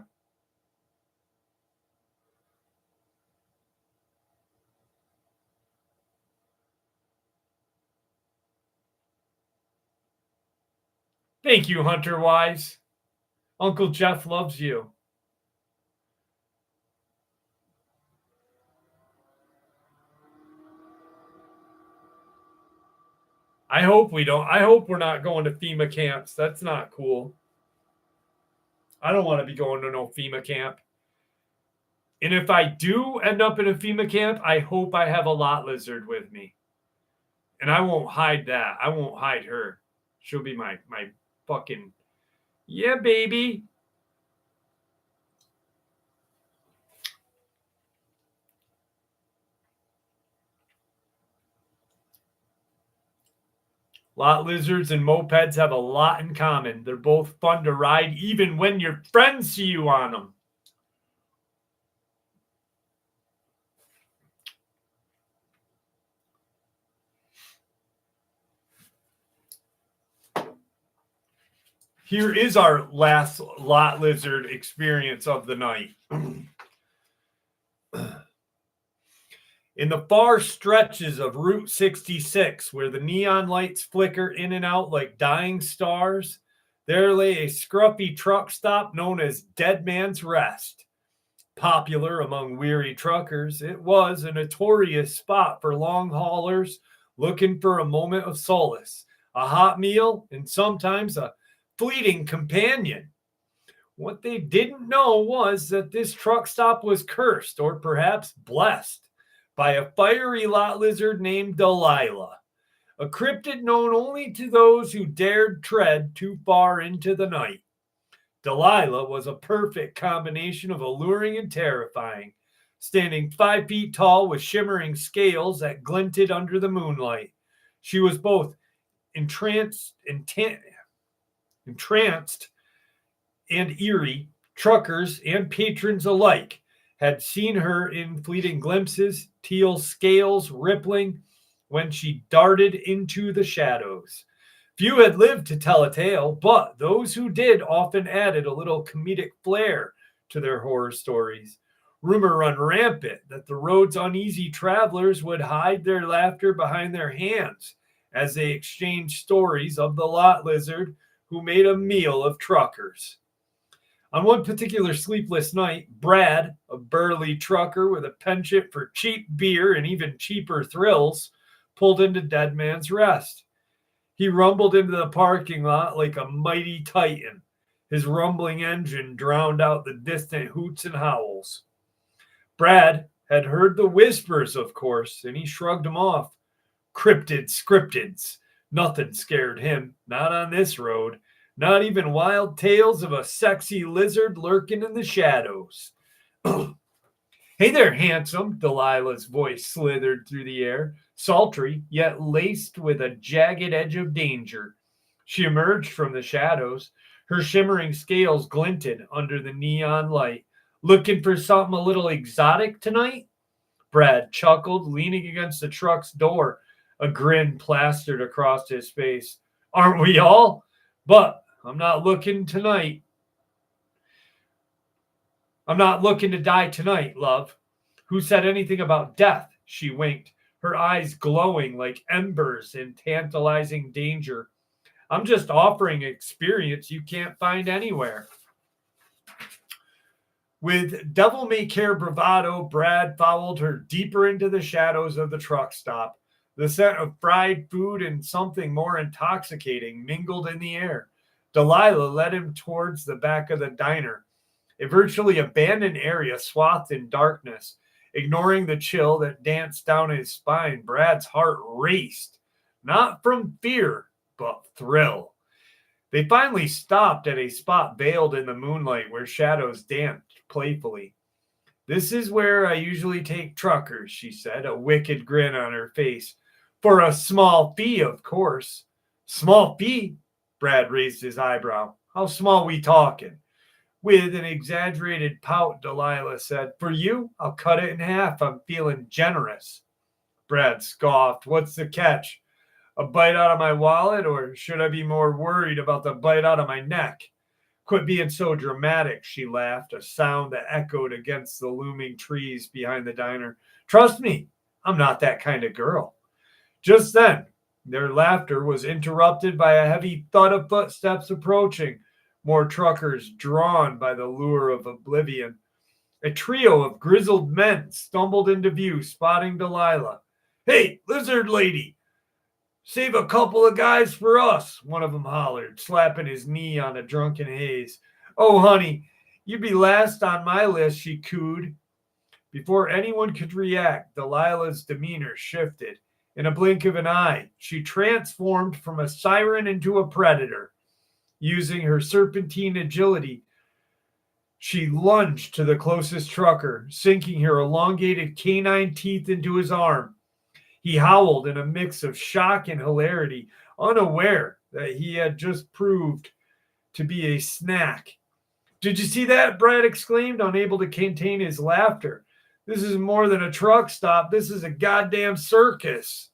Thank you, Hunter Wise. Uncle Jeff loves you. I hope we don't. I hope we're not going to FEMA camps. That's not cool. I don't want to be going to no FEMA camp. And if I do end up in a FEMA camp, I hope I have a lot lizard with me. And I won't hide that. I won't hide her. She'll be my fucking, yeah, baby. Lot lizards and mopeds have a lot in common. They're both fun to ride, even when your friends see you on them. Here is our last lot lizard experience of the night. In the far stretches of Route 66, where the neon lights flicker in and out like dying stars, there lay a scruffy truck stop known as Dead Man's Rest. Popular among weary truckers, it was a notorious spot for long haulers looking for a moment of solace a hot meal, and sometimes a fleeting companion. What they didn't know was that this truck stop was cursed, or perhaps blessed, by a fiery lot lizard named Delilah, a cryptid known only to those who dared tread too far into the night. Delilah was a perfect combination of alluring and terrifying, standing 5 feet tall with shimmering scales that glinted under the moonlight. She was both entranced and eerie. Truckers and patrons alike had seen her in fleeting glimpses, teal scales rippling when she darted into the shadows. Few had lived to tell a tale, but those who did often added a little comedic flair to their horror stories. Rumor ran rampant that the road's uneasy travelers would hide their laughter behind their hands as they exchanged stories of the lot lizard who made a meal of truckers. On one particular sleepless night, Brad, a burly trucker with a penchant for cheap beer and even cheaper thrills, pulled into Dead Man's Rest. He rumbled into the parking lot like a mighty titan. His rumbling engine drowned out the distant hoots and howls. Brad had heard the whispers, of course, and he shrugged them off. Cryptids. Nothing scared him, not on this road. Not even wild tales of a sexy lizard lurking in the shadows. Hey there, handsome, Delilah's voice slithered through the air, sultry, yet laced with a jagged edge of danger. She emerged from the shadows. Her shimmering scales glinted under the neon light. Looking for something a little exotic tonight? Brad chuckled, leaning against the truck's door, a grin plastered across his face. Aren't we all? But I'm not looking tonight. I'm not looking to die tonight, love. Who said anything about death? She winked, her eyes glowing like embers in tantalizing danger. I'm just offering experience you can't find anywhere. With devil-may-care bravado, Brad followed her deeper into the shadows of the truck stop. The scent of fried food and something more intoxicating mingled in the air. Delilah led him towards the back of the diner, a virtually abandoned area swathed in darkness. Ignoring the chill that danced down his spine, Brad's heart raced, not from fear, but thrill. They finally stopped at a spot veiled in the moonlight where shadows danced playfully. This is where I usually take truckers, she said, a wicked grin on her face. For a small fee, of course. Small fee? Brad raised his eyebrow. How small we talking? With an exaggerated pout, Delilah said, For you, I'll cut it in half. I'm feeling generous. Brad scoffed. What's the catch? A bite out of my wallet, or should I be more worried about the bite out of my neck? Quit being so dramatic, she laughed, a sound that echoed against the looming trees behind the diner. Trust me, I'm not that kind of girl. Just then, their laughter was interrupted by a heavy thud of footsteps approaching, more truckers drawn by the lure of oblivion. A trio of grizzled men stumbled into view, spotting Delilah. Hey, lizard lady! Save a couple of guys for us, one of them hollered, slapping his knee on a drunken haze. Oh, honey, you'd be last on my list, she cooed. Before anyone could react, Delilah's demeanor shifted. In a blink of an eye, she transformed from a siren into a predator. Using her serpentine agility, she lunged to the closest trucker, sinking her elongated canine teeth into his arm. He howled in a mix of shock and hilarity, unaware that he had just proved to be a snack. Did you see that? Brad exclaimed, unable to contain his laughter. This is more than a truck stop. This is a goddamn circus.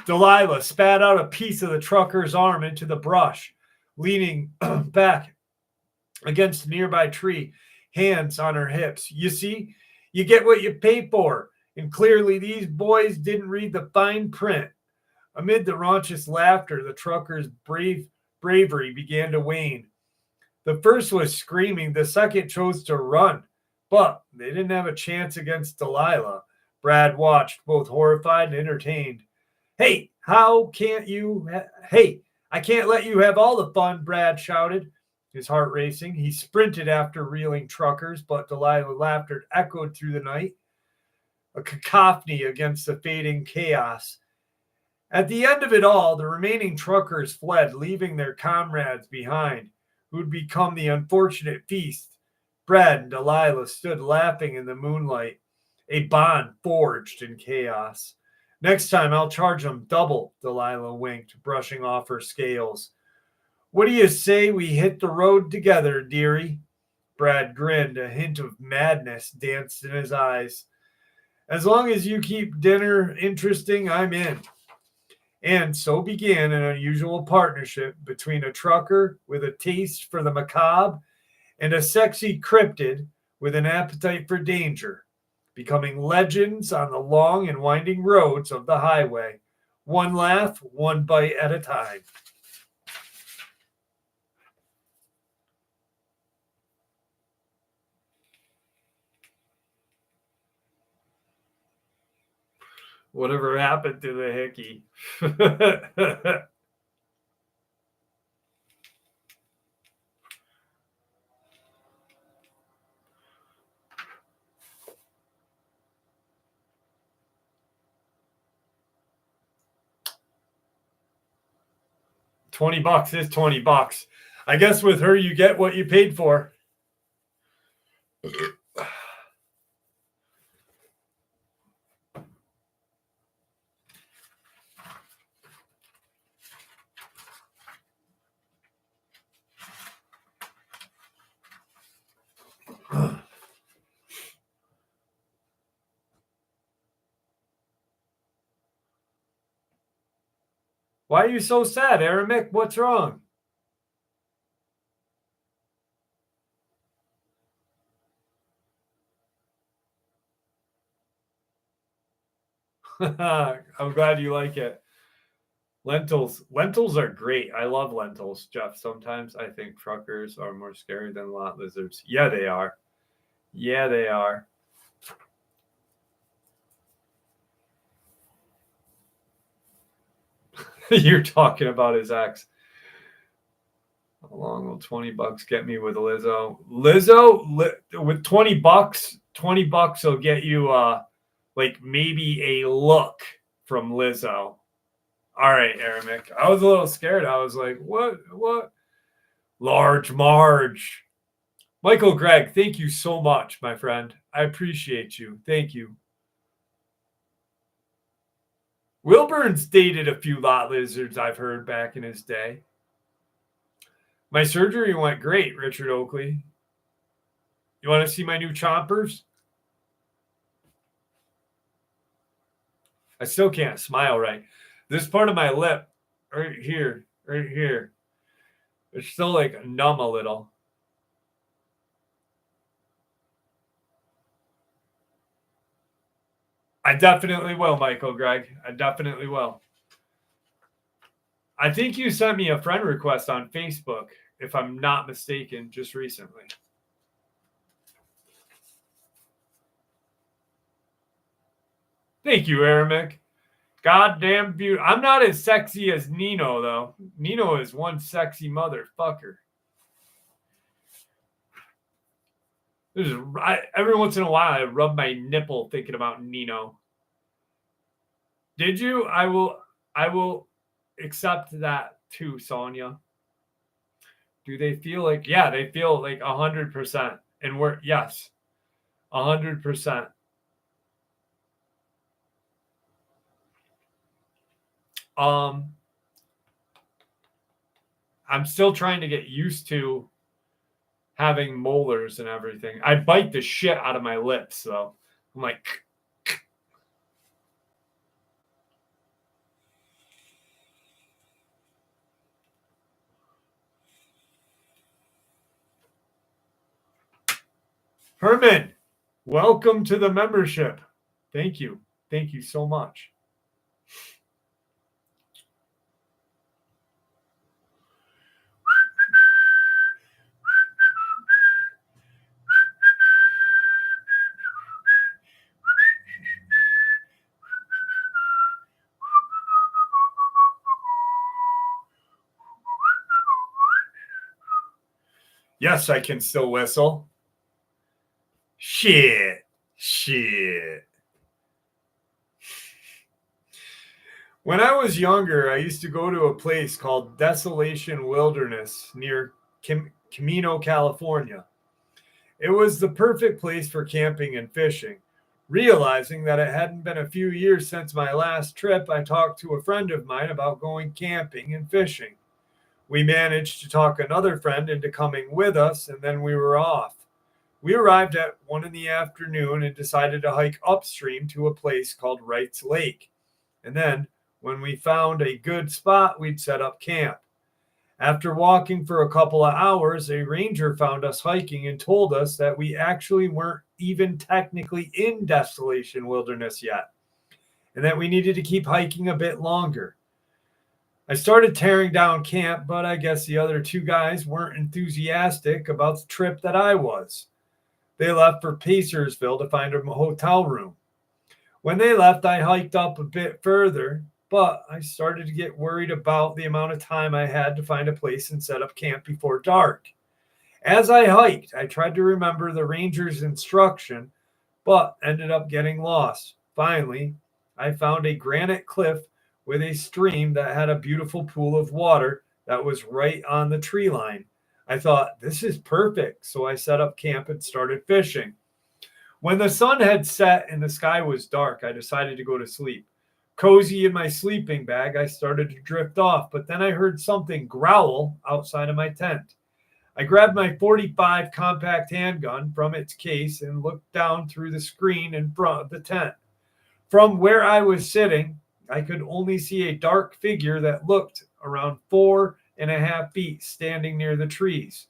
Delilah spat out a piece of the trucker's arm into the brush, leaning back against a nearby tree, hands on her hips. You see, you get what you pay for, and clearly these boys didn't read the fine print. Amid the raucous laughter, the trucker's bravery began to wane. The first was screaming, the second chose to run, but they didn't have a chance against Delilah. Brad watched, both horrified and entertained. Hey, I can't let you have all the fun, Brad shouted, his heart racing. He sprinted after reeling truckers, but Delilah's laughter echoed through the night, a cacophony against the fading chaos. At the end of it all, the remaining truckers fled, leaving their comrades behind, who'd become the unfortunate feast. Brad and Delilah stood laughing in the moonlight, a bond forged in chaos. Next time I'll charge them double, Delilah winked, brushing off her scales. What do you say we hit the road together, dearie? Brad grinned, a hint of madness danced in his eyes. As long as you keep dinner interesting, I'm in. And so began an unusual partnership between a trucker with a taste for the macabre and a sexy cryptid with an appetite for danger, becoming legends on the long and winding roads of the highway, one laugh, one bite at a time. Whatever happened to the hickey? $20 is $20. I guess with her, you get what you paid for. Why are you so sad, Aramis? What's wrong? I'm glad you like it. Lentils are great. I love lentils, Jeff. Sometimes I think truckers are more scary than lot lizards. Yeah, they are. Yeah, they are. You're talking about his ex. How long will $20 get me with Lizzo? With $20, $20 will get you like maybe a look from Lizzo. All right, Aramis. I was a little scared. I was like, what? Large Marge. Michael Gregg, thank you so much, my friend. I appreciate you. Thank you. Wilburn's dated a few lot lizards, I've heard, back in his day. My surgery went great, Richard Oakley. You want to see my new chompers? I still can't smile right. This part of my lip, right here, it's still like numb a little. I definitely will, Michael Gregg. I definitely will. I think you sent me a friend request on Facebook, if I'm not mistaken, just recently. Thank you, Aramis. Goddamn beautiful. I'm not as sexy as Nino, though. Nino is one sexy motherfucker. Every once in a while, I rub my nipple thinking about Nino. Did you? I will accept that too, Sonia. Do they feel like? Yeah, they feel like 100%. And we're, yes, 100%. I'm still trying to get used to having molars and everything. I bite the shit out of my lips, though. I'm like, Herman, welcome to the membership. Thank you. Thank you so much. Yes, I can still whistle. Shit. When I was younger, I used to go to a place called Desolation Wilderness near Camino, California. It was the perfect place for camping and fishing. Realizing that it hadn't been a few years since my last trip, I talked to a friend of mine about going camping and fishing. We managed to talk another friend into coming with us, and then we were off. We arrived at 1 in the afternoon and decided to hike upstream to a place called Wright's Lake. And then, when we found a good spot, we'd set up camp. After walking for a couple of hours, a ranger found us hiking and told us that we actually weren't even technically in Desolation Wilderness yet, and that we needed to keep hiking a bit longer. I started tearing down camp, but I guess the other two guys weren't enthusiastic about the trip that I was. They left for Pacersville to find a hotel room. When they left, I hiked up a bit further, but I started to get worried about the amount of time I had to find a place and set up camp before dark. As I hiked, I tried to remember the ranger's instruction, but ended up getting lost. Finally, I found a granite cliff with a stream that had a beautiful pool of water that was right on the tree line. I thought, this is perfect, so I set up camp and started fishing. When the sun had set and the sky was dark, I decided to go to sleep. Cozy in my sleeping bag, I started to drift off, but then I heard something growl outside of my tent. I grabbed my .45 compact handgun from its case and looked down through the screen in front of the tent. From where I was sitting, I could only see a dark figure that looked around 4.5 feet standing near the trees.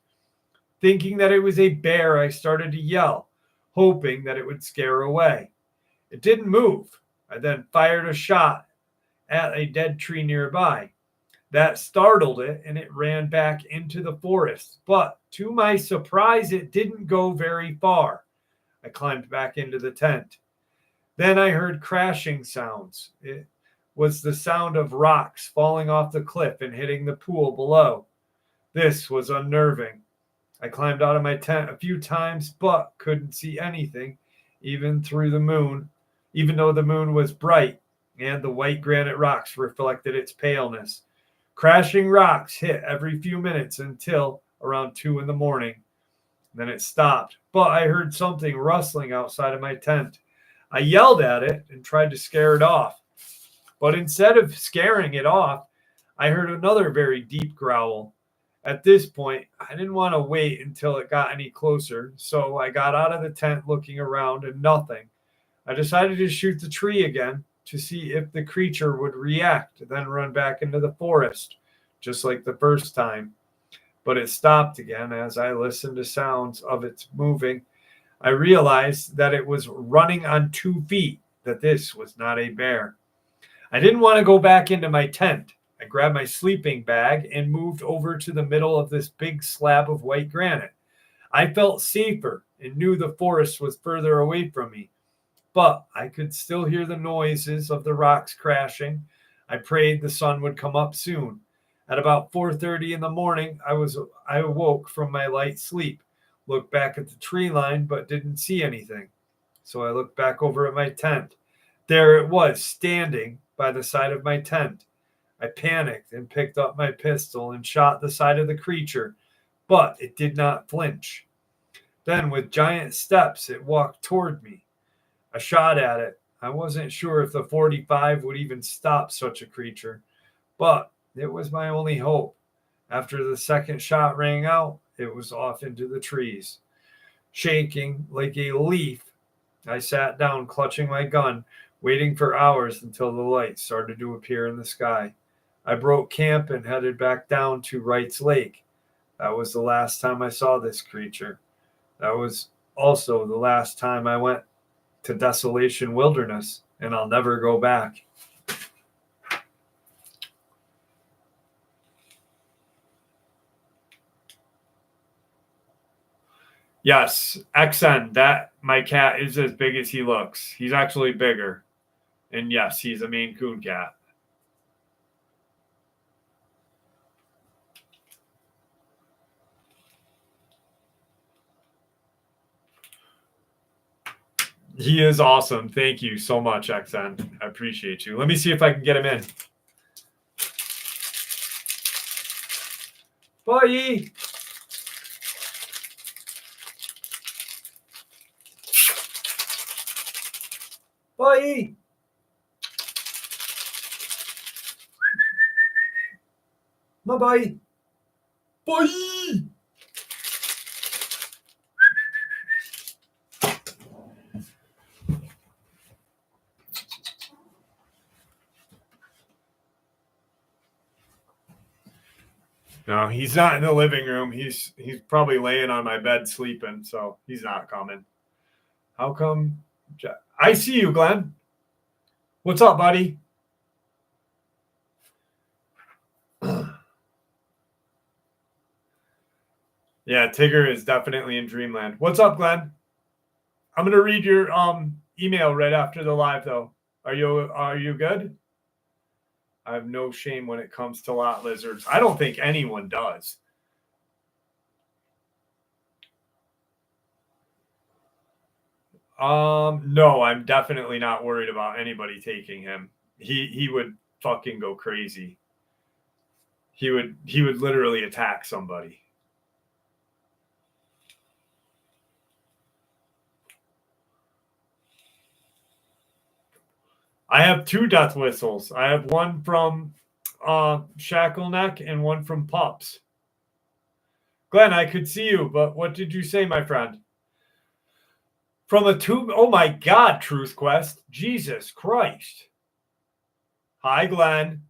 Thinking that it was a bear, I started to yell, hoping that it would scare away. It didn't move. I then fired a shot at a dead tree nearby. That startled it, and it ran back into the forest. But to my surprise, it didn't go very far. I climbed back into the tent. Then I heard crashing sounds. It was the sound of rocks falling off the cliff and hitting the pool below. This was unnerving. I climbed out of my tent a few times, but couldn't see anything, even though the moon was bright and the white granite rocks reflected its paleness. Crashing rocks hit every few minutes until around 2 in the morning. Then it stopped, but I heard something rustling outside of my tent. I yelled at it and tried to scare it off. But instead of scaring it off, I heard another very deep growl. At this point, I didn't want to wait until it got any closer, so I got out of the tent looking around and nothing. I decided to shoot the tree again to see if the creature would react, then run back into the forest, just like the first time. But it stopped again as I listened to sounds of its moving. I realized that it was running on 2 feet, that this was not a bear. I didn't want to go back into my tent. I grabbed my sleeping bag and moved over to the middle of this big slab of white granite. I felt safer and knew the forest was further away from me, but I could still hear the noises of the rocks crashing. I prayed the sun would come up soon. At about 4:30 in the morning, I awoke from my light sleep, looked back at the tree line, but didn't see anything. So I looked back over at my tent. There it was, standing by the side of my tent. I panicked and picked up my pistol and shot the side of the creature, but it did not flinch. Then, with giant steps, it walked toward me. I shot at it. I wasn't sure if the .45 would even stop such a creature, but it was my only hope. After the second shot rang out, it was off into the trees. Shaking like a leaf, I sat down, clutching my gun, waiting for hours until the light started to appear in the sky. I broke camp and headed back down to Wright's Lake. That was the last time I saw this creature. That was also the last time I went to Desolation Wilderness, and I'll never go back. Yes, XN, that my cat is as big as he looks. He's actually bigger. And yes, he's a Maine Coon cat. He is awesome. Thank you so much, XN. I appreciate you. Let me see if I can get him in. Bye. Bye. Bye-bye. Bye. No, he's not in the living room. He's probably laying on my bed sleeping, so he's not coming. How come? I see you, Glenn. What's up, buddy? Yeah, Tigger is definitely in dreamland. What's up, Glenn? I'm gonna read your email right after the live, though. Are you good? I have no shame when it comes to lot lizards. I don't think anyone does. No, I'm definitely not worried about anybody taking him. He would fucking go crazy. He would literally attack somebody. I have 2 death whistles. I have one from Shackleneck and one from Pups. Glenn, I could see you, but what did you say, my friend? From a tube. Oh my God, Truth Quest. Jesus Christ. Hi, Glenn.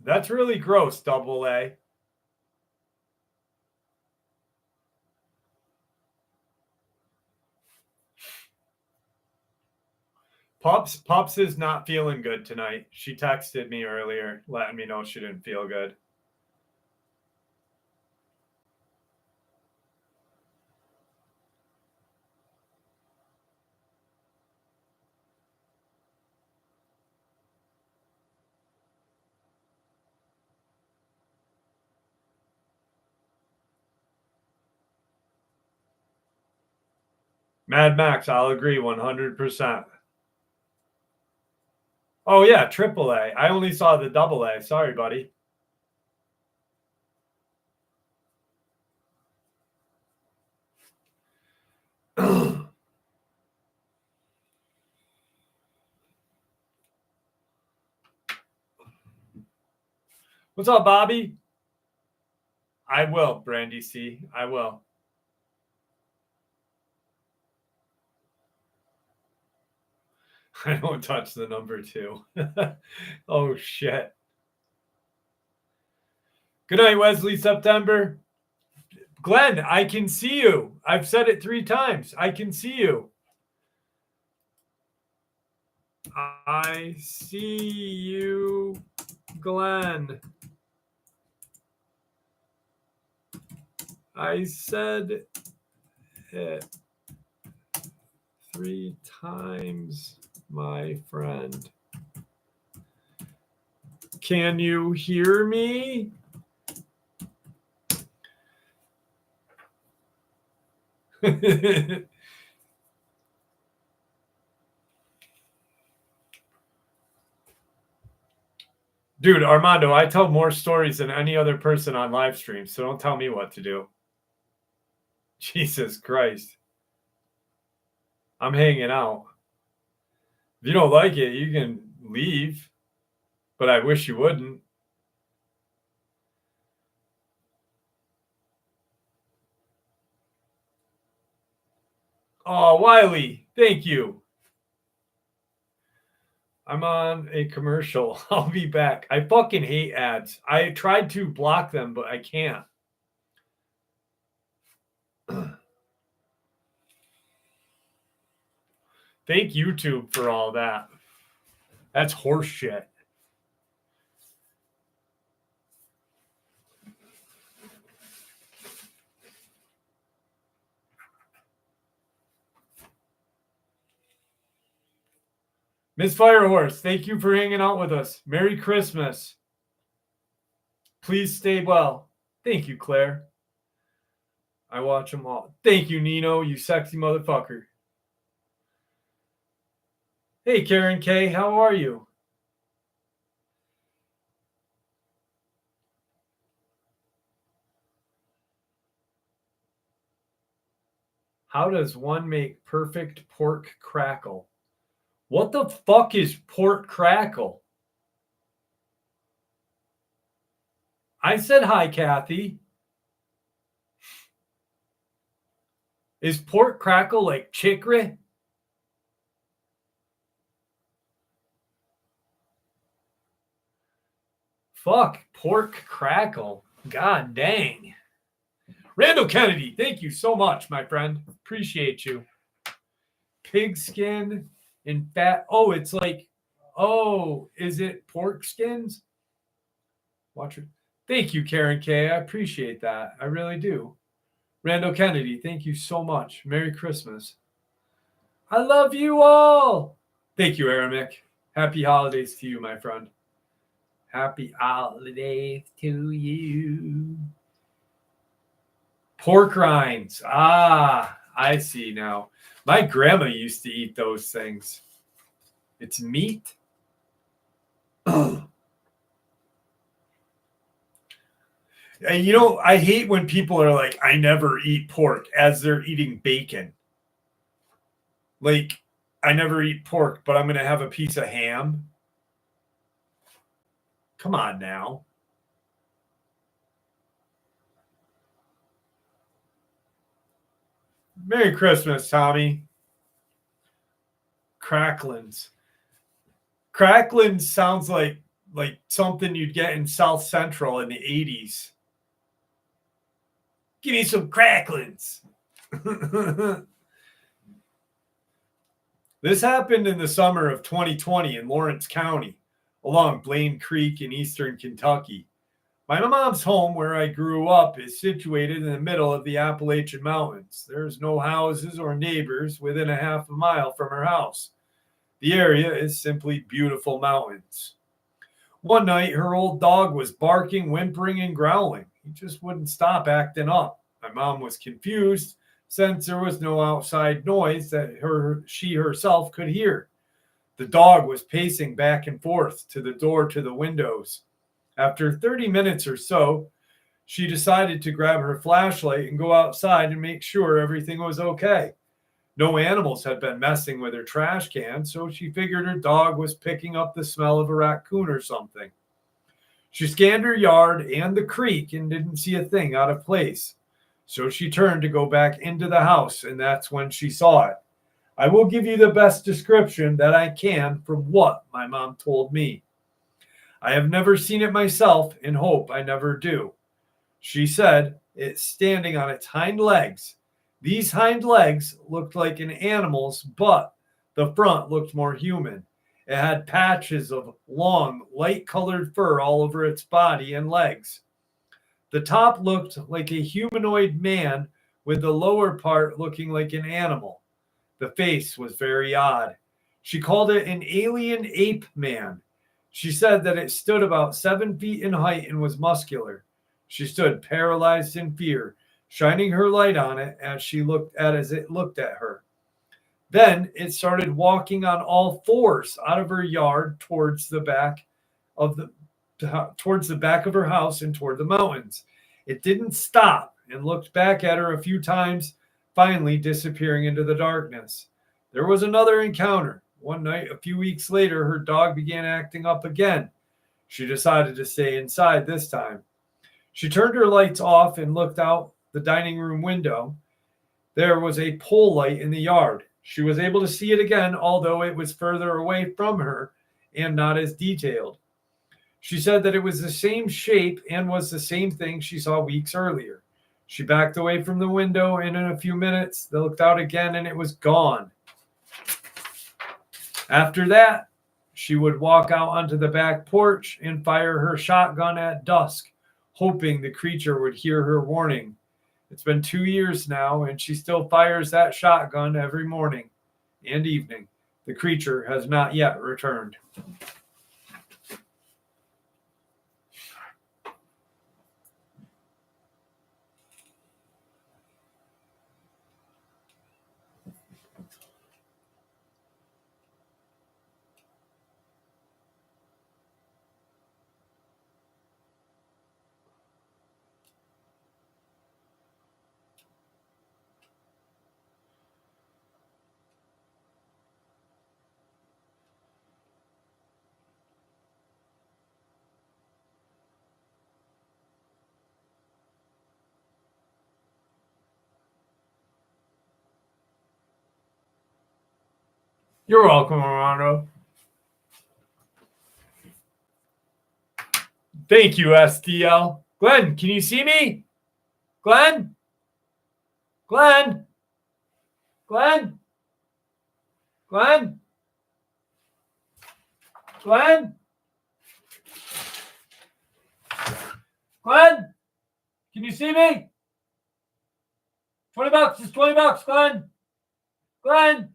That's really gross, Double A. Pups is not feeling good tonight. She texted me earlier, letting me know she didn't feel good. Mad Max, I'll agree 100%. Oh, yeah, AAA. I only saw the AA. Sorry, buddy. What's up, Bobby? I will, Brandy C. I will. I don't touch the number 2. Oh, shit. Good night, Wesley September. Glenn, I can see you. I've said it 3 times. I can see you. I see you, Glenn. I said it 3 times, my friend. Can you hear me? Dude, Armando, I tell more stories than any other person on live stream, so don't tell me what to do. Jesus Christ. I'm hanging out. If you don't like it, you can leave, but I wish you wouldn't. Oh, Wiley, thank you. I'm on a commercial. I'll be back. I fucking hate ads. I tried to block them, but I can't. Thank YouTube for all that. That's horse shit. Miss Firehorse, thank you for hanging out with us. Merry Christmas. Please stay well. Thank you, Claire. I watch them all. Thank you, Nino, you sexy motherfucker. Hey, Karen K, how are you? How does one make perfect pork crackle? What the fuck is pork crackle? I said hi, Kathy. Is pork crackle like chicory? Fuck, pork crackle. God dang. Randall Kennedy, thank you so much, my friend. Appreciate you. Pigskin and fat. Oh, it's like, oh, is it pork skins? Watch it. Thank you, Karen K. I appreciate that. I really do. Randall Kennedy, thank you so much. Merry Christmas. I love you all. Thank you, Aramic. Happy holidays to you, my friend. Happy holidays to you. Pork rinds. Ah, I see now. My grandma used to eat those things. It's meat. And you know, I hate when people are like, I never eat pork as they're eating bacon. Like, I never eat pork, but I'm going to have a piece of ham. Come on now. Merry Christmas, Tommy. Cracklins. Cracklins sounds like something you'd get in South Central in the 80s. Give me some cracklins. This happened in the summer of 2020 in Lawrence County, along Blaine Creek in eastern Kentucky. My mom's home, where I grew up, is situated in the middle of the Appalachian Mountains. There's no houses or neighbors within a half a mile from her house. The area is simply beautiful mountains. One night, her old dog was barking, whimpering, and growling. He just wouldn't stop acting up. My mom was confused since there was no outside noise that she herself could hear. The dog was pacing back and forth to the door to the windows. After 30 minutes or so, she decided to grab her flashlight and go outside and make sure everything was okay. No animals had been messing with her trash can, so she figured her dog was picking up the smell of a raccoon or something. She scanned her yard and the creek and didn't see a thing out of place. So she turned to go back into the house, and that's when she saw it. I will give you the best description that I can from what my mom told me. I have never seen it myself and hope I never do. She said it's standing on its hind legs. These hind legs looked like an animal's, but the front looked more human. It had patches of long, light-colored fur all over its body and legs. The top looked like a humanoid man, with the lower part looking like an animal. The face was very odd. She called it an alien ape man. She said that it stood about 7 feet in height and was muscular. She stood paralyzed in fear, shining her light on it as it looked at her. Then it started walking on all fours out of her yard towards the back of her house and toward the mountains. It didn't stop and looked back at her a few times, finally disappearing into the darkness. There was another encounter. One night, a few weeks later, her dog began acting up again. She decided to stay inside this time. She turned her lights off and looked out the dining room window. There was a pole light in the yard. She was able to see it again, although it was further away from her and not as detailed. She said that it was the same shape and was the same thing she saw weeks earlier. She backed away from the window, and in a few minutes, they looked out again, and it was gone. After that, she would walk out onto the back porch and fire her shotgun at dusk, hoping the creature would hear her warning. It's been 2 years now, and she still fires that shotgun every morning and evening. The creature has not yet returned. You're welcome, Armando. Thank you, SDL. Glenn, can you see me? Glenn? Glenn? Glenn? Glenn? Glenn? Glenn? Can you see me? $20. It's $20, Glenn. Glenn.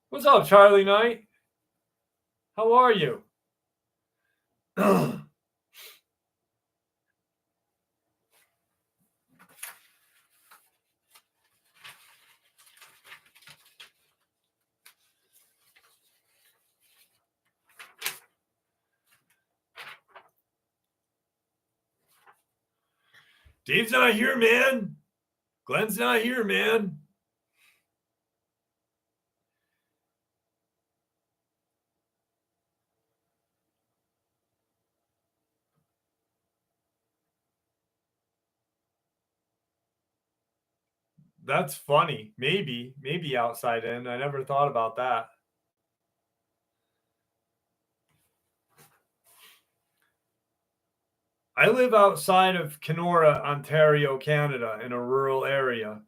What's up, Charlie Knight? How are you? Dave's not here, man. Glenn's not here, man. That's funny. Maybe outside in. I never thought about that. I live outside of Kenora, Ontario, Canada, in a rural area.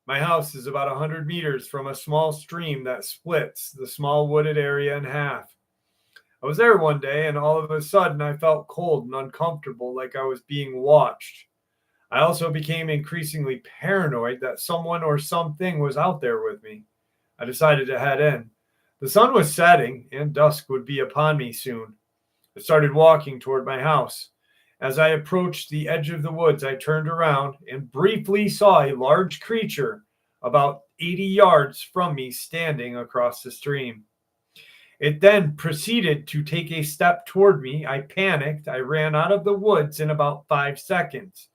My house is about 100 meters from a small stream that splits the small wooded area in half. I was there one day, and all of a sudden I felt cold and uncomfortable, like I was being watched. I also became increasingly paranoid that someone or something was out there with me. I decided to head in. The sun was setting, and dusk would be upon me soon. I started walking toward my house. As I approached the edge of the woods, I turned around and briefly saw a large creature about 80 yards from me standing across the stream. It then proceeded to take a step toward me. I panicked. I ran out of the woods in about 5 seconds.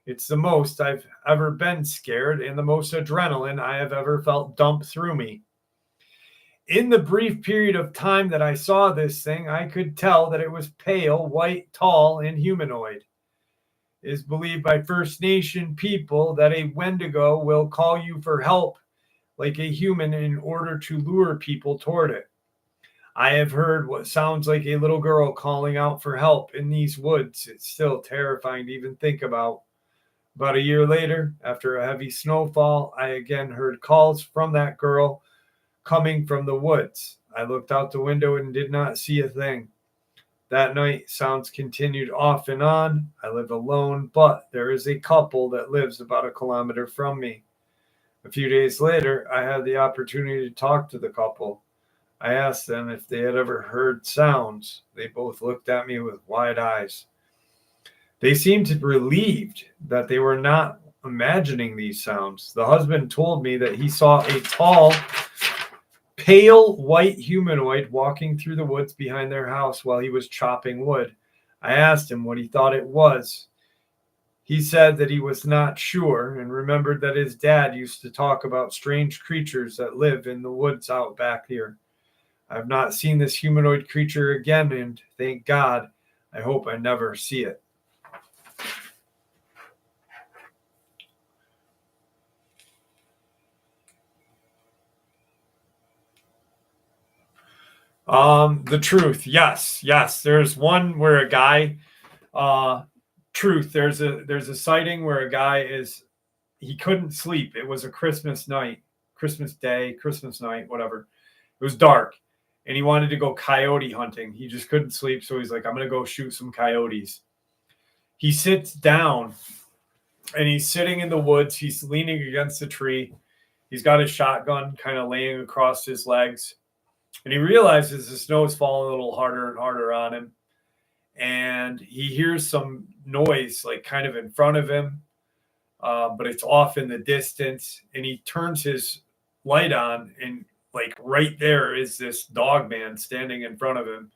It's the most I've ever been scared and the most adrenaline I have ever felt dump through me. In the brief period of time that I saw this thing, I could tell that it was pale, white, tall, and humanoid. It is believed by First Nation people that a Wendigo will call you for help like a human in order to lure people toward it. I have heard what sounds like a little girl calling out for help in these woods. It's still terrifying to even think about. About a year later, after a heavy snowfall, I again heard calls from that girl coming from the woods. I looked out the window and did not see a thing. That night, sounds continued off and on. I live alone, but there is a couple that lives about a kilometer from me. A few days later, I had the opportunity to talk to the couple. I asked them if they had ever heard sounds. They both looked at me with wide eyes. They seemed relieved that they were not imagining these sounds. The husband told me that he saw a tall, pale white humanoid walking through the woods behind their house while he was chopping wood. I asked him what he thought it was. He said that he was not sure and remembered that his dad used to talk about strange creatures that live in the woods out back here. I have not seen this humanoid creature again, and thank God, I hope I never see it. The truth. Yes. There's one where a guy, truth. There's a sighting where a guy he couldn't sleep. It was a Christmas night, Christmas day, Christmas night, whatever. It was dark and he wanted to go coyote hunting. He just couldn't sleep. So he's like, I'm going to go shoot some coyotes. He sits down and he's sitting in the woods. He's leaning against a tree. He's got his shotgun kind of laying across his legs. And he realizes the snow is falling a little harder and harder on him. And he hears some noise, like kind of in front of him, but it's off in the distance. And he turns his light on, and like right there is this Dogman standing in front of him.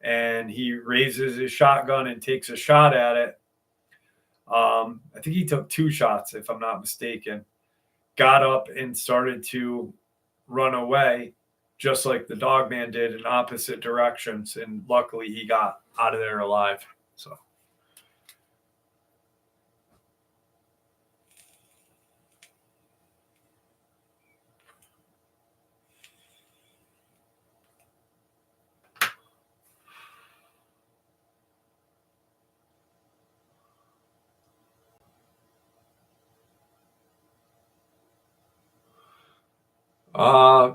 And he raises his shotgun and takes a shot at it. I think he took 2 shots, if I'm not mistaken. Got up and started to run away, just like the Dogman did in opposite directions. And luckily he got out of there alive. So.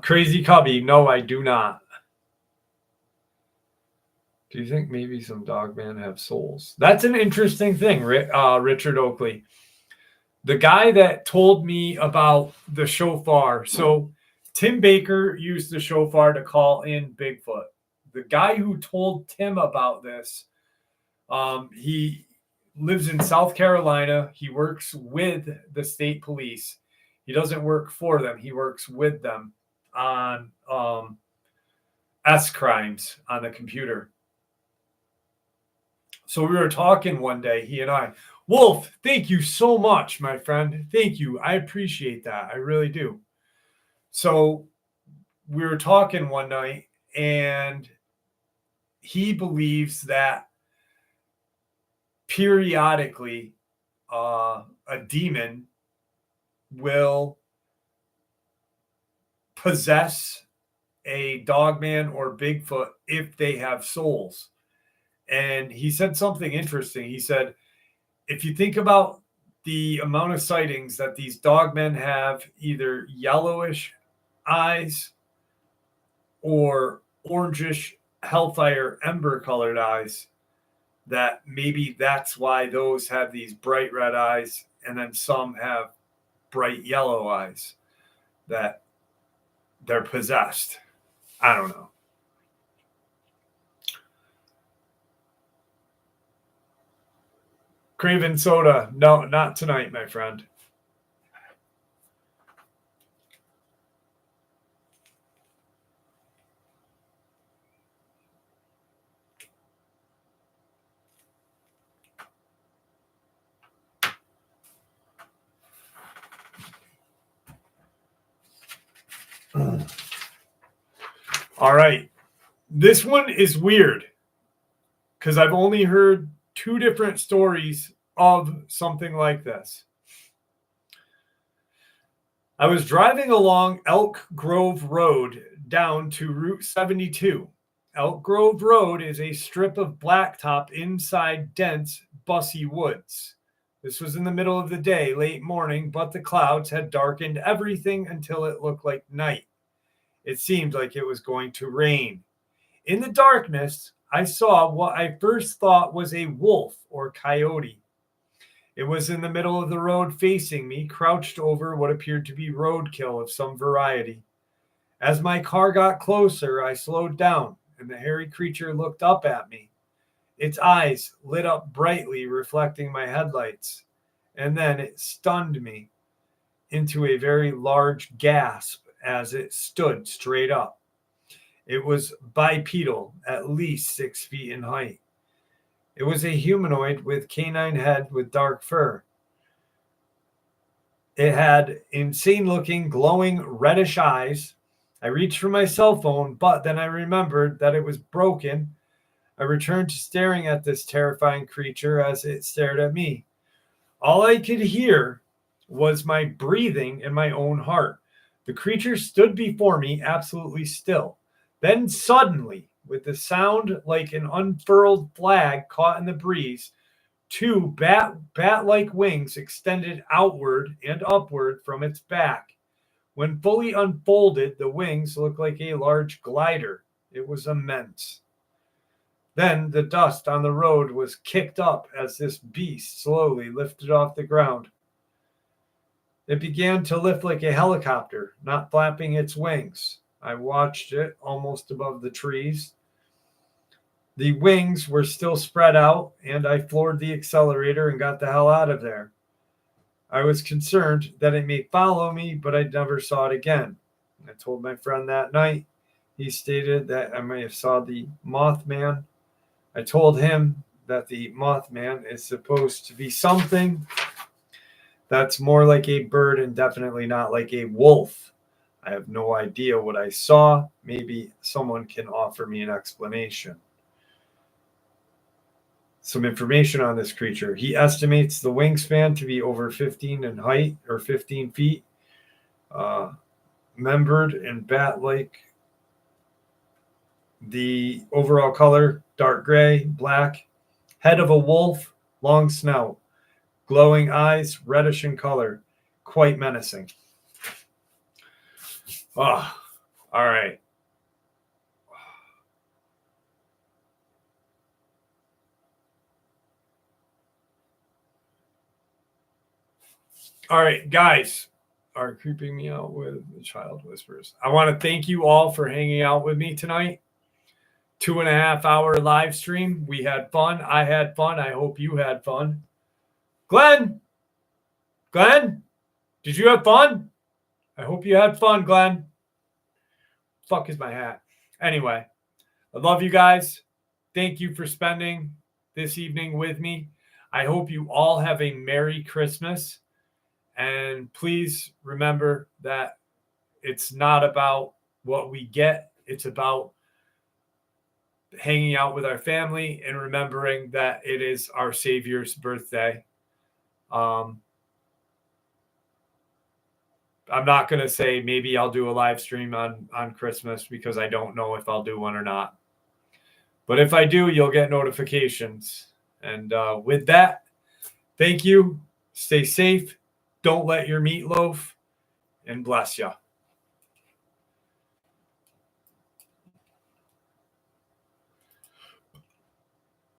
Crazy Cubby, no, I do not. Do you think maybe some Dogman have souls? That's an interesting thing, Richard Oakley. The guy that told me about the shofar. So Tim Baker used the shofar to call in Bigfoot. The guy who told Tim about this, he lives in South Carolina. He works with the state police. He doesn't work for them. He works with them on S crimes on the computer. So we were talking one day, he and I. Wolf, thank you so much, my friend. Thank you. I appreciate that. I really do. So we were talking one night, and he believes that periodically a demon will possess a Dogman or Bigfoot if they have souls. And he said something interesting. He said, if you think about the amount of sightings that these Dogmen have, either yellowish eyes or orangish hellfire ember colored eyes, that maybe that's why those have these bright red eyes and then some have bright yellow eyes, that they're possessed. I don't know. Craven Soda. No, not tonight, my friend. All right. This one is weird because I've only heard 2 different stories of something like this. I was driving along Elk Grove Road down to Route 72. Elk Grove Road is a strip of blacktop inside dense, bussy woods. This was in the middle of the day, late morning, but the clouds had darkened everything until it looked like night. It seemed like it was going to rain. In the darkness, I saw what I first thought was a wolf or coyote. It was in the middle of the road facing me, crouched over what appeared to be roadkill of some variety. As my car got closer, I slowed down, and the hairy creature looked up at me. Its eyes lit up brightly, reflecting my headlights, and then it stunned me into a very large gasp as it stood straight up. It was bipedal, at least 6 feet in height. It was a humanoid with canine head with dark fur. It had insane-looking, glowing, reddish eyes. I reached for my cell phone, but then I remembered that it was broken. I returned to staring at this terrifying creature as it stared at me. All I could hear was my breathing and my own heart. The creature stood before me, absolutely still. Then suddenly, with the sound like an unfurled flag caught in the breeze, 2 bat-like wings extended outward and upward from its back. When fully unfolded, the wings looked like a large glider. It was immense. Then the dust on the road was kicked up as this beast slowly lifted off the ground. It began to lift like a helicopter, not flapping its wings. I watched it almost above the trees. The wings were still spread out, and I floored the accelerator and got the hell out of there. I was concerned that it may follow me, but I never saw it again. I told my friend that night. He stated that I may have saw the Mothman. I told him that the Mothman is supposed to be something that's more like a bird and definitely not like a wolf. I have no idea what I saw. Maybe someone can offer me an explanation. Some information on this creature. He estimates the wingspan to be over 15 in height, or 15 feet. Membered and bat-like. The overall color, dark gray, black. Head of a wolf, long snout. Glowing eyes, reddish in color. Quite menacing. Oh, all right. All right, guys are creeping me out with the child whispers. I want to thank you all for hanging out with me tonight. 2.5 hour live stream. We had fun. I had fun. I hope you had fun. Glenn, did you have fun? I hope you had fun, Glenn. Fuck is my hat. Anyway, I love you guys. Thank you for spending this evening with me. I hope you all have a Merry Christmas. And please remember that it's not about what we get. It's about hanging out with our family and remembering that it is our Savior's birthday. I'm not going to say maybe I'll do a live stream on Christmas because I don't know if I'll do one or not. But if I do, you'll get notifications. And with that, thank you. Stay safe. Don't let your meatloaf, and bless ya.